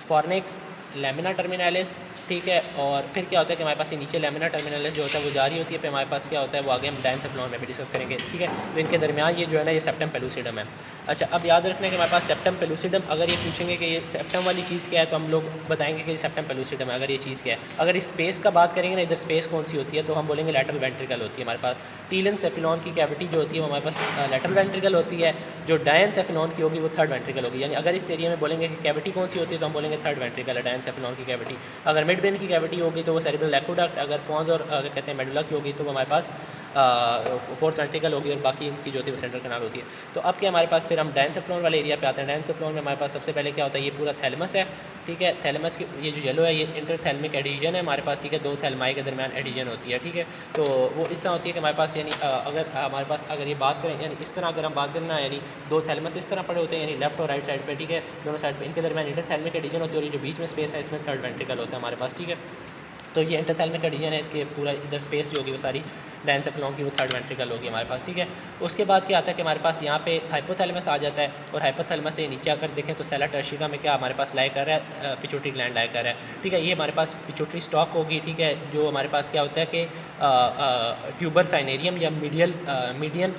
फॉर्निक्स, लेमिना टर्मिनलिस, ठीक है। और फिर क्या होता है कि हमारे पास ये नीचे लेमिना टर्मिनलिस जो होता है वो जारी होती है, फिर हमारे पास क्या होता है वो आगे हम डायनसेफ्लॉन में भी डिस्कस करेंगे, ठीक है। तो इनके दरमियान ये जो है ना ये सेप्टम पेलुसिडम है। अच्छा, अब याद रखना है कि हमारे पास सेप्टम पेलुसिडम, अगर ये पूछेंगे कि ये सेप्टम वाली चीज़ क्या है तो हम लोग बताएंगे कि सेप्टम पेलुसिडम है अगर ये चीज़ क्या है। अगर इस स्पेस का बात करेंगे ना, इधर स्पेस कौन सी होती है तो हम बोलेंगे लैटरल वेंट्रिकल होती है हमारे पास। टीलेनसेफेलॉन की कैविटी जो होती है वो हमारे पास लैटरल वेंट्रिकल होती है, जो डायनसेफेलॉन की होगी वो थर्ड वेंट्रिकल होगी। यानी अगर इस एरिया में बोलेंगे कि कैविटी कौन सी होती है तो हम बोलेंगे थर्ड वेंट्रिकल है डायनसेफेलॉन की कैविटी। अगर मिड ब्रेन की कैविटी होगी तो वो सेरेब्रल एक्वेडक्ट, अगर पॉन्स और कहते हैं मेडुला की होगी तो वो हमारे पास फोर्थ वेंट्रिकल होगी, और बाकी इनकी जो होती है वो सेंट्रल कैनाल होती है। तो अब क्या हमारे पास फिर हम डायनसेफेलॉन वाले एरिया पे आते हैं। डायनसेफेलॉन में हमारे पास सबसे पहले क्या होता है, ये पूरा थैलेमस है, ठीक है। थैलेमस की ये जो येलो है ये इंटरथैलेमिक एडिजन है हमारे पास, ठीक है। दो थैलमाई के दरमियान एडिजन होती है, ठीक है। तो वो इस तरह होती है कि हमारे पास यानी अगर हमारे पास अगर ये बात करें यानी इस तरह अगर हम बात करना यानी दो थैलेमस इस तरह पड़े होते हैं, यानी लेफ्ट और राइट साइड पे, ठीक है, दोनों साइड पे, इनके दरमियान इंटरथैलेमिक एडिजन होती है, और ये जो बीच में स्पेस है इसमें थर्ड वेंट्रिकल होता है हमारे पास, ठीक है। तो ये इंटरथैलेमिक एडिजन है, इसके पूरा इधर स्पेस जो होगी वो सारी डायनसेफेलॉन की वो थर्ड वेंट्रिकल होगी हमारे पास, ठीक है। उसके बाद क्या आता है कि हमारे पास यहाँ पे हाइपोथैलेमस आ जाता है, और हाइपोथैलेमस से नीचे आकर देखें तो सेला टर्शिका में क्या हमारे पास लाया कर रहा है, पिट्यूटरी ग्लैंड लाया कर रहा है, ठीक है। ये हमारे पास पिट्यूटरी स्टॉक होगी, ठीक है, जो हमारे पास क्या होता है कि ट्यूबर साइनेरियम या मीडियन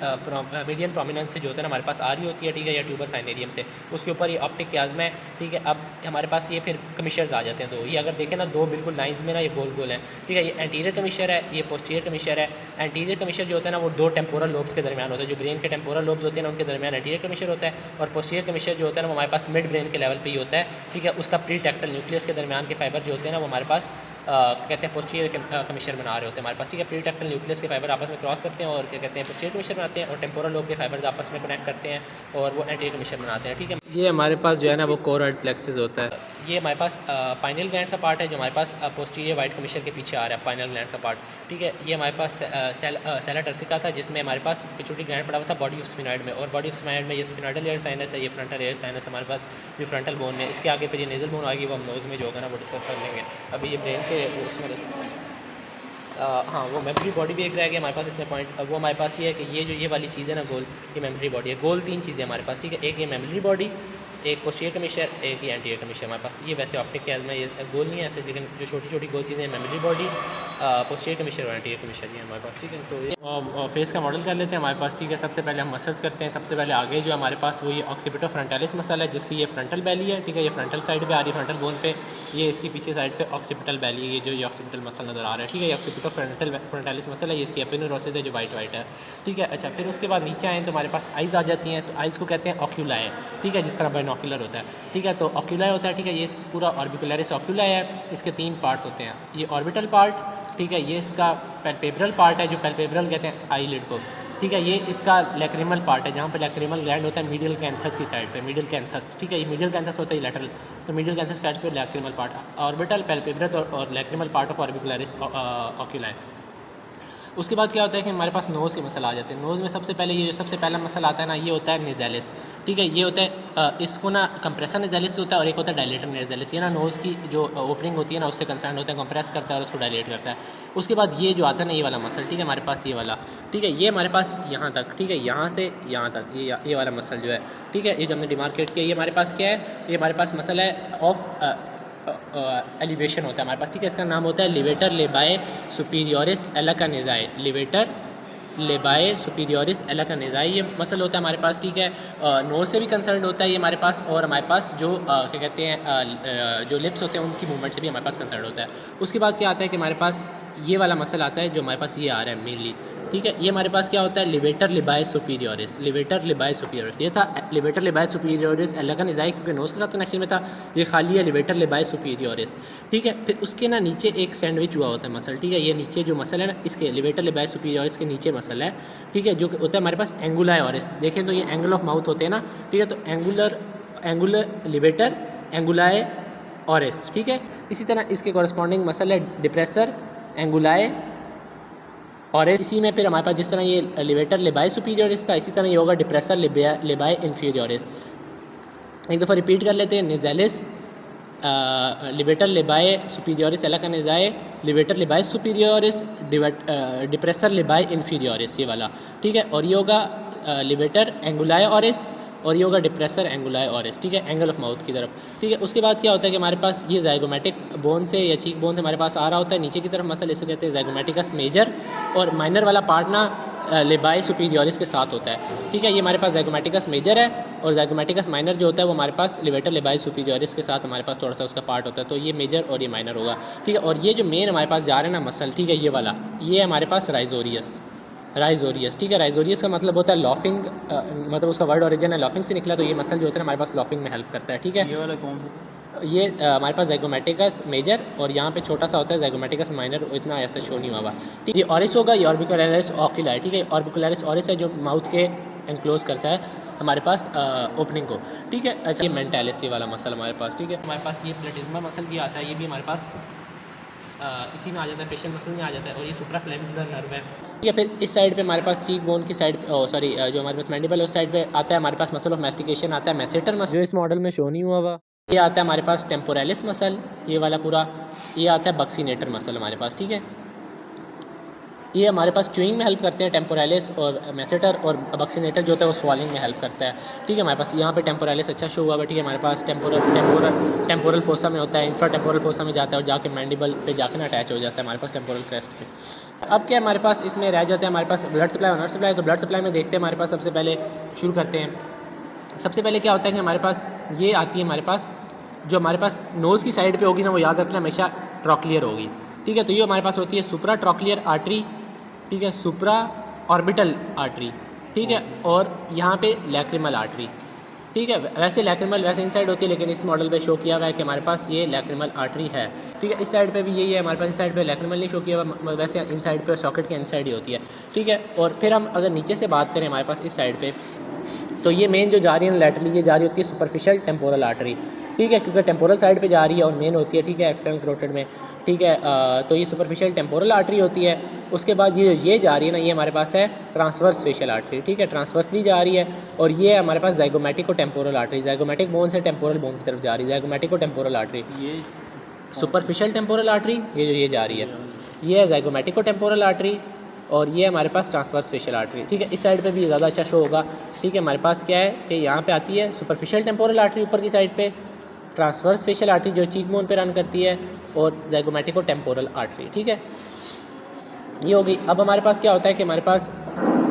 प्रोमिनेंस से जो होता है ना हमारे पास आ रही होती है, ठीक है, या ट्यूबर साइनेरियम से, उसके ऊपर ये ऑप्टिक क्याज्मा है, ठीक है। अब हमारे पास ये फिर कमिशर्स आ जाते हैं, तो ये अगर देखें ना दो बिल्कुल लाइंस में ना ये गोल गोल हैं, ठीक है। ये एंटीरियर कमिशर है, ये पोस्टीरियर कमिशर है। एंटीरियर कमिशर जो होता है ना वो दो टेम्पोरल लोब्स के दरमियान होता है, जो ब्रेन के टेम्पोरल लोब्स होते हैं ना उनके दरमियान एंटीरियर कमिशर होता है, और पोस्टीरियर कमिशर जो होता है ना वो हमारे पास मिड ब्रेन के लेवल पे ही होता है, ठीक है। उसका प्री टेक्टल न्यूक्लियस के दरमियान के फाइबर जो होते हैं ना वो हमारे पास कहते हैं पोस्टीरियर कमिशर बना रहे होते हैं हमारे पास, ठीक है। प्री टेक्टल न्यूक्लियस के फाइबर आपस में क्रॉस करते हैं और क्या कहते हैं पोस्टीरियर कमिशर बनाते हैं, और टेम्पोरल लोब के फाइबर्स आपस में कनेक्ट करते हैं और वो एंटीरियर कमिशर बनाते हैं, ठीक है। ये हमारे पास जो है ना वो कोरॉइड प्लेक्सस होता है। ये हमारे पास पाइनल ग्लैंड का पार्ट है जो हमारे पास पोस्टीरियर वाइट कमिशर के पीछे आ रहा है, पाइनल ग्लैंड का पार्ट, ठीक है। ये हमारे पास सेला टर्सिका था जिसमें हमारे पास पिट्यूटरी ग्लैंड पड़ा हुआ था बॉडी ऑफ स्फिनॉइड में, और बॉडी ऑफ स्फिनॉइड में ये स्फिनॉइडल एयर साइनस है, ये फ्रंटल एयर साइनस हमारे पास जो फ्रंटल बोन में, इसके आगे फिर ये नेजल बोन आएगी, वो हम नोज़ में जो होगा ना वो डिस्कस कर लेंगे। अभी ये ब्रेन के उसमें हाँ वो मेमोरी बॉडी भी एक रह गया हमारे पास इसमें पॉइंट। वो हमारे पास ये है कि ये जो ये वाली चीज़ है ना गोल, ये मेमोरी बॉडी है। गोल तीन चीज़ें हमारे पास, ठीक है, एक ये मेमोरी बॉडी, एक पोस्टीरियर कमिशर, एक ये एंटीरियर कमिशर हमारे पास। ये वैसे ऑप्टिक के में ये गोल नहीं है ऐसे, लेकिन जो छोटी छोटी गोल चीज़ें हैं मेमोरी बॉडी, पोस्टीरियर कमिशर और एंटीरियर कमिशर ये हमारे पास, ठीक है। तो ये फेस का मॉडल कर लेते हैं हमारे पास, ठीक है। सबसे पहले हम मसल्स करते हैं। सबसे पहले आगे जो हमारे पास वो ये ऑक्सीपिटो फ्रंटालिस मसल है जिसकी ये फ्रंटल बैली है, ठीक है, ये फ्रंटल साइड पे आ रही है फ्रंटल बोन पे, ये इसकी पीछे साइड पे ऑक्सीपिटल बैली है, ये जो ये ऑक्सीपिटल मसल नज़र आ रहा है, ठीक है। ये ऑक्सीपिटो फ्रंटालिस मसल है, ये इसकी एपिन्यूरोसिस है जो वाइट वाइट है, ठीक है। अच्छा, फिर उसके बाद नीचे आए तो हमारे पास आइज़ आ जाती हैं, तो आइज़ को कहते हैं ऑक्यूलाई, ठीक है, जिस तरह बाइनोक्यूलर होता है, ठीक है। तो ऑक्यूलाई होता है, ठीक है, ये पूरा ऑर्बिकुलरिस ऑक्यूलाई है, इसके तीन पार्ट्स होते हैं। ये ऑर्बिटल पार्ट, ठीक है, ये इसका पैल्पेब्रल पार्ट है जो पैल्पेब्रल कहते हैं आईलिड को, ठीक है। ये इसका लैक्रिमल पार्ट है जहाँ पे लैक्रिमल ग्लैंड होता है मीडियल कैंथस की साइड पे, मीडियल कैंथस, ठीक है। ये मीडियल कैंथस होता है लैटरल, तो मीडियल कैंथस साइड पे लैक्रिमल पार्ट, ऑर्बिटल पैल्पेब्रल और lacrimal part of orbicularis oculi. उसके बाद क्या होता है कि हमारे पास नोज़ के मसल आ जाते हैं। नोज़ में सबसे पहले ये जो सबसे पहला मसल आता है ना ये होता है नेज़ालिस, ठीक है। ये होता है इसको ना कंप्रेसर नेज़ालिस होता है और एक होता है डायलेटर नेज़ालिस। ये ना नोज़ की जो ओपनिंग होती है ना उससे कंसर्न होता है, कंप्रेस करता है और उसको डायलेट करता है। उसके बाद ये जो आता है ना ये वाला मसल, ठीक है, हमारे पास ये वाला, ठीक है, ये हमारे पास यहाँ तक, ठीक है, यहाँ से यहाँ तक ये वाला मसल जो है, ठीक है, ये जो हमने डिमार्केट किया ये हमारे पास क्या है, ये हमारे पास मसल है ऑफ एलिवेशन होता है हमारे पास, ठीक है। इसका नाम होता है लिवेटर लेबाए सुपीरियोरिस एलाकानेजाए, लिवेटर लेबाए सुपीरियोरिस एलाकानेजाए ये मसल होता है हमारे पास, ठीक है। नोज से भी कंसर्न होता है ये हमारे पास, और हमारे पास जो क्या कहते हैं जो लिप्स होते हैं उनकी मूवमेंट से भी हमारे पास कंसर्न होता है। उसके बाद क्या आता है कि हमारे पास ये वाला मसल आता है जो हमारे पास ये आ रहा है मेनली, ठीक है। ये हमारे पास क्या होता है लिवेटर लिबाए सुपीरियोरिस, लिवेटर लिबाए सुपीरियोरिस, ये था लिवेटर लिबाए सुपीरियोरिस एलाकानेजाए क्योंकि नोज के साथ कनेक्शन में था, ये खाली है लिवेटर लिबाए सुपीरियोरिस, ठीक है। फिर उसके ना नीचे एक सैंडविच हुआ होता है मसल, ठीक है, ये नीचे जो मसल है ना इसके लिवेटर लिबाए सुपीरियोरिस के नीचे मसल है, ठीक है, जो होता है हमारे पास एंगुलाए ऑरिस। देखें तो ये एंगल ऑफ माउथ होते हैं ना, ठीक है, तो एंगुलर लिवेटर एंगुलाए ऑरिस, ठीक है। इसी तरह इसके कॉरस्पॉन्डिंग मसल है डिप्रेसर एंगुलाए और इसी में फिर हमारे पास जिस तरह ये लिवेटर लिबाए सुपीरियोरिस था इसी तरह ये होगा डिप्रेसर लिबाए इन्फीरियोरिस। एक दफ़ा रिपीट कर लेते हैं, nasalis levator labii superioris alaeque nasi, levator labii superioris, depressor labii inferioris, ये वाला, ठीक है। और ये होगा लिवेटर एंगुलाए ऑरिस और ये होगा डिप्रेसर एंगुलाई ऑरिस, ठीक है, एंगल ऑफ माउथ की तरफ, ठीक है। उसके बाद क्या होता है कि हमारे पास ये ज़ाइगोमेटिक बोन से या चीक बोन से हमारे पास आ रहा होता है नीचे की तरफ मसल, इसे कहते हैं ज़ाइगोमेटिकस मेजर, और माइनर वाला पार्ट ना लेबाई सुपीरियरिस के साथ होता है, ठीक है। ये हमारे पास ज़ाइगोमेटिकस मेजर है और ज़ाइगोमेटिकस माइनर जो होता है वो हमारे पास लिवेटर लेबाई सुपीरियरिस के साथ हमारे पास थोड़ा सा उसका पार्ट होता है, तो ये मेजर और ये माइनर होगा, ठीक है। और ये जो मेन हमारे पास जा रहा है ना मसल, ठीक है, ये वाला, ये हमारे पास राइजोरियस, ठीक है। राइजोरियस का मतलब होता है लॉफिंग, मतलब उसका वर्ड ओरिजिन है लॉफिंग से निकला, तो ये मसल जो होता है हमारे पास लॉफिंग में हेल्प करता है, ठीक है। ये वाला कौन ये हमारे पास ज़ाइगोमेटिकस मेजर और यहाँ पे छोटा सा होता है ज़ाइगोमेटिकस माइनर, इतना ऐसा शो नहीं हुआ, ठीक है। ये ऑरिस होगा, ये ऑर्बिकुलरिस ऑक्यूलाई, ठीक है। ऑर्बिकुलरिस ऑरिस है जो माउथ के एनक्लोज करता है हमारे पास ओपनिंग को, ठीक है। अच्छा, ये मेंटालिस वाला मसल हमारे पास, ठीक है। हमारे पास ये प्लेटिज्मा मसल भी आता है, ये भी हमारे पास इसी में आ जाता है, फेशियल मसल में आ जाता है, और ये सुप्राक्लेविकुलर नर्व है, ठीक है। फिर इस साइड पे हमारे पास चीक बोन की साइड, सॉरी, जो हमारे पास मैंडिबल है उस साइड पे आता है हमारे पास मसल ऑफ मैस्टिकेशन आता है, मैसेटर मसल, जो इस मॉडल में शो नहीं हुआ हुआ। ये आता है हमारे पास टेम्पोरेलिस मसल, ये वाला पूरा, ये आता है बक्सीनेटर मसल हमारे पास, ठीक है। ये हमारे पास च्यूइंग में हेल्प करते हैं टेम्पोरेलिस और मैसेटर, और बक्सीनेटर जो होता है वो स्वॉलिंग में हेल्प करता है, ठीक है। हमारे पास यहाँ पे टेम्पोरेलिस अच्छा शो हुआ है, ठीक है। हमारे पास टेम्पोरल फोसा में होता है, इंफ्रा टेम्पोरल फोसा में जाता है और जाके मैंडिबल पे जाकर ना अटैच हो जाता है हमारे पास टेम्पोरल क्रेस्ट पे। अब क्या हमारे पास इसमें रह जाता है हमारे पास ब्लड सप्लाई और नर्व सप्लाई। तो ब्लड सप्लाई में देखते हैं हमारे पास, सबसे पहले शुरू करते हैं। सबसे पहले क्या होता है कि हमारे पास ये आती है हमारे पास, जो हमारे पास नोज़ की साइड पे होगी ना, वो याद रखना हमेशा ट्रॉक्लियर होगी, ठीक है। तो ये हमारे पास होती है सुप्रा ट्रॉक्लियर आर्टरी, ठीक है, सुप्रा ऑर्बिटल आर्टरी, ठीक है, और यहाँ पे लैक्रिमल आर्टरी, ठीक है। वैसे लैक्रिमल वैसे इनसाइड होती है, लेकिन इस मॉडल पे शो किया हुआ है कि हमारे पास ये लैक्रिमल आर्टरी है, ठीक है। इस साइड पे भी यही है हमारे पास, इस साइड पे लैक्रिमल नहीं शो किया हुआ, वैसे इनसाइड पे सॉकेट के इनसाइड ही होती है, ठीक है। और फिर हम अगर नीचे से बात करें हमारे पास इस साइड पे, तो ये मेन जो जा रही है लैटरली, ये जा रही होती है सुपरफिशियल टेम्पोरल आर्टरी, ठीक है, क्योंकि टेम्पोरल साइड पे जा रही है और मेन होती है, ठीक है, एक्सटर्नल कैरोटिड में, ठीक है। तो ये सुपरफिशियल टेम्पोरल आर्टरी होती है। उसके बाद ये जा रही है ना, ये हमारे पास है ट्रांसवर्स फेशियल आर्टरी, ठीक है, ट्रांसवर्सली जा रही है। और ये हमारे पास ज़ाइगोमेटिको टेम्पोरल आर्टरी, ज़ाइगोमेटिक बोन से टेम्पोरल बोन की तरफ जा रही है, ज़ाइगोमेटिको टेम्पोरल आर्टरी। ये सुपरफिशियल टेम्पोरल आर्टरी, ये जा रही है, ये है ज़ाइगोमेटिको टेम्पोरल आर्टरी, और ये हमारे पास ट्रांसवर्स फेशियल आर्टरी, ठीक है। इस साइड पे भी ज़्यादा अच्छा शो होगा, ठीक है। हमारे पास क्या है कि यहाँ पे आती है सुपरफिशियल टेम्पोरल आर्टरी ऊपर की साइड पे, ट्रांसवर्स फेशियल आर्टरी जो चीक बोन पे रन करती है, और ज़ाइगोमेटिको टेम्पोरल आर्टरी, ठीक है, ये होगी। अब हमारे पास क्या होता है कि हमारे पास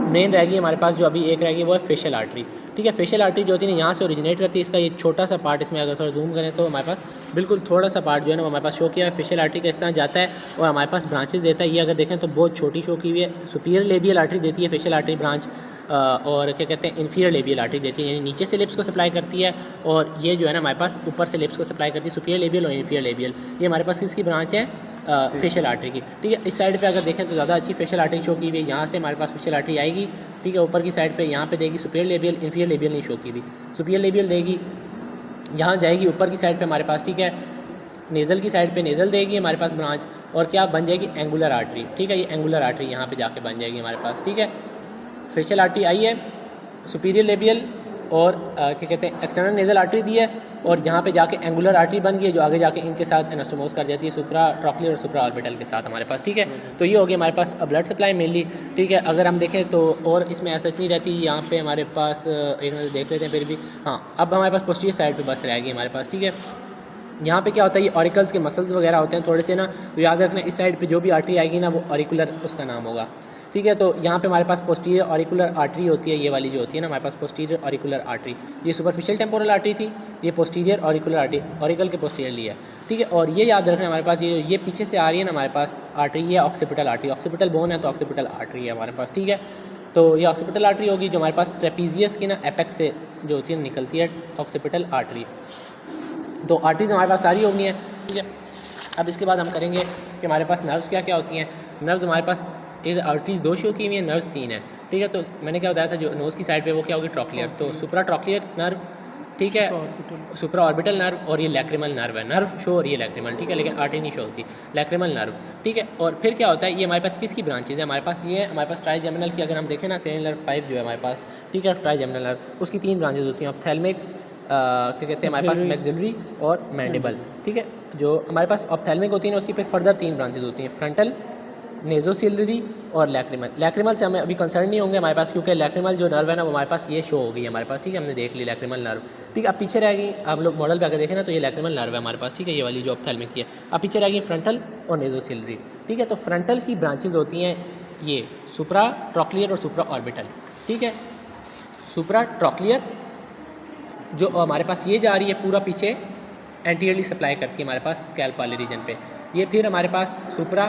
मेन रहेगी, हमारे पास जो अभी एक रहेगी वो है फेशियल आर्टरी, ठीक है। फेशियल आर्टरी जो होती है ना, यहाँ से ओरिजिनेट करती है, इसका ये छोटा सा पार्ट, इसमें अगर थोड़ा जूम करें तो हमारे पास बिल्कुल थोड़ा सा पार्ट जो है ना वो हमारे पास शो किया है, फेशियल आर्टरी का इस तरह जाता है और हमारे पास ब्रांचेस देता है। ये अगर देखें तो बहुत छोटी शो की हुई है, सुपीरियर लेबियल आर्टरी देती है फेशियल आर्टरी ब्रांच, और क्या कहते हैं इंफीरियर लेबियल आर्टरी देती है, यानी नीचे से लिप्स को सप्लाई करती है, और ये जो है ना हमारे पास ऊपर से लिप्स को सप्लाई करती है, सुपीरियर लेबियल और इंफीरियर लेबियल। ये हमारे पास किसकी ब्रांच है, फेशियल आर्टरी की, ठीक है। इस साइड पे अगर देखें तो ज़्यादा अच्छी फेशियल आर्टरी शो की हुई है, यहाँ से हमारे पास फेशियल आर्टरी आएगी, ठीक है। ऊपर की साइड पे यहाँ पे देगी सुपीरियर लेबियल, इंफीरियर लेबियल नहीं शो की हुई, सुपीरियर लेबियल देगी, यहाँ जाएगी ऊपर की साइड पे हमारे पास, ठीक है। नेज़ल की साइड पे नेज़ल देगी हमारे पास ब्रांच, और क्या बन जाएगी एंगुलर आर्टरी, ठीक है। ये एंगुलर आर्टरी यहाँ पे जाके बन जाएगी हमारे पास, ठीक है। फेशियल आर्टरी आई है, सुपीरियर लेबियल और क्या कहते हैं एक्सटर्नल नेज़ल आर्टरी दी है, और यहाँ पे जाके एंगुलर आर्टरी बन गई है, जो आगे जाके इनके साथ एनास्टोमोस कर जाती है सुप्रा ट्रॉक्लियर और सुप्रा ऑर्बिटल के साथ हमारे पास, ठीक है। तो ये हो गया हमारे पास ब्लड सप्लाई मेनली, ठीक है। अगर हम देखें तो और इसमें ऐसा नहीं रहती, यहाँ पे हमारे पास एक नज़र देख लेते हैं फिर भी, हाँ। अब हमारे पास पोस्टीरियर साइड पे बस रहेगी हमारे पास, ठीक है। यहाँ पे क्या होता है, ये ऑरिकल्स के मसल्स वगैरह होते हैं थोड़े से ना, तो याद रखना इस साइड पे जो भी आर्टरी आएगी ना वो ऑरिकुलर उसका नाम होगा, ठीक है। तो यहाँ पे हमारे पास पोस्टीरियर ऑरिकुलर आर्टरी होती है, ये वाली जो होती है ना हमारे पास पोस्टीरियर ऑरिकुलर आर्टरी, ये सुपरफिशियल टेम्पोरल आर्टरी थी, ये पोस्टीरियर ऑरिकुलर आर्टरी, ऑरिकल के पोस्टीरियरली है, ठीक है। और ये याद रखना हमारे पास ये पीछे से आ रही है ना हमारे पास आर्टरी, ये ऑक्सीपिटल आर्टरी, ऑक्सीपिटल बोन है तो ऑक्सीपिटल आर्टरी है हमारे पास, ठीक है। तो ये ऑक्सीपिटल आर्टरी होगी जो हमारे पास ट्रेपीजियस की ना एपेक्स से जो होती है निकलती है ऑक्सीपिटल आर्टरी। तो आर्टरीज हमारे पास सारी होंगी हैं, ठीक है। अब इसके बाद हम करेंगे कि हमारे पास नर्व्स क्या क्या होती हैं। नर्व्स हमारे पास एक आर्टरीज 2 शो की हुई है, नर्व्स 3 है, ठीक है। तो मैंने क्या बताया था जो नोज़ की साइड पे वो क्या होगी ट्रॉक्लियर, तो सुप्रा ट्रॉक्लियर नर्व, ठीक है, सुप्रा ऑर्बिटल नर्व, और ये लैक्रिमल नर्व है, नर्व शो हो रही है लैक्रिमल, ठीक है, लेकिन आर्टरी नहीं शो होती, लैक्रिमल नर्व, ठीक है। और फिर क्या होता है, ये हमारे पास किसकी ब्रांचेज है, हमारे पास ये हमारे पास ट्राइजेमिनल की अगर हम देखें ना, क्रेनियल नर्व 5 जो है हमारे पास, ठीक है, ट्राइजेमिनल नर्व, उसकी 3 ब्रांचेज होती हैं, ऑप्थेल्मिक, क्या कहते हैं हमारे पास मैक्सिलरी और मैंडिबल, ठीक है। जो हमारे पास ऑप्थेल्मिक होती है ना उसकी फिर फर्दर 3 ब्रांचेज होती हैं, फ्रंटल, नेज़ोसिलरी और लैक्रिमल से हमें अभी कंसर्न नहीं होंगे हमारे पास, क्योंकि लैक्रिमल जो नर्व है ना वो हमारे पास ये शो हो गई है हमारे पास, ठीक है, हमने देख ली लैक्रिमल नर्व, ठीक है। अब पीछे रह गई, हम लोग मॉडल पे आकर देखें ना तो ये लैक्रिमल नर्व है हमारे पास, ठीक है, ये वाली जो ऑप्थेल्मिक की है। अब पीछे रह गई फ्रंटल और नेज़ोसिलरी, ठीक है। तो फ्रंटल की ब्रांचेज होती हैं ये सुप्रा ट्रॉक्लियर और सुप्रा ऑर्बिटल, ठीक है। सुप्रा ट्रॉक्लियर जो हमारे पास ये जा रही है पूरा पीछे एंटीरियरली सप्लाई करती है हमारे पास स्कैल्प वाले रीजन पे, ये फिर हमारे पास सुप्रा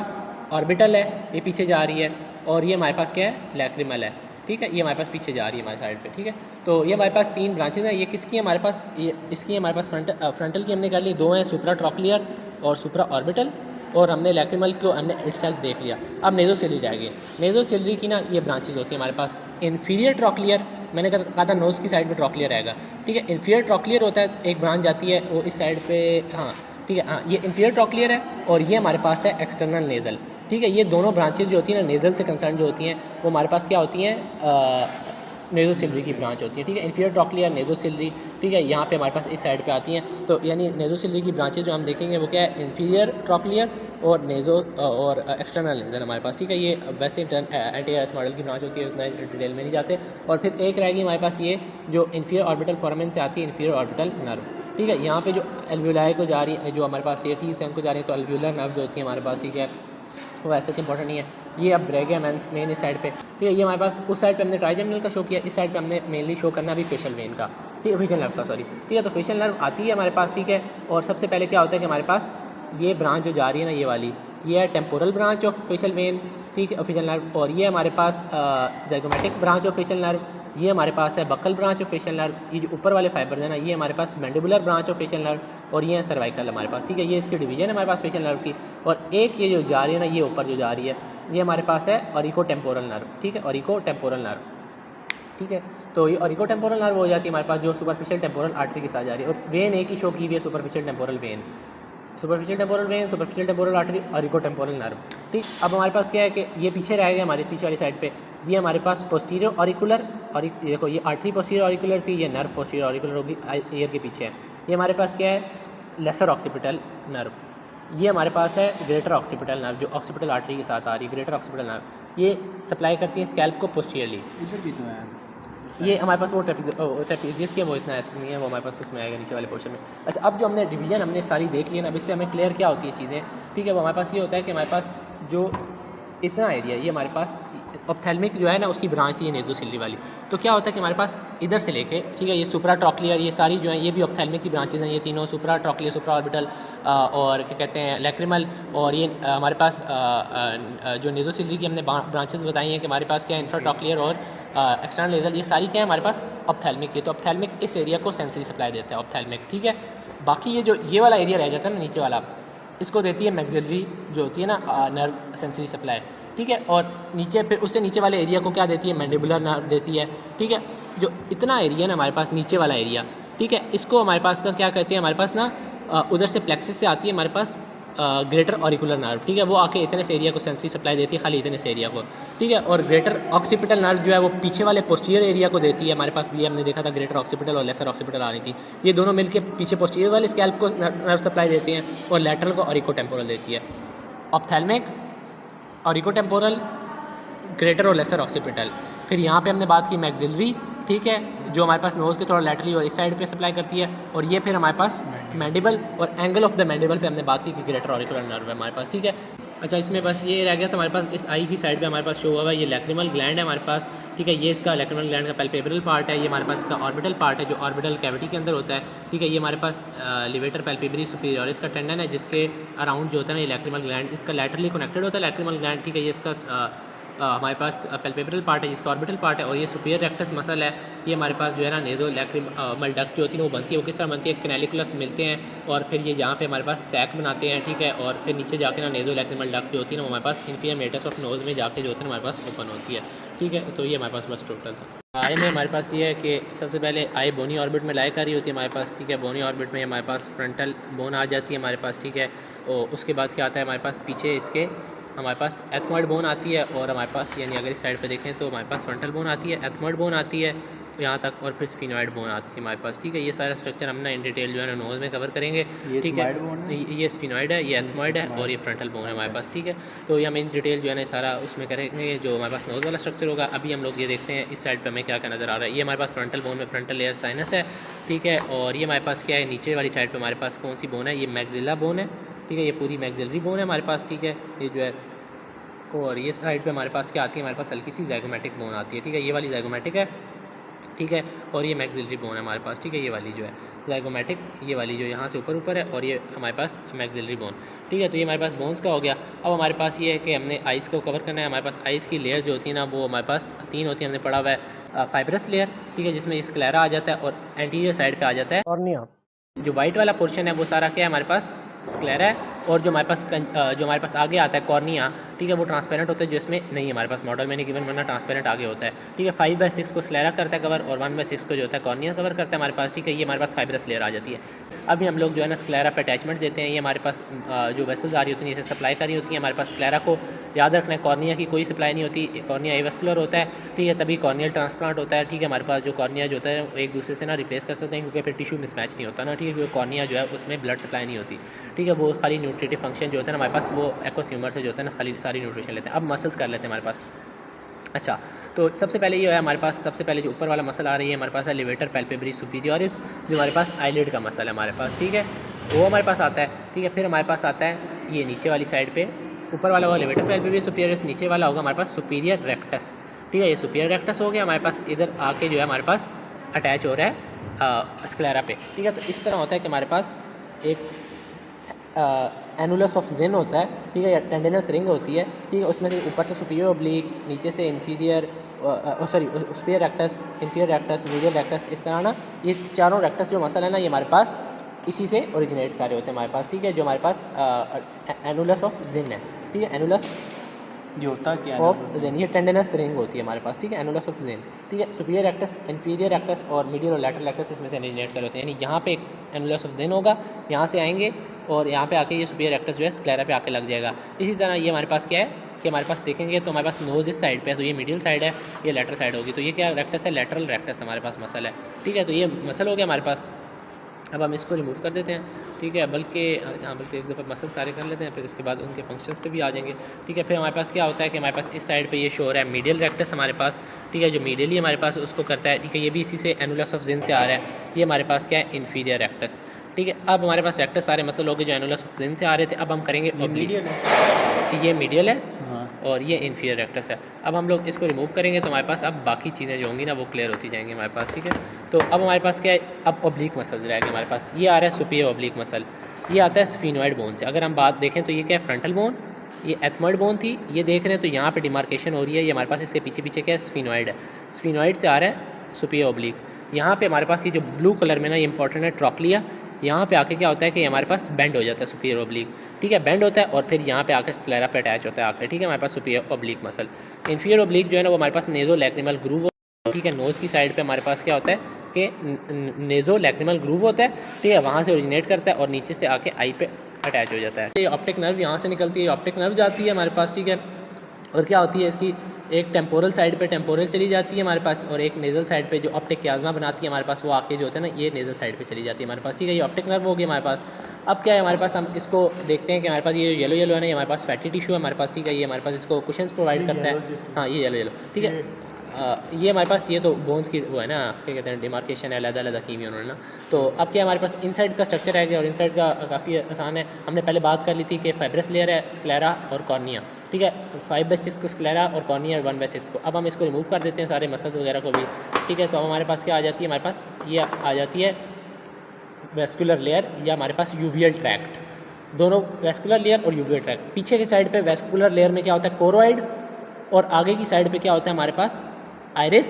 ऑर्बिटल है, ये पीछे जा रही है, और ये हमारे पास क्या है, लैक्रिमल है, ठीक है, ये हमारे पास पीछे जा रही है हमारे साइड पे, ठीक है। तो ये हमारे पास 3 ब्रांचेज हैं। ये किसकी है हमारे पास, ये इसकी हमारे पास फ्रंटल की हमने कर ली, 2 हैं, सुप्रा ट्रॉक्लियर और सुप्रा ऑर्बिटल, और हमने लैक्रिमल को हमने इटसेल्फ देख लिया। अब नेज़ोसिलरी रह गई। नेज़ोसिलरी की ना ये ब्रांचेज होती है हमारे पास, इन्फीरियर ट्रॉक्लियर, मैंने कहा था नोज़ की साइड पे ट्रॉक्लियर रहेगा, ठीक है। इन्फीरियर ट्रॉक्लियर होता है, एक ब्रांच जाती है वो इस साइड पे, हाँ ठीक है, हाँ ये इन्फीरियर ट्रॉक्लियर है, और ये हमारे पास है एक्सटर्नल नेज़ल, ठीक है। ये दोनों ब्रांचेज जो होती हैं ना नेज़ल से कंसर्न जो होती हैं वो हमारे पास क्या होती हैं, नेज़ोसिलरी की ब्रांच होती है, ठीक है। इन्फीरियर ट्रॉक्लियर, नेज़ोसिलरी, ठीक है, यहाँ पे हमारे पास इस साइड पे आती हैं। तो यानी नेज़ोसिलरी की ब्रांचेज जो हम देखेंगे वो क्या है, इन्फीरियर ट्रॉक्लियर और और एक्सटर्नल नेज़ल हमारे पास, ठीक है। ये वैसे एंटीरियर मॉडल की ब्रांच होती है, उतना डिटेल में नहीं जाते। और फिर एक रहेगी हमारे पास ये जो इन्फीरियर ऑर्बिटल फोरामेन से आती है, इन्फीरियर ऑर्बिटल नर्व, ठीक है। यहाँ पे जो एल्व्यूलाई को जा रही है, जो हमारे पास सीएटीज हैं उनको जा रही है, तो एल्व्यूलर नर्व जो होती है हमारे पास, ठीक है, वो ऐसे इंपॉर्टेंट नहीं है। ये अब रह गया मेन इस साइड पे, ठीक है। ये हमारे पास उस साइड पे हमने ट्राइजेमिनल का शो किया, इस साइड पे हमने मेनली शो करना भी फेशियल वेन का, ठीक है, फेशियल नर्व का, सॉरी, ठीक है। तो फेशियल नर्व आती है हमारे पास, ठीक है। और सबसे पहले क्या होता है कि हमारे पास ये ब्रांच जो जा रही है ना, ये वाली, ये है temporal branch of facial vein, ठीक है, फेशियल नर्व। और ये हमारे पास zygomatic branch of facial nerve, ये हमारे पास है buccal branch of facial nerve. ये जो ऊपर वाले फाइबर है ना, ये हमारे पास mandibular branch of facial nerve, और ये है सर्वाइकल हमारे पास, ठीक है। ये इसकी डिवीजन है हमारे पास फेशियल नर्व की। और एक ये जो जा रही है ना, ये ऊपर जो जा रही है, ये हमारे पास है ऑरिको टेम्पोरल नर्व, ठीक है, ऑरिको टेम्पोरल नर्व, ठीक है। तो ये ऑरिको टेम्पोरल नर्व हो जाती है हमारे पास जो सुपरफिशियल टेम्पोरल आर्टरी के साथ जा रही है। और वेन एक ही शो की हुई है, superficial temporal vein, superficial temporal vein, superficial temporal artery, auriculotemporal nerve, ठीक। अब हमारे पास क्या है कि ये पीछे रहेगा हमारे पीछे वाली साइड पे, ये हमारे पास पोस्टीरियर ऑरिकुलर, और देखो ये आर्टरी पोस्टीरियर ऑरिकुलर थी, ये नर्व पोस्टीरियर ऑरिकुलर होगी, ईयर के पीछे है। ये हमारे पास क्या है, लेसर ऑक्सीपिटल नर्व, ये हमारे पास है ग्रेटर ऑक्सीपिटल नर्व जो ऑक्सीपिटल आर्टरी के साथ आ रही है, ग्रेटर ऑक्सीपिटल नर्व, ये सप्लाई करती है स्कैल्प को पोस्टीरियरली। इधर भी तो है ये हमारे पास वो ट्रेपीजियस की, वो इतना ऐसा नहीं है, वो हमारे पास उसमें आएगा नीचे वाले पोर्शन में। अच्छा, अब जो हमने डिवीजन हमने सारी देख ली है ना, अब इससे हमें क्लियर क्या होती है चीज़ें, ठीक है। वो हमारे पास ये होता है कि हमारे पास जो इतना एरिया, ये हमारे पास ऑप्थेल्मिक जो है ना उसकी ब्रांच थी, ये नेज़ोसिलरी वाली। तो क्या होता है कि हमारे पास इधर से लेके, ठीक है, ये सुप्रा ट्रॉक्लियर, ये सारी जो है ये भी ऑप्थेल्मिक की ब्रांचेज हैं, ये तीनों सुप्रा ट्रॉक्लियर, सुप्रा ऑर्बिटल और क्या कहते हैं लैक्रिमल, और ये हमारे पास जो नेज़ोसिलरी की हमने ब्रांचेज बताई हैं कि हमारे पास क्या है, इंफ्रा ट्रॉक्लियर और एक्सटर्नल नेज़ल, ये सारी क्या है हमारे पास ऑप्थेल्मिक की। तो ऑप्थेल्मिक इस एरिया को सेंसरी सप्लाई देता है ऑप्थेल्मिक, ठीक है। बाकी ये जो ये वाला एरिया रह जाता है ना नीचे वाला, इसको देती है मैक्सिलरी जो होती है ना नर्व सेंसरी सप्लाई, ठीक है। और नीचे पे उससे नीचे वाले एरिया को क्या देती है, मैंडिबुलर नर्व देती है, ठीक है। जो इतना एरिया ना हमारे पास नीचे वाला एरिया, ठीक है, इसको हमारे पास ना क्या कहते हैं, हमारे पास ना उधर से प्लेक्सिस से आती है हमारे पास ग्रेटर ऑरिकुलर नर्व, ठीक है, वो आके इतने से एरिया को सेंसरी सप्लाई देती है, खाली इतने से एरिया को, ठीक है। और ग्रेटर ऑक्सीपिटल नर्व जो है वो पीछे वाले पोस्टीरियर एरिया को देती है हमारे पास, ये हमने देखा था ग्रेटर ऑक्सीपिटल और लेसर ऑक्सीपिटल आ रही थी, ये दोनों मिलकर पीछे पोस्टीरियर वाले स्कैल्प को नर्व सप्लाई देते हैं, और लैटरल को ऑरिको टेम्पोरल देती है। ऑप्थेल्मिक, ऑरिको टेम्पोरल, ग्रेटर और लेसर ऑक्सीपिटल। फिर यहाँ पे हमने बात की मैक्सिलरी, ठीक है, जो हमारे पास नोज़ के थोड़ा लैटरली और इस साइड पे सप्लाई करती है। और ये फिर हमारे पास मैंडिबल और एंगल ऑफ द मैंडिबल पे हमने बात की कि ग्रेटर ऑरिकुलर नर्व है हमारे पास, ठीक है। अच्छा, इसमें बस ये रह गया था हमारे पास इस आई की साइड पे हमारे पास शो हुआ है, ये लैक्रिमल ग्लैंड है हमारे पास, ठीक है। ये इसका लैक्रिमल ग्लैंड का पैल्पेब्रल पार्ट है, ये हमारे पास इसका ऑर्बिटल पार्ट है जो ऑर्बिटल कैविटी के अंदर होता है, ठीक है। ये हमारे पास लिवेटर पैल्पेब्री सुपीरियरिस का टेंडन है जिसके अराउंड जो होता है ना ये लैक्रिमल ग्लैंड, इसका लैटरली कनेक्टेड होता है लैक्रिमल ग्लैंड, ठीक है। ये इसका हमारे पास पैल्पेब्रल पार्ट है जिसका ऑर्बिटल पार्ट है। और ये सुपीरियर रेक्टस मसल है, ये हमारे पास जो है ना नेज़ो लैक्रिमल डक्ट जो होती है वो बनती है, वो किस तरह बनती है, कैनालिकुलस मिलते हैं और फिर ये यहाँ पे हमारे पास सैक बनाते हैं, ठीक है। और फिर नीचे जाके ना नेज़ो लैक्रिमल डक्ट जो होती है ना वो हमारे पास इन्फीरियर मेटस ऑफ नोज़ में जाके जो होता है हमारे पास ओपन होती है, ठीक है। तो ये हमारे पास बस टोटल था। आई में हमारे पास ये है कि सबसे पहले आई बोनी ऑर्बिट में लाई कर रही होती है हमारे पास, ठीक है। बोनी ऑर्बिट में हमारे पास फ्रंटल बोन आ जाती है हमारे पास, ठीक है। और उसके बाद क्या आता है हमारे पास पीछे इसके हमारे पास एथमॉइड बोन आती है, और हमारे पास यानी अगर इस साइड पे देखें तो हमारे पास फ्रंटल बोन आती है, एथमॉइड बोन आती है, यहाँ तक और फिर स्फिनॉइड बोन आती है हमारे पास, ठीक है। ये सारा स्ट्रक्चर हम ना इन डिटेल जो है ना नोज में कवर करेंगे, ठीक है। ये स्फिनॉइड है, ये एथमॉइड है और ये फ्रंटल बोन है हमारे पास, ठीक है। तो ये हम इन डिटेल जो है ना सारा उसमें करेंगे जो हमारे पास नोज वाला स्ट्रक्चर होगा। अभी हम लोग ये देखते हैं इस साइड पर हमें क्या क्या नज़र आ रहा है। ये हमारे पास फ्रंटल बोन में फ्रंटल लेयर साइनस है, ठीक है। और ये हमारे पास क्या है, नीचे वाली साइड पर हमारे पास कौन सी बोन है, ये मैक्सिला बोन है, ठीक है। ये पूरी मैक्सिलरी बोन है हमारे पास, ठीक है। ये जो है और ये साइड पे हमारे पास क्या आती है, हमारे पास हल्की सी ज़ाइगोमेटिक बोन आती है, ठीक है। ये वाली ज़ाइगोमेटिक है, ठीक है। और ये मैक्सिलरी बोन है हमारे पास, ठीक है। ये वाली जो है ज़ाइगोमेटिक, ये वाली जो यहाँ से ऊपर है, और ये हमारे पास मैक्सिलरी बोन, ठीक है। तो ये हमारे पास बोन्स का हो गया। अब हमारे पास ये है कि हमने आइस को कवर करना है। हमारे पास आइस की लेयर जो होती है ना वो हमारे पास 3 होती है, हमने पढ़ा हुआ है। फाइब्रस लेयर, ठीक है, जिसमें स्क्लेरा आ जाता है और एंटीरियर साइड पर आ जाता है कॉर्निया। जो वाइट वाला पोर्शन है वो सारा क्या है हमारे पास, स्क्लेरा है। और जो हमारे पास आगे आता है कॉर्निया, ठीक है, वो ट्रांसपेरेंट होता है, जो इसमें नहीं है हमारे पास, मॉडल में नहीं गिवन, वरना ट्रांसपेरेंट आगे होता है, ठीक है। 5/6 को स्क्लेरा करता है कवर और 1/6 को जो होता है कॉर्निया कवर करता है हमारे पास, ठीक है। ये हमारे पास फाइब्रस लेयर आ जाती है। अभी हम लोग जो है ना स्क्लेरा पे अटैचमेंट देते हैं। ये हमारे पास जो वेसल्स आ रही होती हैं इसे सप्लाई करी होती है हमारे पास। स्क्लेरा को याद रखना है, कॉर्निया की कोई सप्लाई नहीं होती, कॉर्निया एवास्कुलर होता है, ठीक है, तभी कॉर्नियल ट्रांसप्लांट होता है, ठीक है। हमारे पास जो कॉर्निया जो होता है वो एक दूसरे से ना रिप्लेस कर सकते हैं, क्योंकि फिर टिश्यू मिसमैच नहीं होता ना, ठीक है। क्योंकि कॉर्निया जो है उसमें ब्लड सप्लाई नहीं होती, ठीक है। वो खाली न्यूट्रिटिव फंक्शन जो होता है ना हमारे पास, वो एक्वस से जो होता है ना खाली सारी न्यूट्रिशन लेते हैं। अब मसल्स कर लेते हैं हमारे पास। अच्छा, तो सबसे पहले ये है हमारे पास, सबसे पहले जो ऊपर वाला मसल आ रही है हमारे पास है लिवेटर पैल्पेब्री सुपीरियरिस, जो हमारे पास आईलिड का मसल है हमारे पास, ठीक है, वो हमारे पास आता है, ठीक है। फिर हमारे पास आता है ये नीचे वाली साइड पे, ऊपर वाला होगा लिवेटर पैल्पेब्री सुपीरियरिस, नीचे वाला होगा हमारे पास सुपीरियर रेक्टस, ठीक है। ये सुपीरियर रेक्टस हो गया हमारे पास, इधर आके जो है हमारे पास अटैच हो रहा है स्क्लेरा पे, ठीक है। तो इस तरह होता है कि हमारे पास एक एनुलस ऑफ जेन होता है, ठीक है, या टेंडिनस रिंग होती है, ठीक है। उसमें से ऊपर से सुपीरियर ओब्लिक, नीचे से inferior superior rectus, inferior rectus, medial rectus, इस तरह ना ये चारों रेक्टस जो मसल है ना ये हमारे पास इसी से ओरिजिनेट कर रहे होते हैं हमारे पास, ठीक है। जो हमारे पास एनुलस ऑफ जेन है, ठीक है, एनुलस जो होता क्या ऑफ जेन, ये टेंडिनस रिंग होती है हमारे पास, ठीक है, एनुलस ऑफ जेन, ठीक है। सुपीरियर रेक्टस, इन्फीरियर रेक्टस और मीडियल और लैटरल रेक्टस इसमें से ओरिजिनेट कर होते हैं, यानी यहाँ पे एक एनुलस ऑफ जेन होगा, यहाँ से आएंगे और यहाँ पे आके ये सुपीरियर रेक्टस जो है स्क्लेरा पे आके लग जाएगा। इसी तरह ये हमारे पास क्या है कि हमारे पास देखेंगे तो हमारे पास नोज इस साइड पे है, तो ये मीडियल साइड है, ये लेटरल साइड होगी, तो ये क्या रेक्टस है, लेटरल रेक्टस हमारे पास मसल है, ठीक है। तो ये मसल हो गया हमारे पास। अब हम इसको रिमूव कर देते हैं, ठीक है, बल्कि एक दफ़ा मसल सारे कर लेते हैं, फिर उसके बाद उनके फंक्शंस पे भी आ जाएंगे, ठीक है। फिर हमारे पास क्या होता है कि हमारे पास इस साइड पे ये शो हो रहा है मीडियल रेक्टस हमारे पास, ठीक है, जो मीडियली हमारे पास उसको करता है, ठीक है। ये भी इसी से एनुलस ऑफ जेन से आ रहा है, ये हमारे पास क्या है, इन्फीरियर रेक्टस, ठीक है। अब हमारे पास रेक्टस सारे मसल हो गए जो एनुलस ऑफ जेन से आ रहे थे। अब हम करेंगे ये मीडियल है और ये इन्फीरियर रेक्टस है। अब हम लोग इसको रिमूव करेंगे तो हमारे पास अब बाकी चीज़ें जो होंगी ना वो क्लियर होती जाएंगी हमारे पास, ठीक है। तो अब हमारे पास क्या है, अब ओब्लिक मसल रहेगा हमारे पास। ये आ रहा है सुपीरियर ओब्लिक मसल, ये आता है स्फिनॉइड बोन से। अगर हम बात देखें तो ये क्या है, फ्रंटल बोन, ये एथमॉइड बोन थी, ये देख रहे हैं तो यहाँ पे डिमार्केशन हो रही है, ये हमारे पास इसके पीछे पीछे क्या है, स्फिनॉइड है, स्फिनॉइड से आ रहा है सुपीरियर ओब्लिक। यहाँ पे हमारे पास ये जो ब्लू कलर में ना ये इंपॉर्टेंट है, ट्रॉक्लिया, यहाँ पे आके क्या होता है कि हमारे पास बेंड हो जाता है सुपीरियर ओब्लिक, ठीक है, बेंड होता है और फिर यहाँ पे आके स्क्लेरा पे अटैच होता है आकर, ठीक है, हमारे पास superior oblique muscle. Inferior oblique जो है ना वो हमारे पास नेजो लैक्रिमल ग्रूव, ठीक है, नोज़ की साइड पे हमारे पास क्या होता है कि नेजो लैक्रिमल ग्रूव होता है, ठीक है, वहाँ से ओरिजिनेट करता है और नीचे से आके आई पे अटैच हो जाता है। ये ऑप्टिक नर्व यहाँ से निकलती है, ऑप्टिक नर्व जाती है हमारे पास, ठीक है, और क्या होती है इसकी एक टेम्पोरल साइड पे टेम्पोरल चली जाती है हमारे पास, और एक नेजल साइड पे जो ऑप्टिक क्याज़मा बनाती है हमारे पास वो आके जो होता है ना ये नेजल साइड पे चली जाती है हमारे पास, ठीक है। ये ऑप्टिक नर्व होगी हमारे पास। अब क्या है हमारे पास, हम इसको देखते हैं कि हमारे पास ये येलो येलो है ना, ये हमारे पास फैटी टिश्यू है हमारे पास, ठीक है, ये हमारे पास इसको कुशंस प्रोवाइड करता है, हाँ ये येलो येलो, ठीक है। ये हमारे पास ये तो बोन्स की वो है ना, क्या कहते हैं, डिमार्केशन है, अलग-अलग की हुई उन्होंने ना। तो अब क्या हमारे पास इनसाइड का स्ट्रक्चर है और इनसाइड का काफ़ी आसान है। हमने पहले बात कर ली थी कि फाइब्रस लेयर है, स्क्लेरा और कॉर्निया, ठीक है, 5/6 को स्क्लेरा और कॉर्निया 1/6 को। अब हम इसको रिमूव कर देते हैं सारे मसल्स वगैरह को भी, ठीक है। तो अब हमारे पास क्या आ जाती है, हमारे पास ये आ जाती है वेस्कुलर लेयर या हमारे पास यूवियल ट्रैक्ट, दोनों वेस्कुलर लेयर और यूवियल ट्रैक्ट। पीछे की साइड पे वेस्कुलर लेयर में क्या होता है, कोरोइड, और आगे की साइड पे क्या होता है हमारे पास आइरिस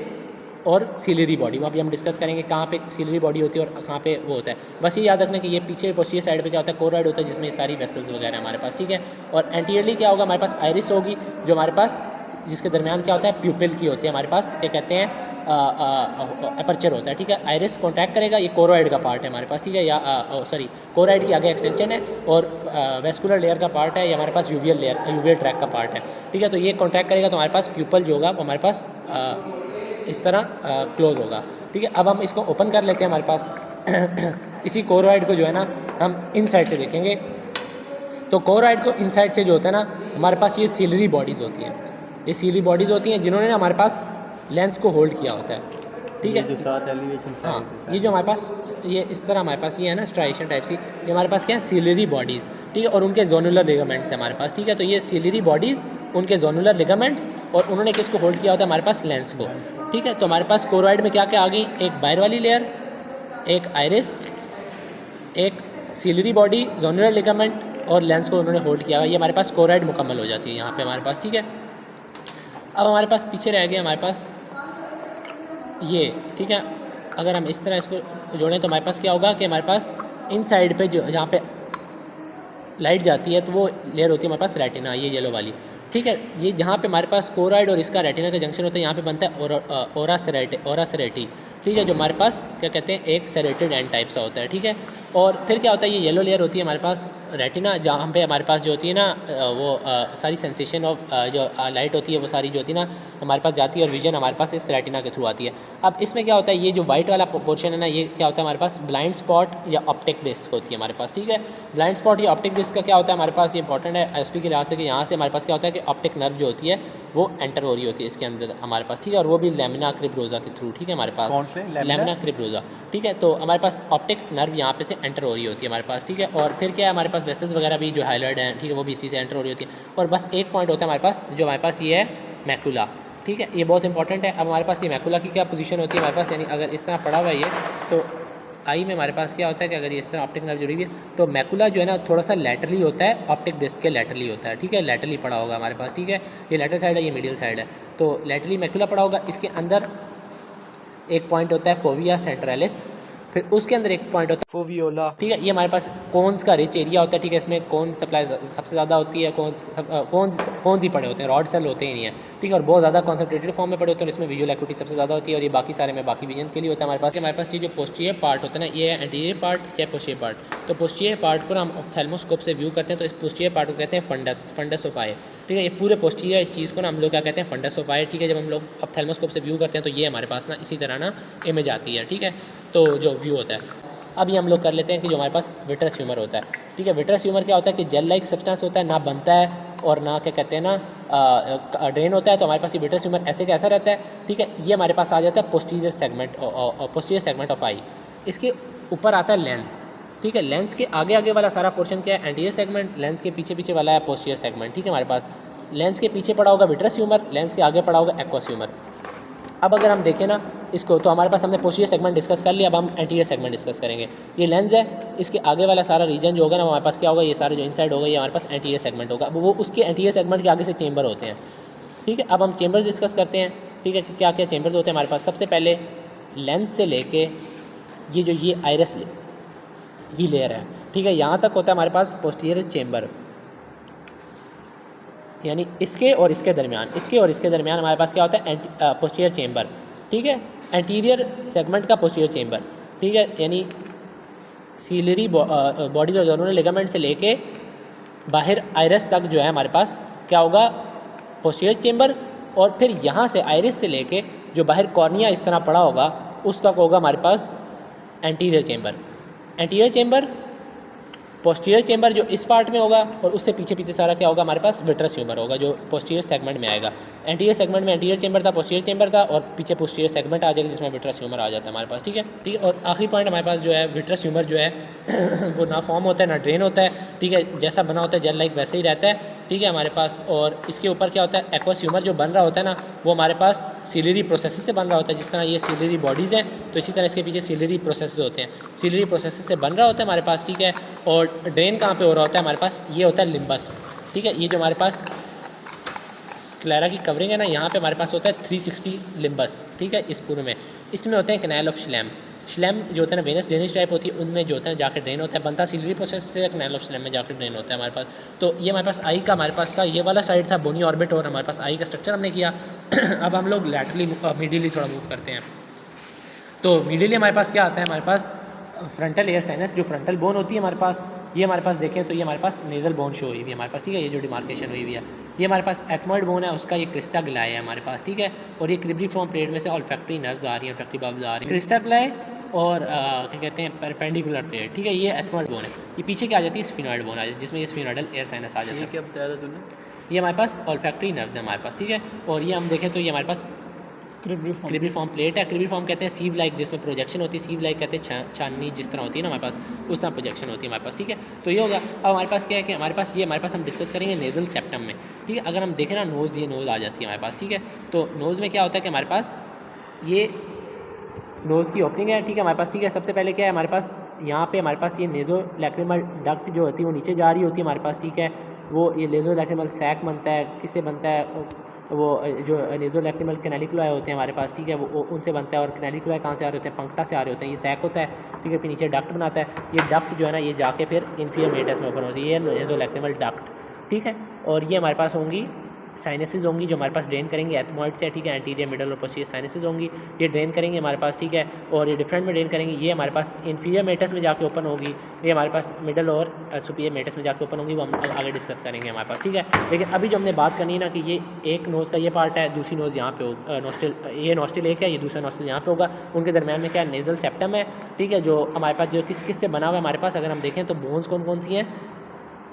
और सिलरी बॉडी। वहाँ भी हम डिस्कस करेंगे कहाँ पे सिलरी बॉडी होती है और कहाँ पे वो होता है। बस ये याद रखना कि ये पीछे पोस्टीरियर साइड पे क्या होता है, कोरोइड होता है जिसमें ये सारी वेसल्स वगैरह हमारे पास, ठीक है। और एंटीरियरली क्या होगा, हमारे पास आइरिस होगी जो हमारे पास जिसके दरमियान क्या होता है, प्यूपिल की होती है हमारे पास, क्या कहते हैं, अपर्चर होता है, ठीक है। आइरिस कॉन्टैक्ट करेगा, ये कोरोइड का पार्ट है हमारे पास, ठीक है, या सॉरी कोरोइड की आगे एक्सटेंशन है, और वेस्कुलर लेयर का पार्ट है, ये हमारे पास यूवियल लेयर यूवियल ट्रैक का पार्ट है, ठीक है। तो ये कॉन्टैक्ट करेगा तो हमारे पास प्यूपल जो होगा वो हमारे पास इस तरह क्लोज होगा। ठीक है, अब हम इसको ओपन कर लेते हैं हमारे पास इसी कोरोइड को जो है ना हम इन साइड से देखेंगे। तो कोरोइड को इन साइड से जो होता है ना हमारे पास ये सीलरी बॉडीज़ होती हैं, ये सीलरी बॉडीज़ होती हैं जिन्होंने ना हमारे पास लेंस को होल्ड किया होता है। ठीक है, जो साथ एलिवेशन, हाँ, ये जो हमारे पास ये इस तरह हमारे पास ये है ना स्ट्राइशन टाइप सी, ये हमारे पास क्या है सीलरी बॉडीज़। ठीक है, और उनके जोनुलर लिगामेंट्स हैं हमारे पास। ठीक है, तो ये सीलरी बॉडीज़, उनके जोनुलर लिगामेंट्स, और उन्होंने किसको होल्ड किया होता है हमारे पास लेंस को। ठीक है, तो हमारे पास कोरोइड में क्या क्या आ गई, एक बाहर वाली लेयर, एक आइरिस, एक सीलरी बॉडी, जोनुलर लिगामेंट और लेंस को उन्होंने होल्ड किया हुआ। ये हमारे पास कोरोइड मुकम्मल हो जाती है यहाँ पे हमारे पास। ठीक है, अब हमारे पास पीछे रह गया हमारे पास ये। ठीक है, अगर हम इस तरह इसको जोड़ें तो हमारे पास क्या होगा कि हमारे पास इन साइड पे जो जहाँ पे लाइट जाती है तो वो लेयर होती है हमारे पास रेटिना, ये येलो वाली। ठीक है, ये जहाँ पे हमारे पास कोरोइड और इसका रेटिना का जंक्शन होता है यहाँ पे बनता है ओरा सेरेटी। ठीक है, जो हमारे पास क्या कहते हैं एक सेरेटेड एंड टाइप सा होता है। ठीक है, और फिर क्या होता है ये येलो लेयर होती है हमारे पास रेटिना, जहाँ पे हमारे पास जो होती है ना सारी सेंसेशन ऑफ जो लाइट होती है वो सारी जो होती है ना हमारे पास जाती है, और विजन हमारे पास इस रेटिना के थ्रू आती है। अब इसमें क्या होता है ये जो वाइट वाला पोर्शन है ना ये क्या होता है हमारे पास ब्लाइंड स्पॉट या ऑप्टिक डिस्क होती है हमारे पास। ठीक है, ब्लाइंड स्पॉट या ऑप्टिक डिस्क का क्या होता है हमारे पास, ये इंपॉर्टेंट है एसपी के लिहाज से कि यहाँ से हमारे पास क्या होता है कि ऑप्टिक नर्व जो होती है वो एंटर हो रही होती है इसके अंदर हमारे पास। ठीक है, और वो भी लैमिना क्रिब्रोजा के थ्रू। ठीक है, हमारे पास कौन से लैमिना क्रिब्रोजा। ठीक है, तो हमारे पास ऑप्टिक नर्व यहाँ पे से एंटर हो रही होती है हमारे पास। ठीक है, और फिर क्या है हमारे पास वेसल्स वगैरह भी जो हाइलाइट हैं, ठीक है, वो भी इसी से एंटर हो रही होती है। और बस एक पॉइंट होता है हमारे पास जो हमारे पास ये है मैकुला। ठीक है, ये बहुत इंपॉर्टेंट है। अब हमारे पास ये मैकुला की क्या पोजीशन होती है हमारे पास, यानी अगर इस तरह पड़ा हुआ है ये, तो आई में हमारे पास क्या होता है कि अगर ये इस तरह ऑप्टिक नर्व जुड़ी हुई है तो मैकुला जो है ना थोड़ा सा लैटरली होता है, ऑप्टिक डिस्क के लैटरली होता है। ठीक है, लैटरली पड़ा होगा हमारे पास। ठीक है, ये लैटरल साइड है, ये मीडियल साइड है, तो लैटरली मैकुला पड़ा होगा। इसके अंदर एक पॉइंट होता है फोविया सेंट्रलिस, फिर उसके अंदर एक पॉइंट होता है फोवियोला। ठीक है, ये हमारे पास कोन्स का रिच एरिया होता है। ठीक है, इसमें कौन सप्लाई सबसे ज़्यादा होती है, कौन ही पड़े होते हैं, रॉड सेल होते ही नहीं है। ठीक है, और बहुत ज़्यादा कॉन्सेंट्रेटेड फॉर्म में पड़े होते हैं, इसमें विजुअल एक्टिविटी सबसे ज़्यादा होती है, और ये बाकी सारे में बाकी विजन के लिए होता है हमारे पास ये जो पोस्टीरियर पार्ट होता है ना ये एंटीरियर पार्ट या पोस्टीरियर पार्ट। तो पोस्टीरियर पार्ट को हम ऑप्थेल्मोस्कोप से व्यू करते हैं तो इस पोस्टीरियर पार्ट को कहते हैं फंडस ऑफ आई। ठीक है, ये पूरे पोस्टीरियर चीज़ को ना हम लोग क्या कहते हैं फंडस ऑफ आई। ठीक है, जब हम लोग ऑप्थेल्मोस्कोप से व्यू करते हैं तो ये हमारे पास ना इसी तरह ना इमेज आती है। ठीक है, तो जो व्यू होता है अब ये हम लोग कर लेते हैं कि जो हमारे पास विट्रस ह्यूमर होता है। ठीक है, विट्रस ह्यूमर क्या होता है कि जेल लाइक सब्सटेंस होता है, ना बनता है और ना क्या कहते हैं ना ड्रेन होता है। तो हमारे पास ये विट्रस ह्यूमर ऐसे कैसा रहता है। ठीक है, ये हमारे पास आ जाता है पोस्टीरियर सेगमेंट ऑफ आई। इसके ऊपर आता है लेंस। ठीक है, लेंस के आगे आगे वाला सारा पोर्शन क्या है एंटीरियर सेगमेंट, लेंस के पीछे पीछे वाला है पोस्टीरियर सेगमेंट। ठीक है, हमारे पास लेंस के पीछे पड़ा होगा विट्रस ह्यूमर, लेंस के आगे पड़ा होगा एक्वस ह्यूमर। अब अगर हम देखें ना इसको तो हमारे पास हमने पोस्टीरियर सेगमेंट डिस्कस कर लिया, अब हम एंटीरियर सेगमेंट डिस्कस करेंगे। ये लेंस है, इसके आगे वाला सारा रीजन जो होगा ना हमारे पास क्या होगा, ये सारा जो इनसाइड होगा ये हमारे पास एंटीरियर सेगमेंट होगा। अब वो उसके एंटीरियर सेगमेंट के आगे से चेंबर होते हैं। ठीक है, अब हम चेंबर्स डिस्कस करते हैं। ठीक है, क्या क्या चेंबर्स होते हैं हमारे पास। सबसे पहले लेंस से लेके ये जो ये आइरिस ये लेयर है, ठीक है, यहाँ तक होता है हमारे पास पोस्टीरियर चेंबर, यानी इसके और इसके दरमियान हमारे पास क्या होता है पोस्टीरियर चेंबर। ठीक है, एंटीरियर सेगमेंट का पोस्टीरियर चेंबर। ठीक है, यानी सीलरी बॉडीज और जोनुलर लिगामेंट से लेके बाहर आइरिस तक जो है हमारे पास क्या होगा पोस्टीरियर चेंबर, और फिर यहाँ से आइरिस से लेके जो बाहर कॉर्निया इस तरह पड़ा होगा उस तक होगा हमारे पास anterior chamber. Anterior chamber, posterior chamber जो इस पार्ट में होगा, और उससे पीछे पीछे सारा क्या होगा हमारे पास विट्रस ह्यूमर होगा जो पोस्टीरियर सेगमेंट में आएगा। एंटीरियर सेगमेंट में एंटीरियर चेंबर था, पोस्टीरियर चेंबर था, और पीछे पोस्टीरियर सेगमेंट आ जाएगा जिसमें विट्रस ह्यूमर आ जाता है हमारे पास। ठीक है, ठीक है, और आखिरी पॉइंट हमारे पास जो है विट्रस ह्यूमर जो है वो ना फॉर्म होता है ना ड्रेन होता है। ठीक है, जैसा बना होता है जेल लाइक वैसे ही रहता है। ठीक है, हमारे पास और इसके ऊपर क्या होता है एक्वस ह्यूमर जो बन रहा होता है ना वो हमारे पास सीलरी प्रोसेस से बन रहा होता है। जिस तरह ये सीलरी बॉडीज़ हैं तो इसी तरह इसके पीछे सीलरी प्रोसेस होते हैं, सीलरी प्रोसेस से बन रहा होता है हमारे पास। ठीक है, और ड्रेन कहाँ पे हो रहा होता है हमारे पास, ये होता है लिम्बस। ठीक है, ये जो हमारे पास स्क्लेरा की कवरिंग है ना यहाँ पे हमारे पास होता है 360 लिम्बस। ठीक है, इस पूरे में इसमें होते हैं कैनाल ऑफ श्लेम जो होता है ना वेनस ड्रेनेज टाइप होती है उनमें जो होता है जाकर ड्रेन होता है, बनता सीलरी प्रोसेस से कैनाल ऑफ श्लेम में जाकर ड्रेन होता है हमारे पास। तो ये हमारे पास आई का हमारे पास था, ये वाला साइड था बोनी ऑर्बिट, और हमारे पास आई का स्ट्रक्चर हमने किया। अब हम लोग लैटरली मीडियली थोड़ा मूव करते हैं। तो मीडियली हमारे पास क्या आता है, हमारे पास फ्रंटल एयर साइनस जो फ्रंटल बोन होती है हमारे पास, ये हमारे पास देखें तो ये हमारे पास नेज़ल बोन शो हुई हुई है हमारे पास, ठीक है, ये जो डिमार्केशन हुई हुई है। ये हमारे पास एथमॉइड बोन है, उसका ये क्रिस्टा ग्लाई है हमारे पास, ठीक है। और ये क्रिब्रिफॉर्म प्लेट में से ऑल्फैक्टरी नर्व्स आ रही हैं, ऑल्फैक्टरी बल्ब्स आ रही हैं, क्रिस्टा ग्लाई और क्या कहते हैं परपेंडिकुलर प्लेट, ठीक है। ये एथमॉइड बोन है। ये पीछे क्या आ जाती है, स्फिनॉइड बोन आ जाती है, जिसमें ये स्फिनॉइडल एयर साइनस आ जाता है। क्या बताया था तूने? ये हमारे पास ऑल्फैक्टरी नर्व्स है हमारे पास, ठीक है। और ये हम देखें तो ये हमारे पास क्रिब्रिफॉर्म प्लेट है। क्रिब्रिफॉर्म कहते हैं सीव लाइक, जिसमें प्रोजेक्शन होती है। सीव लाइक कहते हैं छाननी जिस तरह होती है ना हमारे पास, उस तरह प्रोजेक्शन होती है हमारे पास, ठीक है। तो ये हो गया। अब हमारे पास क्या है कि हमारे पास हम डिस्कस करेंगे नेज़ल सेप्टम में, ठीक है। अगर हम देखें ना नोज़, ये नोज़ आ जाती है हमारे पास, ठीक है। तो नोज़ में क्या होता है कि हमारे पास ये नोज़ की ओपनिंग है, ठीक है हमारे पास, ठीक है। सबसे पहले क्या है हमारे पास, यहाँ पे हमारे पास ये नेज़ो लैक्रिमल डक्ट जो होती है वो नीचे जा रही होती है हमारे पास, ठीक है। वो ये नेज़ो लैक्रिमल सैक बनता है, किससे बनता है, वो जो नेज़ो लैक्रिमल कैनालिकुलाई होते हैं हमारे पास, ठीक है, वो उनसे बनता है। और कैनालिकुलाई कहाँ से आ रहे होते हैं, पंक्टा से आ रहे होते हैं। ये सैक होता है, ठीक है, फिर नीचे डक्ट बनाता है। ये डक्ट जो है ना ये जाके फिर इन्फीरियर मेटस में ओपन होती है, ये नेज़ो लैक्रिमल डक्ट, ठीक है। और ये हमारे पास होंगी साइनसेस होंगी जो हमारे पास ड्रेन करेंगे एथमॉइड से, ठीक है। एंटीरियर मिडल और पोस्टीरियर साइनसेस होंगी, ये ड्रेन करेंगे हमारे पास, ठीक है। और ये डिफरेंट में ड्रेन करेंगे। ये हमारे पास इन्फीरियर मेटस में जाके ओपन होगी, ये हमारे पास मिडल और सुपीरियर मेटस में जाके ओपन होगी, वो हम आगे डिस्कस करेंगे हमारे पास, ठीक है। लेकिन अभी जो हमने बात करनी है ना कि ये एक नोज़ का ये पार्ट है, दूसरी नोज़ यहाँ पे हो नोस्ट्रिल, ये नोस्ट्रिल एक है, ये दूसरा नोस्ट्रिल यहाँ पे होगा। उनके दरमियान में क्या नेज़ल सेप्टम है, ठीक है, जो हमारे पास जो किस से बना हुआ है हमारे पास। अगर हम देखें तो बोन्स कौन कौन सी हैं,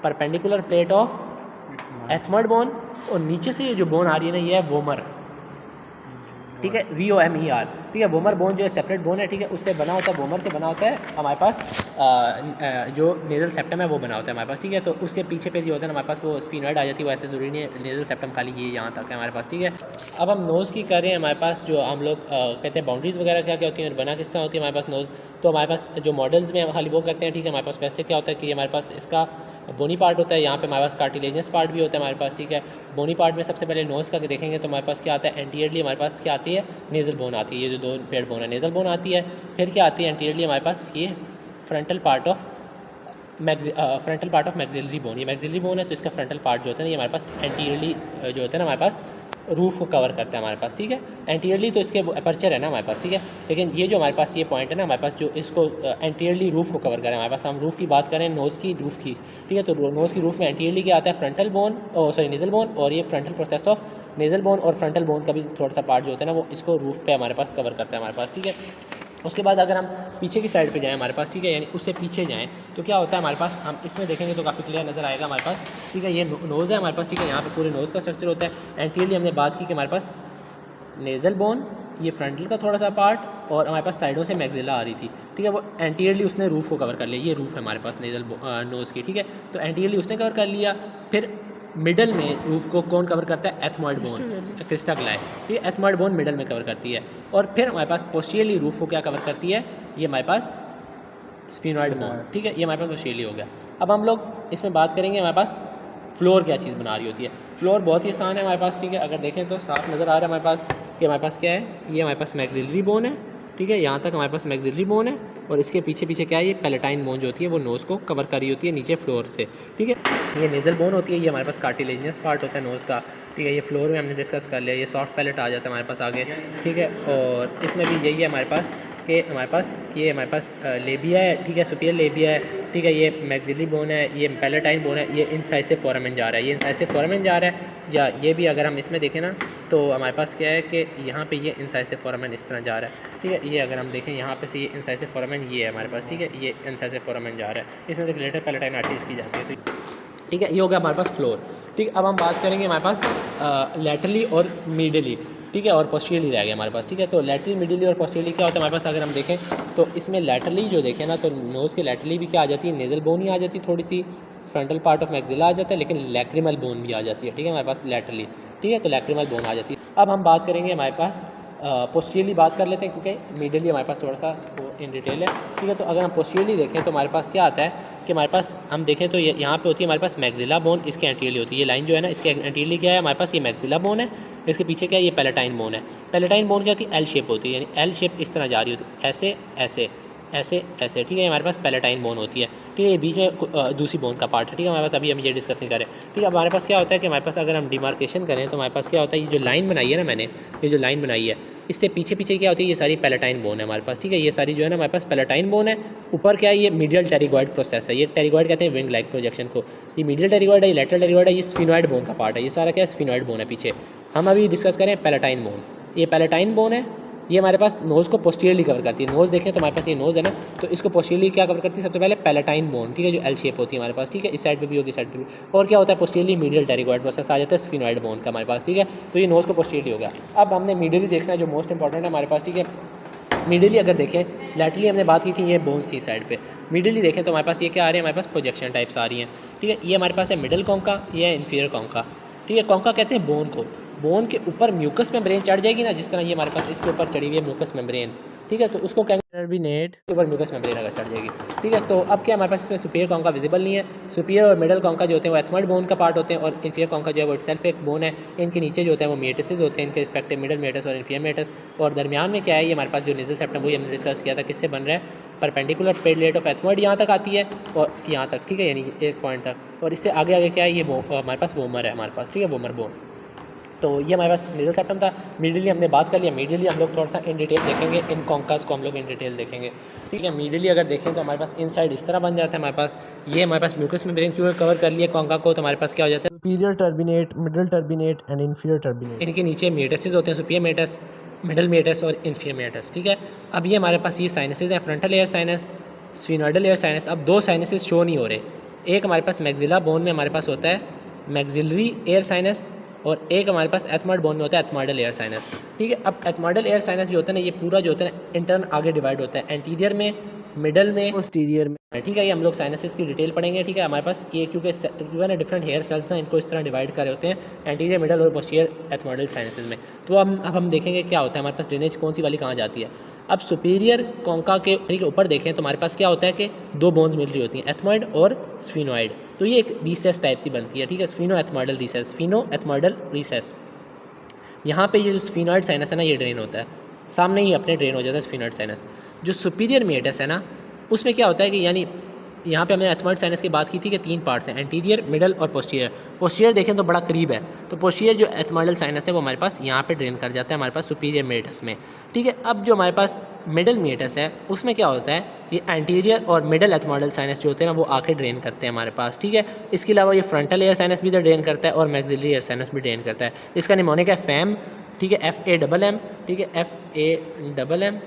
perpendicular plate of ethmoid bone, और नीचे से ये जो बोन आ रही है ना ये है वोमर, ठीक है, VOMER, ठीक है। वोमर बोन जो है सेपरेट बोन है, ठीक है, उससे बना होता है, वोमर से बना होता है हमारे पास जो नेज़ल सेप्टम है वो बना होता है हमारे पास, ठीक है। तो उसके पीछे पे जो होता है हमारे पास वो स्फिनॉइड आ जाती है, वो ऐसे ज़रूरी नहीं है, नेज़ल सेप्टम खाली ये यहाँ तक है हमारे पास, ठीक है। अब हम नोज़ की कर रहे हैं हमारे पास, जो हम लोग कहते हैं बाउंड्रीज़ वगैरह क्या क्या होती हैं और बना किस तरह होती है हमारे पास नोज़। तो हमारे पास जो मॉडल्स में हम खाली वो करते हैं, ठीक है। हमारे पास वैसे क्या होता है कि हमारे पास इसका बोनी पार्ट होता है, यहाँ पे हमारे पास कार्टिलेजियस पार्ट भी होता है हमारे पास, ठीक है। बोनी पार्ट में सबसे पहले नोज़ का देखेंगे तो हमारे पास क्या आता है, एंटीरियरली हमारे पास क्या आती है, नेज़ल बोन आती है। ये जो दो पेड़ बोन है नेज़ल बोन आती है। फिर क्या आती है एंटीरियरली हमारे पास, ये frontal part of maxillary bone, ये मैक्सिलरी बोन है। तो इसका फ्रंटल पार्ट जो होता है ना ये हमारे पास एंटीरियरली जो होता है ना हमारे पास रूफ को कवर करता है हमारे पास, ठीक है। एंटीरियरली तो इसके अपर्चर है ना हमारे पास, ठीक है। लेकिन ये जो हमारे पास ये पॉइंट है ना हमारे पास जो इसको एंटीरियरली रूफ को कवर करें हमारे पास, हम रूफ की बात करें नोज़ की रूफ की, ठीक है। तो नोज़ की रूफ में एंटीरियरली क्या आता है, फ्रंटल बोन, नेज़ल बोन, और ये frontal process of nasal bone और फ्रंटल बोन का भी थोड़ा सा पार्ट जो होता है ना वो इसको रूफ पे हमारे पास कवर करता है हमारे पास, ठीक है। उसके बाद अगर हम पीछे की साइड पे जाएं हमारे पास, ठीक है, यानी उससे पीछे जाएं तो क्या होता है हमारे पास, हम इसमें देखेंगे तो काफ़ी क्लियर नज़र आएगा हमारे पास, ठीक है। ये नोज़ है हमारे पास, ठीक है, यहाँ पे पूरे नोज़ का स्ट्रक्चर होता है। एंटीरियरली हमने बात की कि हमारे पास नेज़ल बोन, ये फ्रंटल का थोड़ा सा पार्ट, और हमारे पास साइडों से मैक्सिला आ रही थी, ठीक है। वो एंटीरियरली उसने रूफ को कवर कर लिया, ये रूफ है हमारे पास नेज़ल नोज़ की, ठीक है। तो एंटीरियरली उसने कवर कर लिया। फिर मिडल में रूफ को कौन कवर करता है, एथमॉइड बोन, क्रिस्टा ग्लाई, ठीक है। एथमॉइड बोन मिडल में कवर करती है। और फिर हमारे पास पोस्टीरियरली रूफ को क्या कवर करती है, ये हमारे पास स्फिनॉइड बोन, ठीक है, ये हमारे पास पोस्टीरियरली हो गया। अब हम लोग इसमें बात करेंगे हमारे पास फ्लोर क्या चीज़ बना रही होती है। फ्लोर बहुत ही आसान है हमारे पास, ठीक है। अगर देखें तो साफ नज़र आ रहा है हमारे पास कि हमारे पास क्या है, ये हमारे पास मैक्सिलरी बोन है, ठीक है। यहाँ तक हमारे पास मैक्सिलरी बोन है, और इसके पीछे पीछे क्या है, ये पैलेटाइन बोन जो होती है वो नोज़ को कवर कर रही होती है नीचे फ्लोर से, ठीक है। ये नेज़ल बोन होती है, ये हमारे पास कार्टिलेजियस पार्ट होता है नोज़ का, ठीक है। ये फ्लोर में हमने डिस्कस कर लिया, ये सॉफ्ट पैलेट आ जाता है हमारे पास आगे, ठीक है। और इसमें भी यही है हमारे पास कि हमारे पास लेबिया है, ठीक है, सुपीरियर लेबिया है, ठीक है। ये मैक्सिलरी बोन है, ये पैलेटाइन बोन है, ये इंसाइसिव फोरामेन जा रहा है, ये इंसाइसिव फोरामेन जा रहा है। या ये भी अगर हम इसमें देखें ना तो हमारे पास क्या है कि यहाँ पे ये इंसाइसिव फोरामेन इस तरह जा रहा है, ठीक है। ये अगर हम देखें यहाँ पे से ये इंसाइसिव फोरामेन ये है हमारे पास, ठीक है, ये इंसाइसिव फोरामेन जा रहा है, इसमें से ग्रेटर पैलेटाइन आर्टरीज की जाती है, ठीक है। ये हो गया हमारे पास फ्लोर, ठीक। अब हम बात करेंगे हमारे पास लैटरली और मिडली, ठीक है, और पोस्टीरियरली रह गया हमारे पास, ठीक है। तो लैटरली, मिडली और पोस्टीरियरली क्या होता है हमारे पास, अगर हम देखें तो इसमें लैटरली जो देखें ना तो नोज़ के लैटरली भी क्या आ जाती है, नेज़ल बोन ही आ जाती है, थोड़ी सी फ्रंटल पार्ट ऑफ मैक्सिला आ जाता है, लेकिन लैक्रिमल बोन भी आ जाती है, ठीक है, हमारे पास लैटरली, ठीक है। तो लैक्रिमल बोन आ जाती है। अब हम बात करेंगे हमारे पास पोस्टीरियरली बात कर लेते हैं, क्योंकि मिडली हमारे पास थोड़ा सा वो इन डिटेल है, ठीक है। तो अगर हम पोस्टीरियरली देखें तो हमारे पास क्या आता है कि हमारे पास हम देखें तो ये यहाँ पे होती है हमारे पास मैक्सिला बोन, इसके एंटीरियरली होती है, ये लाइन जो है ना इसके एंटीरियरली क्या है हमारे पास, ये मैक्सिला बोन है, इसके पीछे क्या है, ये पैलेटाइन बोन है। पैलेटाइन बोन क्या होती है, एल शेप होती है, यानी एल शेप इस तरह जा रही होती है, ऐसे ऐसे ऐसे ऐसे, ठीक है, हमारे पास पैलेटाइन बोन होती है। ठीक है, ये बीच में दूसरी बोन का पार्ट है, ठीक है। हमारे पास अभी हम ये डिस्कस नहीं करें, ठीक है। अब हमारे पास क्या होता है कि हमारे पास अगर हम डिमार्केशन करें तो हमारे पास क्या होता है, ये जो लाइन बनाई है ना मैंने, ये जो लाइन बनाई है, इससे पीछे पीछे क्या होती है, ये सारी पैलेटाइन बोन है हमारे पास, ठीक है। ये सारी जो है ना हमारे पास पैलेटाइन बोन है। ऊपर क्या है, ये मीडियल टेरिगॉइड प्रोसेस है, ये टेरिगॉइड कहते हैं विंग लाइक प्रोजेक्शन को। ये मीडियल टेरिगॉइड है, ये लेटरल टेरिगॉइड है, ये स्फिनॉइड बोन का पार्ट है। ये सारा क्या है, स्फिनॉइड बोन है पीछे। हम अभी डिस्कस करें पैलेटाइन बोन। ये पैलेटाइन बोन है, ये हमारे पास नोज़ को पोस्टीरियरली कवर करती है। नोज़ देखें तो हमारे पास ये नोज़ है ना, तो इसको पोस्टीरियरली क्या कवर करती है, सबसे पहले पैलेटाइन बोन, ठीक है, जो एल शेप होती है हमारे पास, ठीक है। इस साइड पे भी होगी, इस साइड पे भी। और क्या होता है, पोस्टीरियरली मीडियल टेरिगॉइड प्रोसेस आ जाता है स्फिनॉइड बोन का हमारे पास, ठीक है। तो ये नोज़ को पोस्टीरियरली हो गया। अब हमने मीडियली देखना है, जो मोस्ट इंपॉर्टेंट है हमारे पास, ठीक है। मीडियली अगर देखें, लैटरली हमने बात की थी, ये बोन्स थी साइड पे। मीडियली देखें तो हमारे पास ये क्या आ रही है, हमारे पास प्रोजेक्शन टाइप्स आ रही हैं, ठीक है। ये हमारे पास है मिडल कॉन्का, ये है इन्फीरियर कॉन्का, ठीक है। कॉन्का कहते हैं बोन को। बोन के ऊपर म्यूकस मेम्ब्रेन चढ़ जाएगी ना, जिस तरह ये हमारे पास इसके ऊपर चढ़ी हुई है म्यूकस मेम्ब्रेन, ठीक है, तो उसको क्या टर्बिनेट के ऊपर म्यूकस मेम्ब्रेन अगर चढ़ जाएगी, ठीक है। तो अब क्या हमारे पास इसमें सुपीरियर कॉन्का विजिबल नहीं है। सुपीरियर और मिडल कॉन्का जो होते हैं वो एथमॉइड बोन का पार्ट होते हैं, और इन्फीरियर कॉन्का जो है वो इटसेल्फ एक बोन है। इनके नीचे जो होते हैं वो मेटिसेस होते हैं, इनके रिस्पेक्टिव मिडल मेटस और इन्फीरियर मेटस। और दरमियान में क्या है, ये हमारे पास जो नेजल सेप्टम वही हमने डिस्कस किया था, किससे बन रहा है, परपेंडिकुलर पेडलेट ऑफ एथमॉइड यहाँ तक आती है और यहाँ तक, ठीक है, यानी एक पॉइंट तक। और इससे आगे आगे क्या है, ये हमारे पास वोमर है हमारे पास, ठीक है, वोमर बोन। तो ये हमारे पास नेजल सेप्टम था। मीडियली हमने बात कर लिया। मीडियली हम लोग थोड़ा सा इन डिटेल देखेंगे, इन कॉन्कास को हम लोग इन डिटेल देखेंगे, ठीक है। मीडियली अगर देखें तो हमारे पास इनसाइड इस तरह बन जाता है हमारे पास। ये हमारे पास म्यूकस मेम्ब्रेन क्यों कवर कर लिया कॉन्का को, तो हमारे पास क्या हो जाता है, superior turbinate, middle turbinate and inferior turbinate. इनके नीचे मेटसेस होते हैं, सुपीरियर मेटस, मिडल मेटस और इन्फीरियर मेटस, ठीक है। अब ये हमारे पास ये साइनसेस हैं, frontal air sinus, sphenoidal air sinus. अब दो साइनसेस शो नहीं हो रहे। एक हमारे पास मैक्सिला बोन में हमारे पास होता है मैक्सिलरी एयर साइनस, और एक हमारे पास एथमॉइड बोन में होता है एथमॉइडल एयर साइनस, ठीक है। अब एथमॉइडल एयर साइनस जो होता है ना, ये पूरा जो होता है इंटर्न आगे डिवाइड होता है, एंटीरियर में, मिडल में, पोस्टीरियर में, ठीक है। ये हम लोग साइनसेस की डिटेल पढ़ेंगे, ठीक है। हमारे पास ये क्योंकि ना डिफरेंट हेयर सेल्स ना, इनको इस तरह डिवाइड कर रहे होते हैं एंटीरियर, मिडल और पोस्टीरियर एथमॉइडल साइनसेस में। तो अब हम देखेंगे क्या होता है हमारे पास, ड्रेनेज कौन सी वाली कहाँ जाती है। अब सुपीरियर कॉन्का के ठीक ऊपर देखें तो हमारे पास क्या होता है कि दो बोन्स मिल रही होती हैं, एथमॉइड और स्फिनॉइड। तो ये एक रिसेस टाइप सी बनती है, ठीक है, स्फिनो एथमॉइडल रिसेस, स्फिनो एथमॉइडल रिसेस। यहाँ पे ये जो स्फिनॉइड साइनस है ना, ये ड्रेन होता है, सामने ही अपने ड्रेन हो जाता है स्फिनॉइड साइनस। जो सुपीरियर मेटस है ना, उसमें क्या होता है कि यानी यहाँ पे हमने एथमॉइड साइनस की बात की थी कि तीन पार्ट्स हैं, एंटीरियर, मिडल और पोस्टीरियर। पोस्टीरियर देखें तो बड़ा करीब है, तो पोस्टीरियर जो एथमॉइडल साइनस है वो हमारे पास यहाँ पे ड्रेन कर जाता है हमारे पास सुपीरियर मेटस में, ठीक है। अब जो हमारे पास मिडल मेटस है उसमें क्या होता है, ये एंटीरियर और मिडल एथमॉइडल साइनस जो होते हैं ना वो आके ड्रेन करते हैं हमारे पास, ठीक है। इसके अलावा ये फ्रंटल एयर साइनस भी इधर ड्रेन करता है और मैक्सिलरी एयर साइनस भी ड्रेन करता है। इसका निमोनिक है फैम, ठीक है, FAMM, ठीक है, FAMM,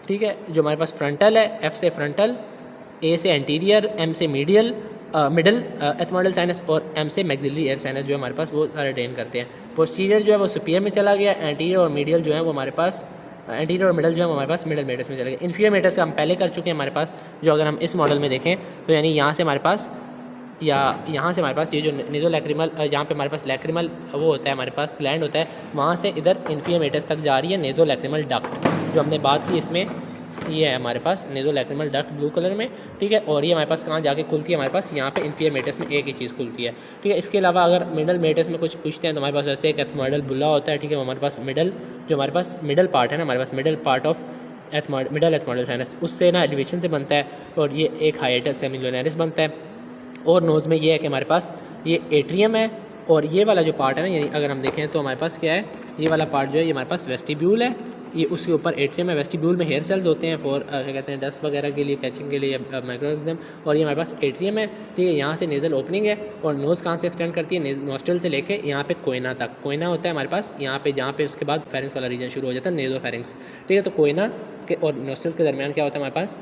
ठीक है। जो हमारे पास फ्रंटल है, F से फ्रंटल, A से एंटीरियर, M से मीडियल, मिडल एथमॉइडल साइनस, और M से मैक्सिलरी एयर साइनस जो हमारे पास वो सारे ड्रेन करते हैं। पोस्टीरियर जो है वो सुपीरियर में चला गया, एंटीरियर और मीडियल जो है वो हमारे पास, एंटीरियर और मिडल जो है हमारे पास मिडल मेटस में चला गया। इन्फीरियर मेटस का हम पहले कर चुके हैं हमारे पास, जो अगर हम इस मॉडल में देखें तो यानी यहाँ से हमारे पास, या यहाँ से हमारे पास ये जो नेज़ोलैक्रिमल, जहाँ पे हमारे पास लैक्रिमल वो होता है हमारे पास ग्लैंड होता है, वहाँ से इधर इन्फीरियर मेटस तक जा रही है नेज़ोलैक्रिमल डक्ट, जो हमने बात की इसमें ये है हमारे पास नेज़ोलैक्रिमल डक्ट ब्लू कलर में, ठीक है। और ये हमारे पास कहाँ जाके खुलती है, हमारे पास यहाँ पे इन्फीरियर मेटस में एक ही चीज़ खुलती है, ठीक है। इसके अलावा अगर मिडल मेटस में कुछ पूछते हैं तो हमारे पास वैसे एक एथमॉइडल बुला होता है, ठीक है। हमारे पास मिडल, जो हमारे पास मिडल पार्ट है ना, हमारे पास middle part of middle ethmoidal sinus, उससे ना एलिवेशन से बनता है, और ये एक हाइएटस सेमिलोनेरिस बनता है। और नोज़ में ये है कि हमारे पास ये एट्रियम है, और ये वाला जो पार्ट है ना, यानी अगर हम देखें तो हमारे पास क्या है, ये वाला पार्ट जो है ये हमारे पास वेस्टिब्यूल है, ये उसके ऊपर एट्रियम है। वेस्टिब्यूल में हेयर सेल्स होते हैं फॉर क्या कहते हैं, डस्ट वगैरह के लिए, कैचिंग के लिए, माइक्रोऑर्गेनिज्म, और ये हमारे पास एट्रियम है, ठीक है। यहाँ से नेज़ल ओपनिंग है, और नोज़ कहाँ से एक्सटेंड करती है, नोस्ट्रल से लेके यहाँ पे कोयना तक। कोयना होता है हमारे पास यहाँ पे, जहाँ पे उसके बाद फेरिंग्स वाला रीजन शुरू हो जाता है, नेज़ोफेरिंग्स, ठीक है। तो कोयना के और नोस्ट्रल के दरमियान क्या होता है हमारे पास,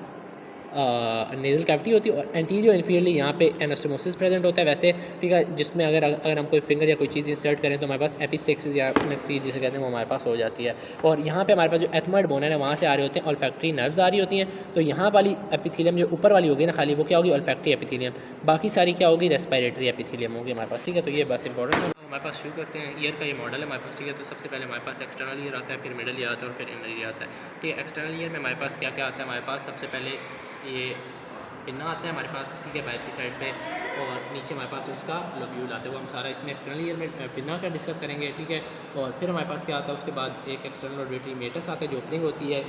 नेज़ल कैविटी होती है, और एंटीरियर इन्फीरियरली यहाँ पे एनास्टोमोसिस प्रेजेंट होता है वैसे, ठीक है, जिसमें अगर हम कोई फिंगर या कोई चीज़ इंसर्ट करें तो हमारे पास एपिस्टेक्सिस या नेक्सी जिसे कहते हैं वो हमारे पास हो जाती है। और यहाँ पे हमारे पास जो एथमॉइड बोन है ना, वहाँ से आ रहे होते हैं ऑल्फैक्टरी नर्व्स आ रही होती हैं। तो यहाँ वाली एपिथेलियम जो ऊपर वाली होगी ना खाली, वो क्या होगी, ऑल्फैक्टरी एपिथेलियम, बाकी सारी क्या होगी, रेस्पिरेटरी एपिथेलियम होगी हमारे पास, ठीक है। तो ये बस इंपॉर्टेंट है। हमारे पास शुरू करते हैं, ईयर का ये मॉडल है हमारे पास, ठीक है। तो सबसे पहले हमारे पास एक्सटर्नल ईयर आता है, फिर मिडल ईयर आता है, और फिर इनर ईयर आता है, ठीक है। एक्सटर्नल ईयर में हमारे पास क्या क्या आता है, हमारे पास सबसे पहले ये पिन्ना आता है हमारे पास, ठीक है, बाहर की साइड पे, और नीचे हमारे पास उसका लोब्यूल आता है, वो हम सारा इसमें एक्सटर्नल ईयर में पिन्ना का डिस्कस करेंगे, ठीक है। और फिर हमारे पास क्या आता है, उसके बाद एक एक्सटर्नल ऑडिटरी मेटस आता है जो ओपनिंग होती है,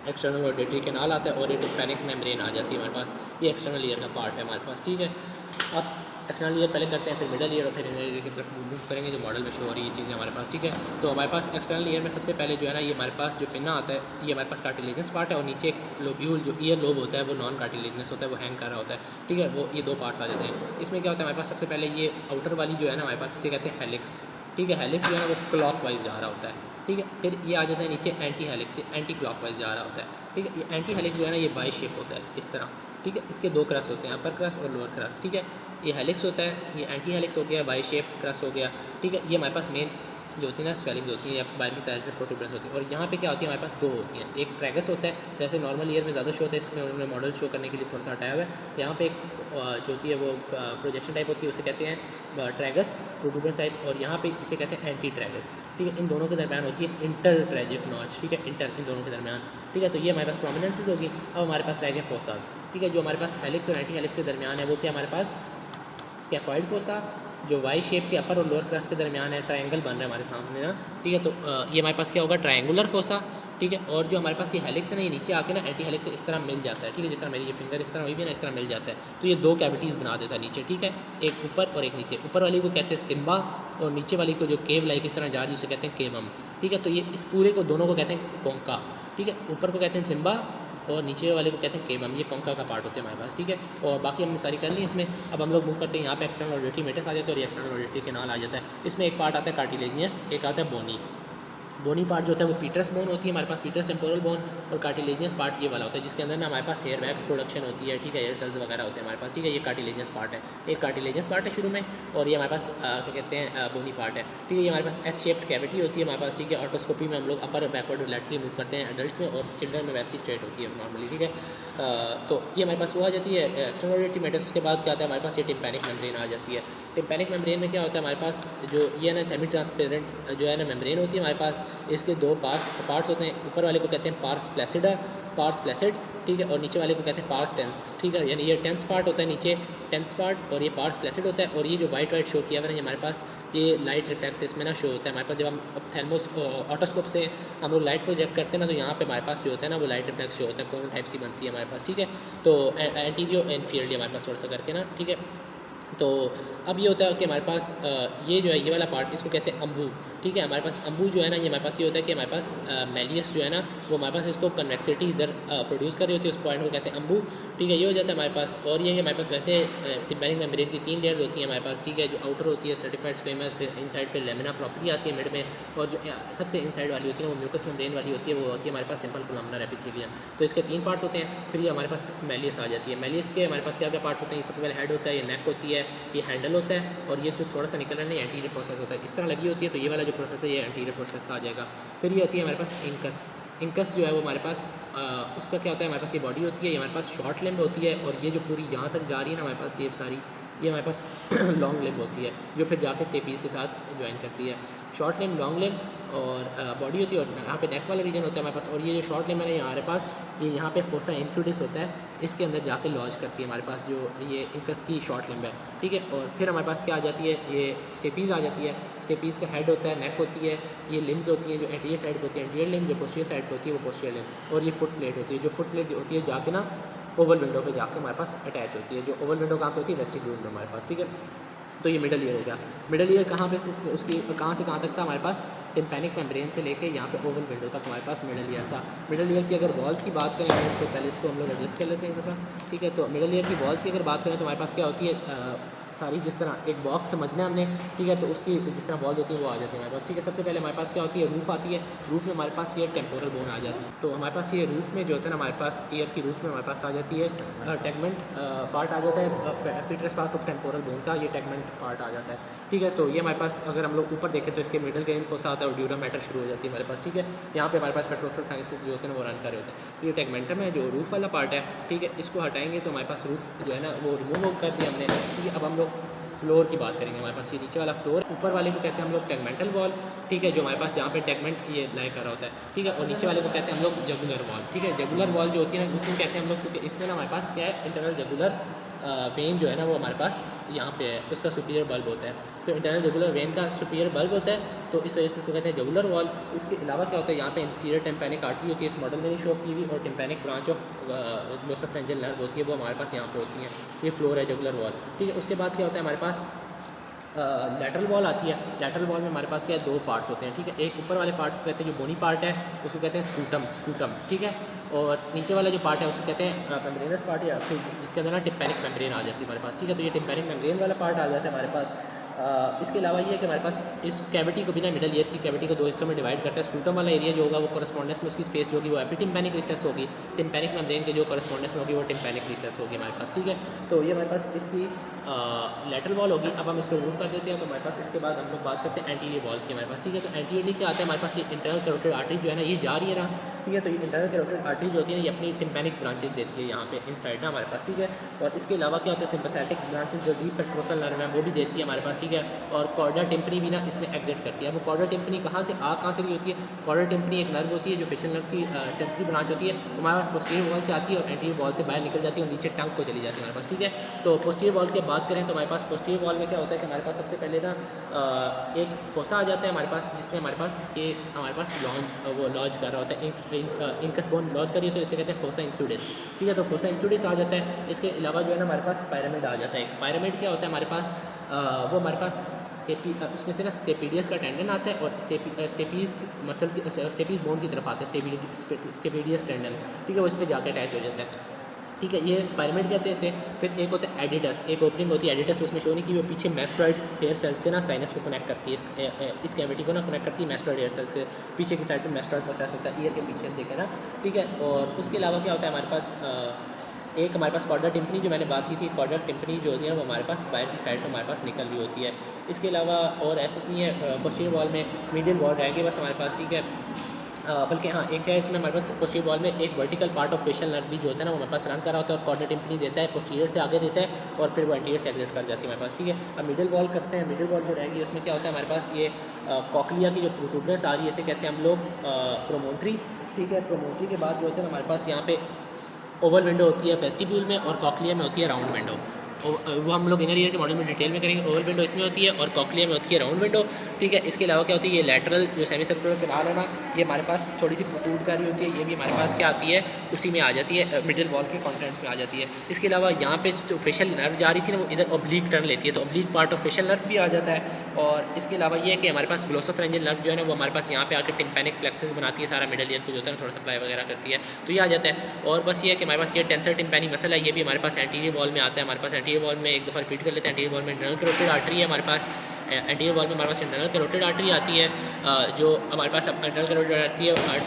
एक्सटर्नल ऑडिटरी कैनाल आता है और ये टिम्पैनिक मेम्ब्रेन आ जाती है हमारे पास। ये एक्सटर्नल ईयर का पार्ट है हमारे पास, ठीक है। अब एक्सटर्नल ईयर पहले करते हैं, फिर मिडल ईयर और फिर इनर ईयर की तरफ मूव करेंगे, जो मॉडल में शो हो रही है ये चीज़ें हमारे पास, ठीक है। तो हमारे पास एक्सटर्नल ईयर में सबसे पहले जो है ना, ये हमारे पास जो पिन्ना आता है ये हमारे पास कार्टिलेजस पार्ट है, और नीचे एक लोब्यूल जो ईयर लोब होता है वो नॉन कार्टिलेजस होता है, वो हैंग कर रहा होता है, ठीक है। वो ये दो पार्ट्स आ जाते हैं। इसमें क्या होता है हमारे पास, सबसे पहले ये आउटर वाली जो है ना हमारे पास, इसे कहते हैं हेलिक्स, ठीक है। हेलिक्स जो है ना वो क्लॉक वाइज जा रहा होता है, ठीक है। फिर ये आ जाता है नीचे anti helix, anti clock wise जा रहा होता है, ठीक है। ये एंटी हेलिक्स जो है ना ये वाई शेप होता है इस तरह, ठीक है। इसके दो क्रस होते हैं, अपर क्रस और लोअर क्रस, ठीक है। ये हेलिक्स होता है, ये एंटी हेलिक्स हो गया, वाई शेप क्रस हो गया, ठीक है। ये हमारे पास मेन जो होती है ना स्वेलिंग होती है या बाहर की तरफ में प्रोटूबरेंस होती है। और यहाँ पे क्या होती है हमारे पास दो होती हैं, एक ट्रैगस होता है, जैसे नॉर्मल ईयर में ज़्यादा शो होता है, इसमें उन्होंने मॉडल शो करने के लिए थोड़ा सा हटाया हुआ है। यहाँ पे एक जो होती है वो प्रोजेक्शन टाइप होती है, उसे कहते हैं ट्रैगस प्रोटूबरेंस टाइप, और यहाँ पे इसे कहते हैं एंटी ट्रैगस, ठीक है। इन दोनों के दरमियान होती है इंटर ट्रैजिक नॉच, ठीक है, इंटर इन दोनों के दरमियान, ठीक है। तो ये हमारे पास प्रोमिनेंसेस होगी। अब हमारे पास रह गए फोसाज, ठीक है। जो हमारे पास हेलिक्स और एंटी हेलिक्स के दरमियान है वो क्या हमारे पास स्कैफॉइड फोसा, जो वाई शेप के अपर और लोअर क्रस्ट के दरमियान है, ट्रायंगल बन रहा है हमारे सामने ना, ठीक है। तो ये हमारे पास क्या होगा, ट्रायंगुलर फोसा, ठीक है। और जो हमारे पास ये हेलिक्स है ना, ये नीचे आके ना एंटी हेलिक्स से इस तरह मिल जाता है, ठीक है। जिस तरह मेरी ये फिंगर इस तरह हुई भी ना, इस तरह मिल जाता है, तो ये दो कैविटीज़ बना देता है नीचे, ठीक है। एक ऊपर और एक नीचे। ऊपर वाली को कहते हैं सिम्बा, और नीचे वाली को जो केव लाइक इस तरह जा रही है उसे कहते हैं केवम, ठीक है। तो ये इस पूरे को दोनों को कहते हैं कोंका, ठीक है। ऊपर को कहते हैं सिम्बा और नीचे वाले को कहते हैं केवम, ये कोंका का पार्ट होते हैं हमारे पास, ठीक है। और बाकी हमने सारी कर ली इसमें। अब हम लोग मूव करते हैं यहाँ पे एक्सटर्नल ऑडिटरी मेटस आ जाते हैं और ये एक्सटर्नल ऑडिटरी कैनाल आ जाता है। इसमें एक पार्ट आता है कार्टिलेजियस, एक आता है बोनी। बोनी पार्ट जो होता है वो पीटर्स बोन होती है हमारे पास, पीटर्स टेम्पोरल बोन, और कार्टिलेजियस पार्ट ये वाला होता है जिसके अंदर ना हमारे पास हेयर वैक्स प्रोडक्शन होती है, ठीक है। हेयर सेल्स वगैरह होते हैं हमारे पास, ठीक है। ये कार्टिलेजियस पार्ट है, एक कार्टिलेजियस पार्ट है शुरू में, और ये हमारे पास क्या कहते हैं बोनी पार्ट है, ठीक है। ये हमारे पास एस शेप्ड कैविटी होती है हमारे पास, ठीक है। ऑटोस्कोपी में हम लोग अपर बैकवर्ड लैटरली मूव करते हैं एडल्ट में, और चिल्ड्रन में वैसी स्ट्रेट होती है नॉर्मली, ठीक है। तो ये हमारे पास वो आ जाती है एक्सटर्नल ऑडिटरी मेटस। उसके बाद क्या आता है हमारे पास, ये टिम्पैनिक मेम्ब्रेन आ जाती है। टिम्पैनिक मेम्ब्रेन में क्या होता है हमारे पास, जो ये ना सेमी ट्रांसपेरेंट जो है ना मेम्ब्रेन होती है हमारे पास, इसके दो पार्ट्स होते हैं। ऊपर वाले को कहते हैं पार्स फ्लैसिडा, पार्स फ्लैसिड, ठीक है। और नीचे वाले को कहते हैं पार्स टेंस, ठीक है। यानी ये टेंस पार्ट होता है नीचे, टेंस पार्ट, और ये पार्स फ्लैसिड होता है। और ये जो वाइट शो किया हुआ है हमारे पास, ये लाइट रिफ्लेक्स इसमें ना शो होता है हमारे पास। जब हम थर्मोस ऑटोस्कोप से हम लोग लाइट प्रोजेक्ट करते हैं ना, तो यहाँ पे हमारे पास जो होता है ना वो लाइट रिफ्लेक्स शो होता है, कोन टाइप सी बनती है हमारे पास, ठीक है। तो एंटीरियर इन्फीरियर हमारे पास थोड़ा सा करके ना, ठीक है। तो अब ये होता है कि हमारे पास ये जो है ये वाला पार्ट इसको कहते हैं अम्बू, ठीक है। हमारे पास अम्बू जो है ना, ये हमारे पास ये होता है कि हमारे पास मेलियस जो है ना वो हमारे पास इसको कन्वेक्सिटी इधर प्रोड्यूस कर रही होती है, उस पॉइंट को कहते हैं अम्बू, ठीक है। ये हो जाता है हमारे पास। और ये हमारे पास वैसे टिम्पैनिक मेम्ब्रेन की 3 लेयर्स होती हैं हमारे पास, ठीक है। जो आउटर होती है सर्टिफाइड स्क्वेमस, फिर इनसाइड फिर लेमिना प्रॉपर्टी आती है मिड में, और जो सबसे इनसाइड वाली होती है वो म्यूकस मेम्ब्रेन वाली होती है, वो होती है हमारे पास सिंपल कोलमनर एपिथेलियम। तो इसके 3 पार्ट्स होते हैं। फिर ये हमारे पास मेलियस आ जाती है। मेलियस के हमारे पास क्या क्या पार्ट्स होते हैं, ये सबसे पहले हेड होता है, ये नेक होती है, ये हैंडल होता है, और ये जो थोड़ा सा निकल रहा है एंटीरियर प्रोसेस होता है, इस तरह लगी होती है। तो ये वाला जो प्रोसेस है ये एंटीरियर प्रोसेस आ जाएगा। फिर ये होती है हमारे पास इंकस। इंकस जो है वो हमारे पास उसका क्या होता है, हमारे पास ये बॉडी होती है, ये हमारे पास शॉर्ट लिम्ब होती है, और ये जो पूरी यहाँ तक जा रही है ना हमारे पास ये सारी, ये हमारे पास लॉन्ग लिम्ब होती है, जो फिर जाके स्टेपीज के साथ ज्वाइन करती है। शॉर्ट लिम्ब, लॉन्ग लिम्ब और बॉडी होती है, और यहाँ पे नेक वाला रीजन होता है हमारे पास। और ये जो शॉर्ट लिम्ब है ना हमारे पास, ये यहाँ पे फोसा इंक्लूडिस होता है, इसके अंदर जाके लॉज करती है हमारे पास जो ये इंकस की शॉर्ट लिम्ब है, ठीक है। और फिर हमारे पास क्या आ जाती है, ये स्टेपीज़ आ जाती है। स्टेपीज़ का हेड होता है, नेक होती है, ये लिम्स होती हैं जो एंटीरियर साइड पर होती है एंटीरियर लिम्ब, जो पोस्टीरियर साइड पर होती है वो पोस्टीरियर लिम्ब, और ये फुट प्लेट होती है, जो फुट प्लेट होती है जाके ना ओवल विंडो पे जाके हमारे पास अटैच होती है। जो ओवल विंडो कहाँ पे होती है, वेस्टिब्यूल में हमारे पास, ठीक है। तो ये मिडल ईयर हो गया। मिडल ईयर कहाँ पे उसकी कहाँ से कहाँ तक था हमारे पास, टिम्पैनिक मेम्ब्रेन से लेके यहाँ पे ओवल विंडो तक हमारे पास मिडल ईयर था। मिडल ईयर की अगर वॉल्स की बात करें तो पहले इसको हम लोग एडजस्ट कर लेते हैं एक दफ़ा, ठीक है। तो मिडल ईयर की वॉल्स की अगर बात करें तो हमारे पास क्या होती है, सारी जिस तरह एक बॉक्स समझना है हमने, ठीक है। तो उसकी जिस तरह वॉल्स होती है वो आ जाती है हमारे पास, ठीक है। सबसे पहले हमारे पास क्या होती है, रूफ़ आती है। रूफ़ में हमारे पास ये टेम्पोरल बोन आ जाती है। तो हमारे पास ये रूफ़ में जो होता है ना हमारे पास ईयर की रूफ़ में हमारे पास आ जाती है टेगमेंट पार्ट आ जाता है, petrous part of temporal bone का ये टेगमेंट पार्ट आ जाता है, ठीक है। तो ये हमारे पास अगर हम लोग ऊपर देखें तो इसके मिडल ग्रेन फोसा आता है और ड्यूरा मैटर शुरू हो जाती है हमारे पास, ठीक है। यहाँ पे हमारे पास पेट्रोसल साइंसेस जो होते हैं वो रन कर रहे होते हैं। तो ये टेगमेंटम है जो रूफ़ वाला पार्ट है, ठीक है। इसको हटाएंगे तो हमारे पास रूफ़ जो है ना वो रिमूव कर दिया हमने, ठीक है। अब हम लोग फ्लोर की बात करेंगे। हमारे पास ये नीचे वाला फ्लोर, ऊपर वाले को कहते हैं हम लोग टेगमेंटल वॉल, ठीक है, जो हमारे पास जहाँ पे टेगमेंट ये लाई कर रहा होता है, ठीक है। और नीचे वाले को कहते हैं हम लोग जगुलर वॉल, ठीक है। जगुलर वॉल जो होती है ना क्यों कहते हैं हम लोग, क्योंकि इसमें ना हमारे पास क्या है, इंटरनल जगुलर वेन जो है ना वो हमारे पास यहाँ पे है, उसका सुपीरियर बल्ब होता है। तो इंटरनल जुगुलर वेन का सुपीरियर बल्ब होता है, तो इस वजह से इसको कहते हैं जुगुलर वॉल। इसके अलावा क्या होता है, यहाँ पे इंफीरियर टिम्पैनिक आर्टरी होती है, इस मॉडल में नहीं शो की हुई, और टिम्पैनिक ब्रांच ऑफ ग्लोसोफरेंजियल नर्व होती है, वो हमारे पास यहाँ पे होती है। ये फ्लोर है जुगुलर वॉल, ठीक है। उसके बाद क्या होता है हमारे पास लैटरल वॉल आती है। लैटरल वॉल में हमारे पास क्या है, दो पार्ट्स होते हैं, ठीक है। एक ऊपर वाले पार्ट को कहते हैं जो बोनी पार्ट है, उसको कहते हैं स्कूटम, ठीक है। और नीचे वाला जो पार्ट है उसको कहते हैं मेम्ब्रेनस पार्ट, या फिर जिसके अंदर ना टिम्पैनिक मेम्ब्रेन आ जाती है हमारे पास, ठीक है। तो ये टिम्पैनिक मेम्ब्रेन वाला पार्ट आ जाता है हमारे पास। इसके अलावा ये है कि हमारे पास इस कैविटी को भी ना मिडल ईयर की कैविटी को दो हिस्सों में डिवाइड करता है। स्कूटम वाला एरिया जो होगा वो कोरस्पॉन्डेंस में उसकी स्पेस जो होगी वो एपिटिम्पैनिक रिसेस होगी, टिम्पैनिक मेम्ब्रेन के जो कोरस्पॉन्डेंस में होगी वो टिम्पैनिक रिसेस होगी हमारे पास, ठीक है। तो ये हमारे पास इसकी लैटरल वॉल होगी। अब हम इसको रिमूव कर देते हैं, तो हमारे पास इसके बाद हम लोग बात करते हैं एंटीरियर वॉल की हमारे पास, ठीक है। तो एंटीरियरली क्या आता है हमारे पास, ये इंटरनल कैरोटिड आर्टरी जो है ना ये जा रही है ना, ठीक है। तो ये इंटरनल कैरोटिड आर्टरी जो होती है ना ये अपनी टिम्पैनिक ब्रांचेस देती है यहाँ पे इनसाइड ना हमारे पास, ठीक है। और इसके अलावा क्या होता है, सिंपैथेटिक ब्रांचेस जो डीप पेट्रोसल नर्व है वो भी देती है हमारे पास, ठीक है। और कॉर्डा टिम्पनी भी ना इसमें एग्जिट करती है। वो कॉर्डा टिम्पनी कहाँ से रही होती है, कॉर्डा टिम्पनी एक नर्व होती है जो फेशियल नर्व की सेंसरी ब्रांच होती है, हमारे पास पोस्टीरियर वॉल से आती है और एंटीरियर वॉल से बाहर निकल जाती है और नीचे टंग को चली जाती है हमारे पास, ठीक है। तो पोस्टीरियर वॉल की बात करें तो हमारे पास पोस्टीरियर वॉल में क्या होता है कि हमारे पास सबसे पहले ना एक फोसा आ जाता है हमारे पास, जिसमें हमारे पास ये हमारे पास लॉज कर रहा होता है, इंकस बोन लॉज करिए तो इसे कहते हैं फोसा इंक्लूडिस, ठीक है। तो फोसा इंक्लूडिस आ जाता है। इसके अलावा जो है ना हमारे पास पायरामिड आ जाता है। पायरामिड क्या होता है हमारे पास, वो हमारे पास उसमें से ना स्टेपीडियस का टेंडन आता है और स्टेपीज मसल स्टेपीज बोन की तरफ आता है, स्टेपीडियस टेंडन, ठीक है, वो इस पर जाकर अटैच हो जाता है, ठीक है। ये पायरामिड कहते हैं इसे। फिर एक होता है एडिटस, एक ओपनिंग होती है एडिटस, उसमें शो नहीं की वो पीछे मैस्टोइड हेयर सेल से ना साइनस को कनेक्ट करती है, इस कैविटी को ना कनेक्ट करती है मैस्टोइड हेयर सेल्स के पीछे की साइड पे मैस्टोइड प्रोसेस होता है ईयर के पीछे, देखें ना, ठीक है। और उसके अलावा क्या होता है हमारे पास एक हमारे पास कॉर्डा टिम्पनी जो मैंने बात की थी, कॉर्डा टिम्पनी जो होती है वो हमारे पास बाहर की साइड पर हमारे पास निकल रही होती है। इसके अलावा और ऐसा नहीं है, पोस्टीरियर वॉल में मीडियल वॉल रहेगी बस हमारे पास, ठीक है। बल्कि हाँ एक है इसमें हमारे पास पोस्टीरियर वॉल में एक vertical part of facial nerve भी जो होता है ना वो हमारे पास रन कर रहा होता है और कॉर्डा टिम्पनी देता है, पोस्टीरियर से आगे देता है और फिर वो एंटीरियर से एग्जिट कर जाती है हमारे पास, ठीक है। अब मिडिल वॉल करते हैं। मिडिल वॉल जो रहेगी उसमें क्या होता है हमारे पास, ये कॉकलिया की जो प्रोटूबरेंस आ रही है इसे कहते हैं हम लोग प्रोमोटरी, ठीक है। प्रोमोटरी के बाद जो होता है हमारे पास यहाँ पे ओवल विंडो होती है वेस्टिब्यूल में और कॉकलिया में होती है राउंड विंडो। वो हम लोग इनर ईयर के मॉडल में डिटेल में करेंगे। ओवल विंडो इसमें होती है और कॉकलिया में होती है राउंड विंडो, ठीक है। इसके अलावा क्या होती है, ये लैटरल जो सेमी सर्कुलर कैनाल है ना ये हमारे पास थोड़ी सी प्रोट्रूड कर रही होती है, ये भी हमारे पास क्या आती है उसी में आ जाती है, मिडिल वॉल के कॉन्टेंट्स में आ जाती है। इसके अलावा यहाँ पे जो फेशियल नर्व जा रही थी ना वो इधर ऑब्लिक टर्न लेती है, तो oblique part of facial nerve भी आ जाता है। और इसके अलावा ये है कि हमारे पास ग्लोसोफरेंजियल नर्व जो है ना वो हमारे पास यहाँ पे आकर टिम्पैनिक प्लेक्सस बनाती है, सारा मिडिल ईयर को जो होता है थोड़ा सप्लाई वगैरह करती है, तो ये आ जाता है। और बस ये है कि हमारे पास ये टेंसर टिम्पैनी मसल है, ये भी हमारे पास एंटीरियर वॉल में आता है। हमारे पास एंटीरियर वॉल में एक दफ़ा रिपीट कर लेते हैं, एंटीरियर वॉल में इंटरनल कैरोटिड आर्टरी है हमारे पास, एंटीरियर वॉल में हमारे पास इंटरनल कैरोटिड आर्टरी आती है, जो हमारे पास इंटरनल कैरोटिड आर्टरी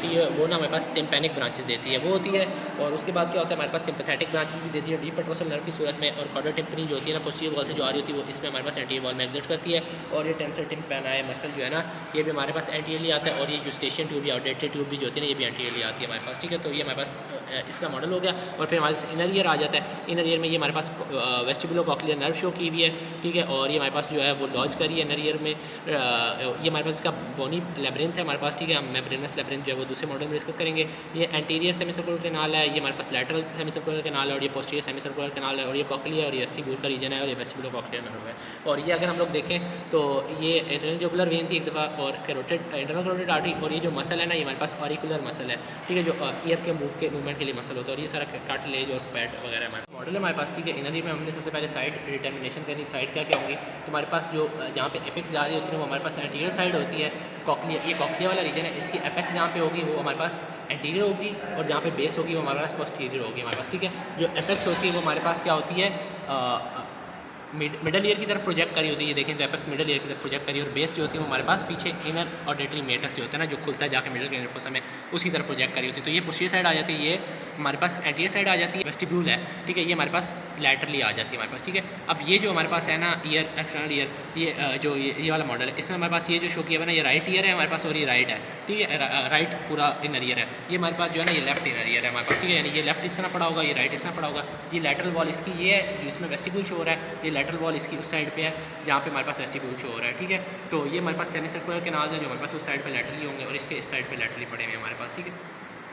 है वो ना हमारे पास टिम्पैनिक ब्रांचेस देती है, वो होती है। और उसके बाद क्या होता है हमारे पास सिंपैथेटिक ब्रांचेस भी देती है डीप पेट्रोसल नर्व की सूरत में, और कॉर्डा टिम्पनी जो होती है ना पोस्टीरियर वॉल से जो आ रही होती है वो इसमें हमारे पास एंटीरियर वॉल में एग्जिट करती है। और ये टेंसर टिम्पैनाई मसल जो है ना ये भी हमारे पास एंटीरियरली आता है, और ये यूस्टेशियन ट्यूब या आउटलेटरी ट्यूब भी जो होती है ना ये भी एंटीरियरली आती है हमारे पास, ठीक है। तो ये हमारे पास इसका मॉडल हो गया। और फिर हमारे पास इनर ईयर आ जाता है। इनर ईयर में ये हमारे पास वेस्टिबुलो कॉक्लियर नर्व शो की हुई है, ठीक है। और ये हमारे पास जो है वो लॉज करी है इनर ईयर में। ये हमारे पास इसका बोनी लेब्रिंथ है हमारे पास, ठीक है। हम मेम्ब्रेनस लेब्रिंथ जो है वो दूसरे मॉडल में डिस्कस करेंगे। ये एंटीरियर सेमीसर्कुलर कैनाल है, ये हमारे पास लैटरल सेमीसर्कुलर कैनाल है, और ये पोस्टीरियर सेमीसर्कुलर कैनाल है, और ये कॉक्लिया और ये वेस्टिब्यूल का रीजन है, और ये वेस्टिबुलो कॉक्लियर नर्व है। और ये अगर हम लोग देखें तो ये इंटरनल जुगुलर वेन थी एक दफ़ा, और कैरोटिड इंटरनल कैरोटिड आर्टरी, और ये जो मसल है ना ये हमारे पास ऑरिकुलर मसल है, ठीक है, जो ईयर के मूवमेंट के लिए मसल होता है। और ये सारा कार्टिलेज और फैट वगैरह हमारे मॉडल है हमारे पास, ठीक है। इनर ईयर में हमने सबसे पहले साइड डिटर्मिनेशन करनी, साइड क्या क्या होंगी, तो हमारे पास जो जहाँ पे एपेक्स जा रही होती है वो हमारे पास एंटीरियर साइड होती है। कॉक्लिया, ये कॉक्लिया वाला रीजन है, इसकी एपेक्स जहाँ पे होगी वो हमारे पास एंटीरियर होगी, और जहाँ पे बेस होगी वो हमारे पास पोस्टीरियर होगी हमारे पास, ठीक है। जो एपेक्स होती है वो हमारे पास क्या होती है, मिडल ईयर की तरफ प्रोजेक्ट करी होती है, ये देखें तो एपेक्स मिडल ईयर की तरफ प्रोजेक्ट करी, और बेस जो होती है वो हमारे पास पीछे इनर ऑडिटरी मेटस जो होता है ना जो खुलता है जाके मिडल के फोसा में उसकी तरफ प्रोजेक्ट करी होती है। तो ये पोस्टीरियर साइड आ जाती है, ये हमारे पास एंटीरियर साइड आ जाती है, वेस्टिब्यूल है, ठीक है। ये हमारे पास लैटरली आ जाती है हमारे पास, ठीक है। अब ये जो हमारे पास है ना ईयर एक्सटर्नल ईयर, ये जो ये वाला मॉडल है इसमें हमारे पास ये जो शो किया है ना ये राइट ईयर है हमारे पास, और ये राइट है, ठीक है, राइट पूरा इनर ईयर है। ये हमारे पास जो है ना ये लेफ्ट इनर ईयर है हमारे पास, ठीक है। यानी ये लेफ्ट इस तरह पड़ा होगा, ये राइट इस तरह पड़ा होगा। ये लैटरल वॉल इसकी ये है जो इसमें वेस्टिब्यूल शो हो रहा है, ये लैटरल वॉल इसकी उस साइड पे है जहाँ पे हमारे पास वेस्टिब्यूल शो हो रहा है, ठीक है। तो ये हमारे पास सेमी सर्कुलर कैनाल है जो हमारे पास उस साइड पे लैटरली होंगे, और इसके इस साइड पे लैटरली पड़े हुए हमारे पास, ठीक है।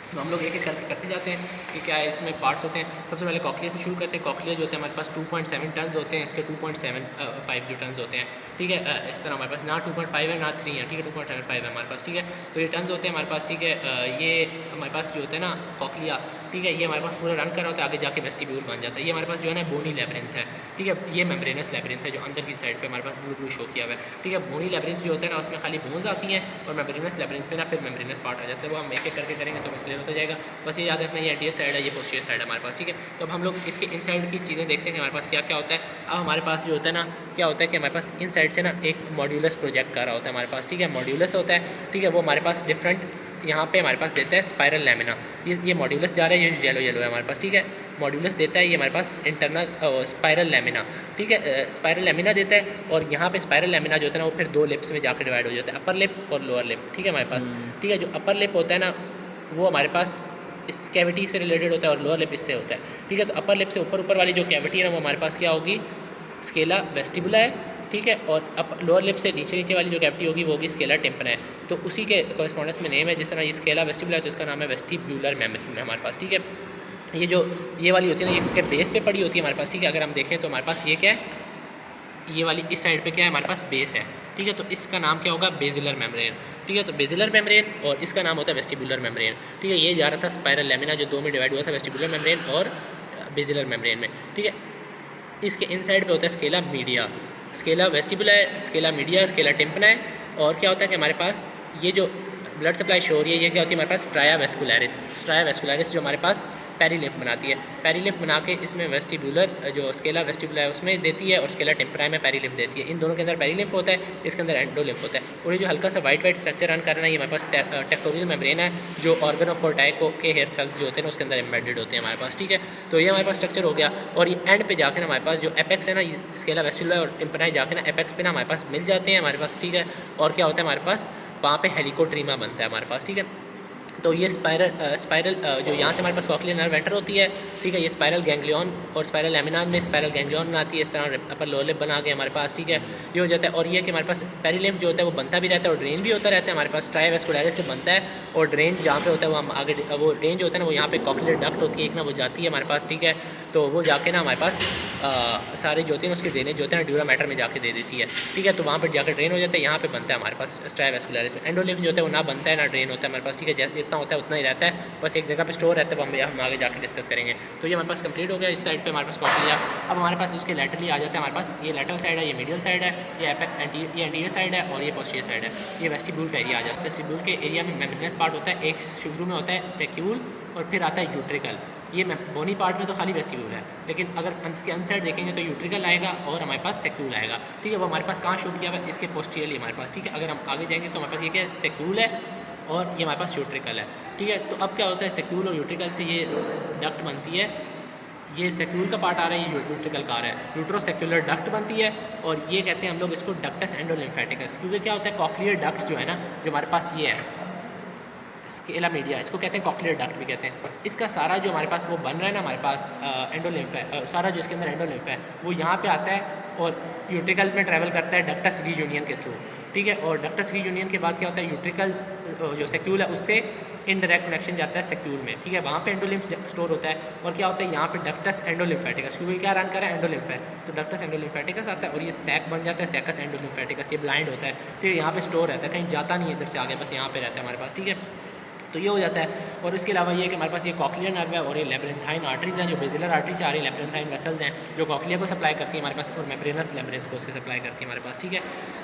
तो हम लोग एक एक करके करते जाते हैं कि क्या है इसमें पार्ट्स होते हैं। सबसे पहले कॉकलिया से शुरू करते हैं। कॉकलिया जो होते हैं हमारे पास 2.7 टन होते हैं, इसके 2.75 जो टन होते हैं, ठीक है। इस तरह हमारे पास ना 2.5 है ना 3 है, ठीक है, 2.75 है हमारे पास, ठीक है। तो ये टन होते हैं हमारे पास, ठीक है। ये हमारे पास जो होता है ना कॉकलिया, ठीक है, ये हमारे पास पूरा रन कर रहा होता है, आगे जाके वेस्टिब्यूल बन जाता है। ये हमारे पास जो है ना बोनी लेब्रिंथ है, ठीक है। ये मेम्ब्रेनस लेब्रिंथ है जो अंदर की साइड पे हमारे पास ब्लू ब्लू शो किया हुआ है, ठीक है। बोनी लेब्रिंथ जो होता है ना उसमें खाली बोन्स आती हैं, और मेम्ब्रेनस लेब्रिंथ पे ना फिर मेम्ब्रेनस पार्ट आ जाता है। वो हम एक एक करके करेंगे तो क्लियर होता जाएगा। बस ये याद रखना ये एंटीरियर साइड है, ये पोस्टीरियर साइड है हमारे पास, ठीक है। तो अब हम लोग इसके इन साइड की चीज़ें देखते हैं कि हमारे पास क्या क्या होता है। अब हमारे पास जो होता है ना क्या होता है कि हमारे पास इन साइड से ना एक मॉड्यूलस प्रोजेक्ट कर रहा होता है हमारे पास, ठीक है। मॉड्यूलस होता है, ठीक है। वो हमारे पास डिफरेंट यहाँ पे हमारे पास देता है स्पाइरल लैमिना। ये मॉड्यूलस जा रहा है, ये येलो है हमारे पास, ठीक है। मॉड्यूलस देता है ये हमारे पास इंटरनल स्पाइरल लैमिना, ठीक है। स्पाइरल लैमिना देता है, और यहाँ पे स्पाइरल लैमिना जो होता है ना वो फिर 2 लिप्स में जाकर डिवाइड हो जाता है, अपर लिप और लोअर लिप, ठीक है हमारे पास, ठीक है। जो अपर लिप होता है ना वो हमारे पास इस कैविटी से रिलेटेड होता है, और लोअर लिप इससे होता है, ठीक है। तो अपर लिप से ऊपर वाली जो कैविटी है ना वो हमारे पास क्या होगी, स्केला वेस्टिबुला है, ठीक है। और लोअर लिप से नीचे वाली जो कैविटी होगी वो होगी स्केला टिम्पना है। तो उसी के कॉरेस्पॉन्डेंस में नेम है, जिस तरह ये स्केला वेस्टिबुला है तो इसका नाम है वेस्टिब्यूलर मेम्ब्रेन हमारे पास, ठीक है। ये वाली होती है ना ये बेस पे पड़ी होती है हमारे पास, ठीक है। अगर हम देखें तो हमारे पास ये क्या है, ये वाली इस साइड पे क्या है हमारे पास बेस है, ठीक है। तो इसका नाम क्या होगा, बेसिलर मेम्ब्रेन, ठीक है। तो बेसिलर मेम्ब्रेन और इसका नाम होता है वेस्टिबुलर मेम्ब्रेन, ठीक है। ये जा रहा था स्पाइरल लैमिना जो 2 में डिवाइड हुआ था, वेस्टिबुलर मेम्ब्रेन और बेसिलर मेम्ब्रेन में, ठीक है। इसके इन साइड पे होता है स्केला मीडिया, स्केला वेस्टिबुला है, स्केला मीडिया, स्केला टिम्पना है। और क्या होता है कि हमारे पास ये जो ब्लड सप्लाई शो हो रही है ये क्या होती है हमारे पास स्ट्राया वेस्कुलरिस जो हमारे पास पेरीलिम्फ बनाती है। पेरीलिम्फ बना के इसमें वेस्टिबुलर जो स्केला वेस्टिबुला है उसमें देती है, और स्केला टिम्परा में पेरीलिम्फ देती है। इन दोनों के अंदर पेरीलिम्फ होता है, इसके अंदर एंडोलिम्फ होता है। और ये जो हल्का सा वाइट स्ट्रक्चर रन कर रहा है ये हमारे पास टेक्टोरियल मेम्ब्रेन है, जो ऑर्गन ऑफ कोर्टाइको के हेयर सेल्स जो होते हैं ना उसके अंदर एम्बेडेड होते हैं हमारे पास, ठीक है। तो ये हमारे पास स्ट्रक्चर हो गया। और ये एंड पे जाकर हमारे पास जो एपेक्स है ना स्केला वेस्टिबुला और टिम्परा जाके ना एपेक्स पे ना हमारे पास मिल जाते हैं हमारे पास, ठीक है। और क्या होता है हमारे पास वहाँ पे हेलिकोट्रीमा बनता है हमारे पास, ठीक है। तो ये स्पाइरल जो यहाँ से हमारे पास कॉक्लियर नर्व एंटर होती है, ठीक है। ये स्पाइरल गैंग्लियन और स्पाइरल लैमिना में स्पाइरल गैंग्लियन बनाती है, इस तरह अपर लोअर लिप बना के हमारे पास, ठीक है। ये हो जाता है। और ये कि हमारे पास पेरीलिम्फ जो होता है वो बनता भी रहता है और ड्रेन भी होता रहता है हमारे पास। ट्राइवेस्कुलरिस से बनता है और ड्रेन जहाँ पे होता है वो हम आगे वो ड्रेन जो होता है ना वो यहाँ पे कॉक्लियर डक्ट होती है एक ना, वो जाती है हमारे पास, ठीक है। तो वो जाके ना हमारे पास सारे जो होते हैं उसके ड्रेनेज जो होते हैं ड्यूरा मैटर में जाके दे देती है, ठीक है। तो वहाँ पर जाकर ड्रेन हो जाता है, यहाँ पे बनता है हमारे पास ट्राइवेस्कुलरिस। एंडोलिम्फ जो होता है वो ना बनता है ना ड्रेन होता है हमारे पास, ठीक है। जैसे जितना होता है उतना ही रहता है, बस एक जगह पे स्टोर रहता है, वो हम आगे जाकर डिस्कस करेंगे। तो ये हमारे पास कंप्लीट हो गया। इस साइड पे हमारे पास कॉक्लिया। अब हमारे पास उसके लैटरली आ जाता है हमारे पास, ये लैटरल साइड है, ये मीडियल साइड है, ये एंटीरियर साइड है और ये पोस्टीरियर साइड है। ये वेस्टिब्यूल का एरिया आ जाता है। वेस्टिब्यूल के एरिया में मेम्ब्रेनस पार्ट होता है, एक शुरू में होता है सेक्यूल और फिर आता है यूट्रिकल। ये बोनी पार्ट में तो खाली वेस्टिब्यूल है, लेकिन अगर इसके अनसाइड देखेंगे तो यूट्रिकल आएगा और हमारे पास सेक्यूल आएगा, ठीक है। वो हमारे पास कहाँ शो किया हुआ है, इसके पोस्टीरियरली हमारे पास, ठीक है। अगर हम आगे जाएंगे तो हमारे पास ये क्या है, सेक्यूल है और ये हमारे पास यूट्रिकल है, ठीक है। तो अब क्या होता है, सेक्यूल और यूट्रिकल से ये डक्ट बनती है, ये सेक्यूल का पार्ट आ रहा है, ये यूट्रिकल का आ रहा है, यूट्रोसेक्युलर डक्ट बनती है। और ये कहते हैं हम लोग इसको डक्टस एंडोलिम्फेटिकस, क्योंकि क्या होता है कॉक्लियर डक्ट जो है ना जो हमारे पास ये है स्केला मीडिया, इसको कहते हैं कॉक्लियर डक्ट भी कहते हैं। इसका सारा जो हमारे पास वो बन रहा है ना हमारे पास एंडोलिम्फ है, सारा जो इसके अंदर एंडोलिम्फ है वो यहाँ पे आता है और यूट्रिकल में ट्रैवल करता है डक्टस रीयूनियन के थ्रू, ठीक है। और डक्टस रीयूनियन के बाद क्या होता है, यूट्रिकल जो सेक्यूल है उससे इनडायरेक्ट कनेक्शन जाता है सेक्यूल में, ठीक है। वहाँ पे एंडोलिम्फ स्टोर होता है और क्या होता है यहाँ पे डक्टस एंडोलिम्फेटिकस, क्योंकि क्या रन कर रहा है एंडोलिम्फ है, तो डक्टस एंडोलिम्फेटिकस आता है और ये सैक बन जाता है सैकस एंडोलिम्फेटिकस। ये ब्लाइंड होता है, ठीक है। यहाँ पे स्टोर रहता है, कहीं जाता नहीं है इधर से आगे, बस यहाँ पे रहता है हमारे पास, ठीक है। तो ये हो जाता है। और इसके अलावा ये कि हमारे पास ये कॉक्लियर नर्व है और ये लेब्रिंथाइन आर्टरीज हैं जो बेसिलर आर्टरी से आ रही है, लेब्रिंथाइन वेसल्स हैं जो कॉक्लिया को सप्लाई करती है हमारे पास और मेम्ब्रेनस लेब्रिंथ को उसके सप्लाई करती है हमारे पास, ठीक है।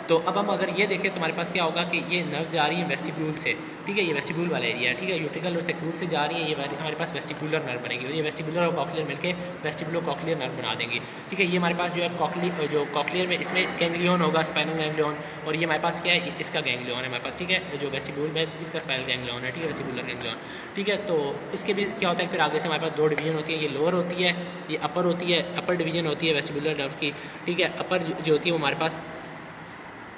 तो अब हम अगर ये देखें तो हमारे पास क्या होगा कि ये नर्व जा रही है वेस्टिब्यूल से, ठीक है। ये वेस्टिब्यूल वाला एरिया है, ठीक है। यूट्रिकल और सेक्यूल से जा रही है, ये हमारे पास वेस्टिब्यूलर नर्व बनेगी और ये वेस्टिब्यूलर और कॉक्लियर मिलकर वेस्टिब्यूलो कॉक्लियर नर्व बना देंगी, ठीक है। ये हमारे पास जो है जो कॉक्लियर में इसमें गैंग्लियन होगा, स्पाइनल गैंग्लियन, और ये हमारे पास क्या है, इसका गैंग्लियन है हमारे पास, ठीक है। जो वेस्टिब्यूल में इसका स्पाइनल गैंग्लियन है, ठीक है, वेस्टिब्यूलर गैंग्लियन, ठीक है। तो इसके भी क्या होता है फिर आगे से हमारे पास 2 डिवीजन होती है, ये लोअर होती है, ये अपर होती है, अपर डिवीजन होती है वेस्टिब्यूलर नर्व की, ठीक है। अपर जो होती है वो हमारे पास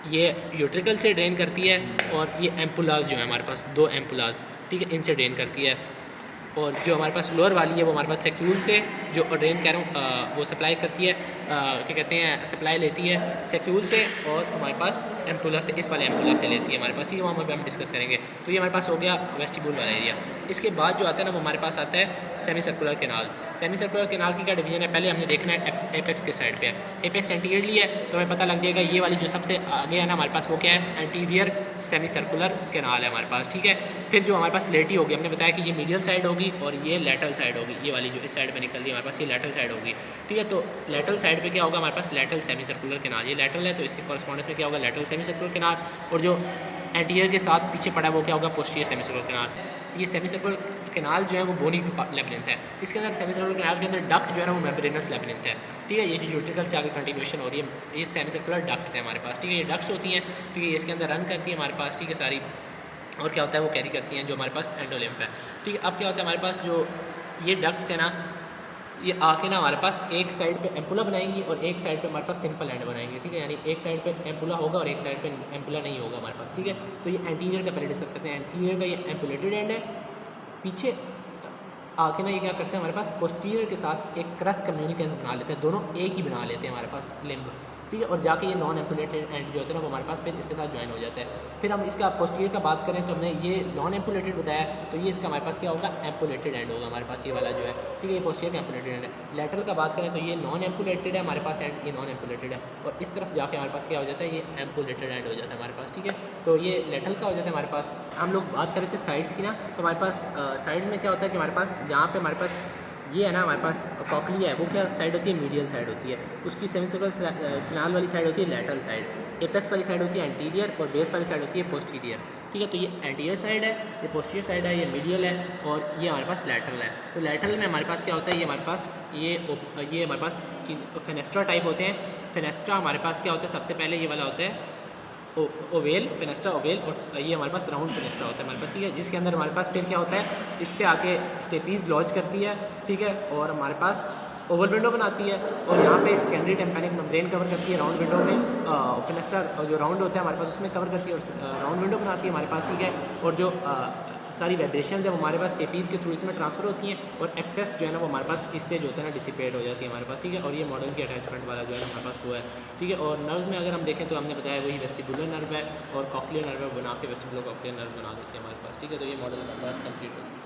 ये यूट्रिकल से ड्रेन करती है और ये एम्पुलाज जो है हमारे पास 2 एम्पुलाज, ठीक है, इनसे ड्रेन करती है। और जो हमारे पास लोअर वाली है वो हमारे पास सेक्यूल से जो ड्रेन कह रहा हूँ वो सप्लाई करती है, क्या कहते हैं, सप्लाई लेती है सेक्यूल से, और हमारे पास एम्पुला से, इस वाले एम्पुला से लेती है हमारे पास, ठीक है, वहाँ पर हम डिस्कस करेंगे। तो ये हमारे पास हो गया वेस्टिब्यूल वाला एरिया। इसके बाद जो आता है ना वो हमारे पास आता है semi circular canal. Semi circular canal की क्या डिवीजन है, पहले हमने देखना है एपेक्स के साइड पे है। एपेक्स एंटीरियरली है तो हमें पता लग जाएगा ये वाली जो सबसे आगे है ना हमारे पास वो क्या है, एंटीरियर सेमी सर्कुलर कैनाल है हमारे पास, ठीक है। फिर जो हमारे पास लेटी होगी, हमने बताया कि ये मीडियल साइड होगी और ये लैटरल साइड होगी, ये वाली जो इस साइड में निकल रही है हमारे पास ये लैटरल साइड होगी, ठीक है। तो लैटरल साइड पे क्या होगा हमारे पास, लैटरल सेमी सर्कुलर कैनाल, ये लैटरल है तो इसके कॉरस्पॉन्डेंस में क्या होगा, लैटरल सेमी सर्कुलर कैनाल, और जो एंटीरियर के साथ पीछे पड़ा है वो क्या होगा, पोस्टीरियर सेमी सर्कुलर कैनाल। ये सेमी सर्कुलर कैनाल जो है वो बोनी लेबिरिंथ है। इसके अंदर सेमी सर्कुलर कैनाल के अंदर डक्ट जो है ना वो मेम्ब्रेनस लेबिरिंथ है, ठीक है। ये जो यूट्रिकल से आगे कंटिन्यूएशन हो रही है ये सेमी सर्कुलर डक्ट्स है हमारे पास, ठीक है। ये डक्ट्स होती हैं, ठीक है, ये इसके अंदर रन करती है हमारे पास, ठीक है, सारी, और क्या होता है वो कैरी करती हैं जो हमारे पास एंडोलिम्फ है, ठीक है। अब क्या होता है हमारे पास जो ये डक्ट्स है ना ये आके ना हमारे पास एक साइड पे एम्पुला बनाएंगी और एक साइड पे हमारे पास सिंपल एंड बनाएंगे, ठीक है। यानी एक साइड पे एम्पुला होगा और एक साइड पे एम्पुला नहीं होगा हमारे पास, ठीक है। तो ये एंटीरियर का पहले डिस्कस करते हैं। एंटीरियर का ये एम्पुलेटेड एंड है, पीछे आके ना ये क्या करते हैं हमारे पास पोस्टीरियर के साथ एक क्रस कम्युनिकेशन बना लेते हैं, दोनों एक ही बना लेते हैं हमारे पास लिम्ब, ठीक है। और जाके ये नॉन एम्पुलेटेड एंड जो होता है ना वो हमारे पास फिर इसके साथ ज्वाइन हो जाता है। फिर हम इसका पोस्टीरियर का बात करें तो हमने ये नॉन एम्पुलेटेड बताया, तो ये इसका हमारे पास क्या होगा, एम्पुलेटेड एंड होगा हमारे पास, ये वाला जो है, ठीक है, ये पोस्टीरियर का एम्पुलेटेड एंड है। लैटरल का बात करें तो ये नॉन एम्पुलेटेड है हमारे पास एंड, ये नॉन एम्पुलेटेड है, और इस तरफ जाके हमारे पास क्या हो जाता है, ये एम्पुलेटेड एंड हो जाता है हमारे पास, ठीक है। तो ये लैटरल का हो जाता है हमारे पास। हम लोग बात कर रहे थे साइड्स की ना, तो हमारे पास साइड्स में क्या होता है कि हमारे पास जहाँ पे हमारे पास ये है ना हमारे पास कॉकलिया है वो क्या साइड होती है, मीडियल साइड होती है, उसकी सेमी सर्कुलर कैनाल वाली साइड होती है लैटरल साइड, एपेक्स वाली साइड होती है एंटीरियर और बेस वाली साइड होती है पोस्टीरियर, ठीक है। तो ये एंटीरियर साइड है, ये पोस्टीरियर साइड है, ये मीडियल है और ये हमारे पास लैटरल है। तो लैटरल में हमारे पास क्या होता है, ये हमारे पास ये हमारे पास चीज़ फेनेस्ट्रा टाइप होते हैं। फेनेस्ट्रा हमारे पास क्या होता है, सबसे पहले ये वाला होता है ओवेल, फेनेस्ट्रा ओवेल, और ये हमारे पास राउंड फेनेस्ट्रा होता है हमारे पास, ठीक है, जिसके अंदर हमारे पास फिर क्या होता है, इस पे आके स्टेपीज लॉन्च करती है, ठीक है, और हमारे पास ओवल विंडो बनाती है और यहाँ पे सेकेंडरी टेम्पैनिक मेम्ब्रेन कवर करती है राउंड विंडो में, फेनेस्ट्रा जो राउंड होता है हमारे पास उसमें कवर करती है और राउंड विंडो बनाती है हमारे पास, ठीक है। और जो सारी वाइब्रेशन जब हमारे पास स्टेपीज के थ्रू इसमें ट्रांसफर होती हैं और एक्सेस जो है ना वो हमारे पास इससे जो होता है ना डिसिपेट हो जाती है हमारे पास, ठीक है। और ये मॉडल की अटैचमेंट वाला जो है हमारे पास वो है, ठीक है। और नर्व में अगर हम देखें तो हमने बताया वही वेस्टिबुलर नर्व है और कॉक्लियर नर्व है, बना के वेस्टिबुलर कॉक्लियर नर्व बना देते हैं हमारे पास, ठीक है। तो ये मॉडल हमारे पास कंप्लीट हो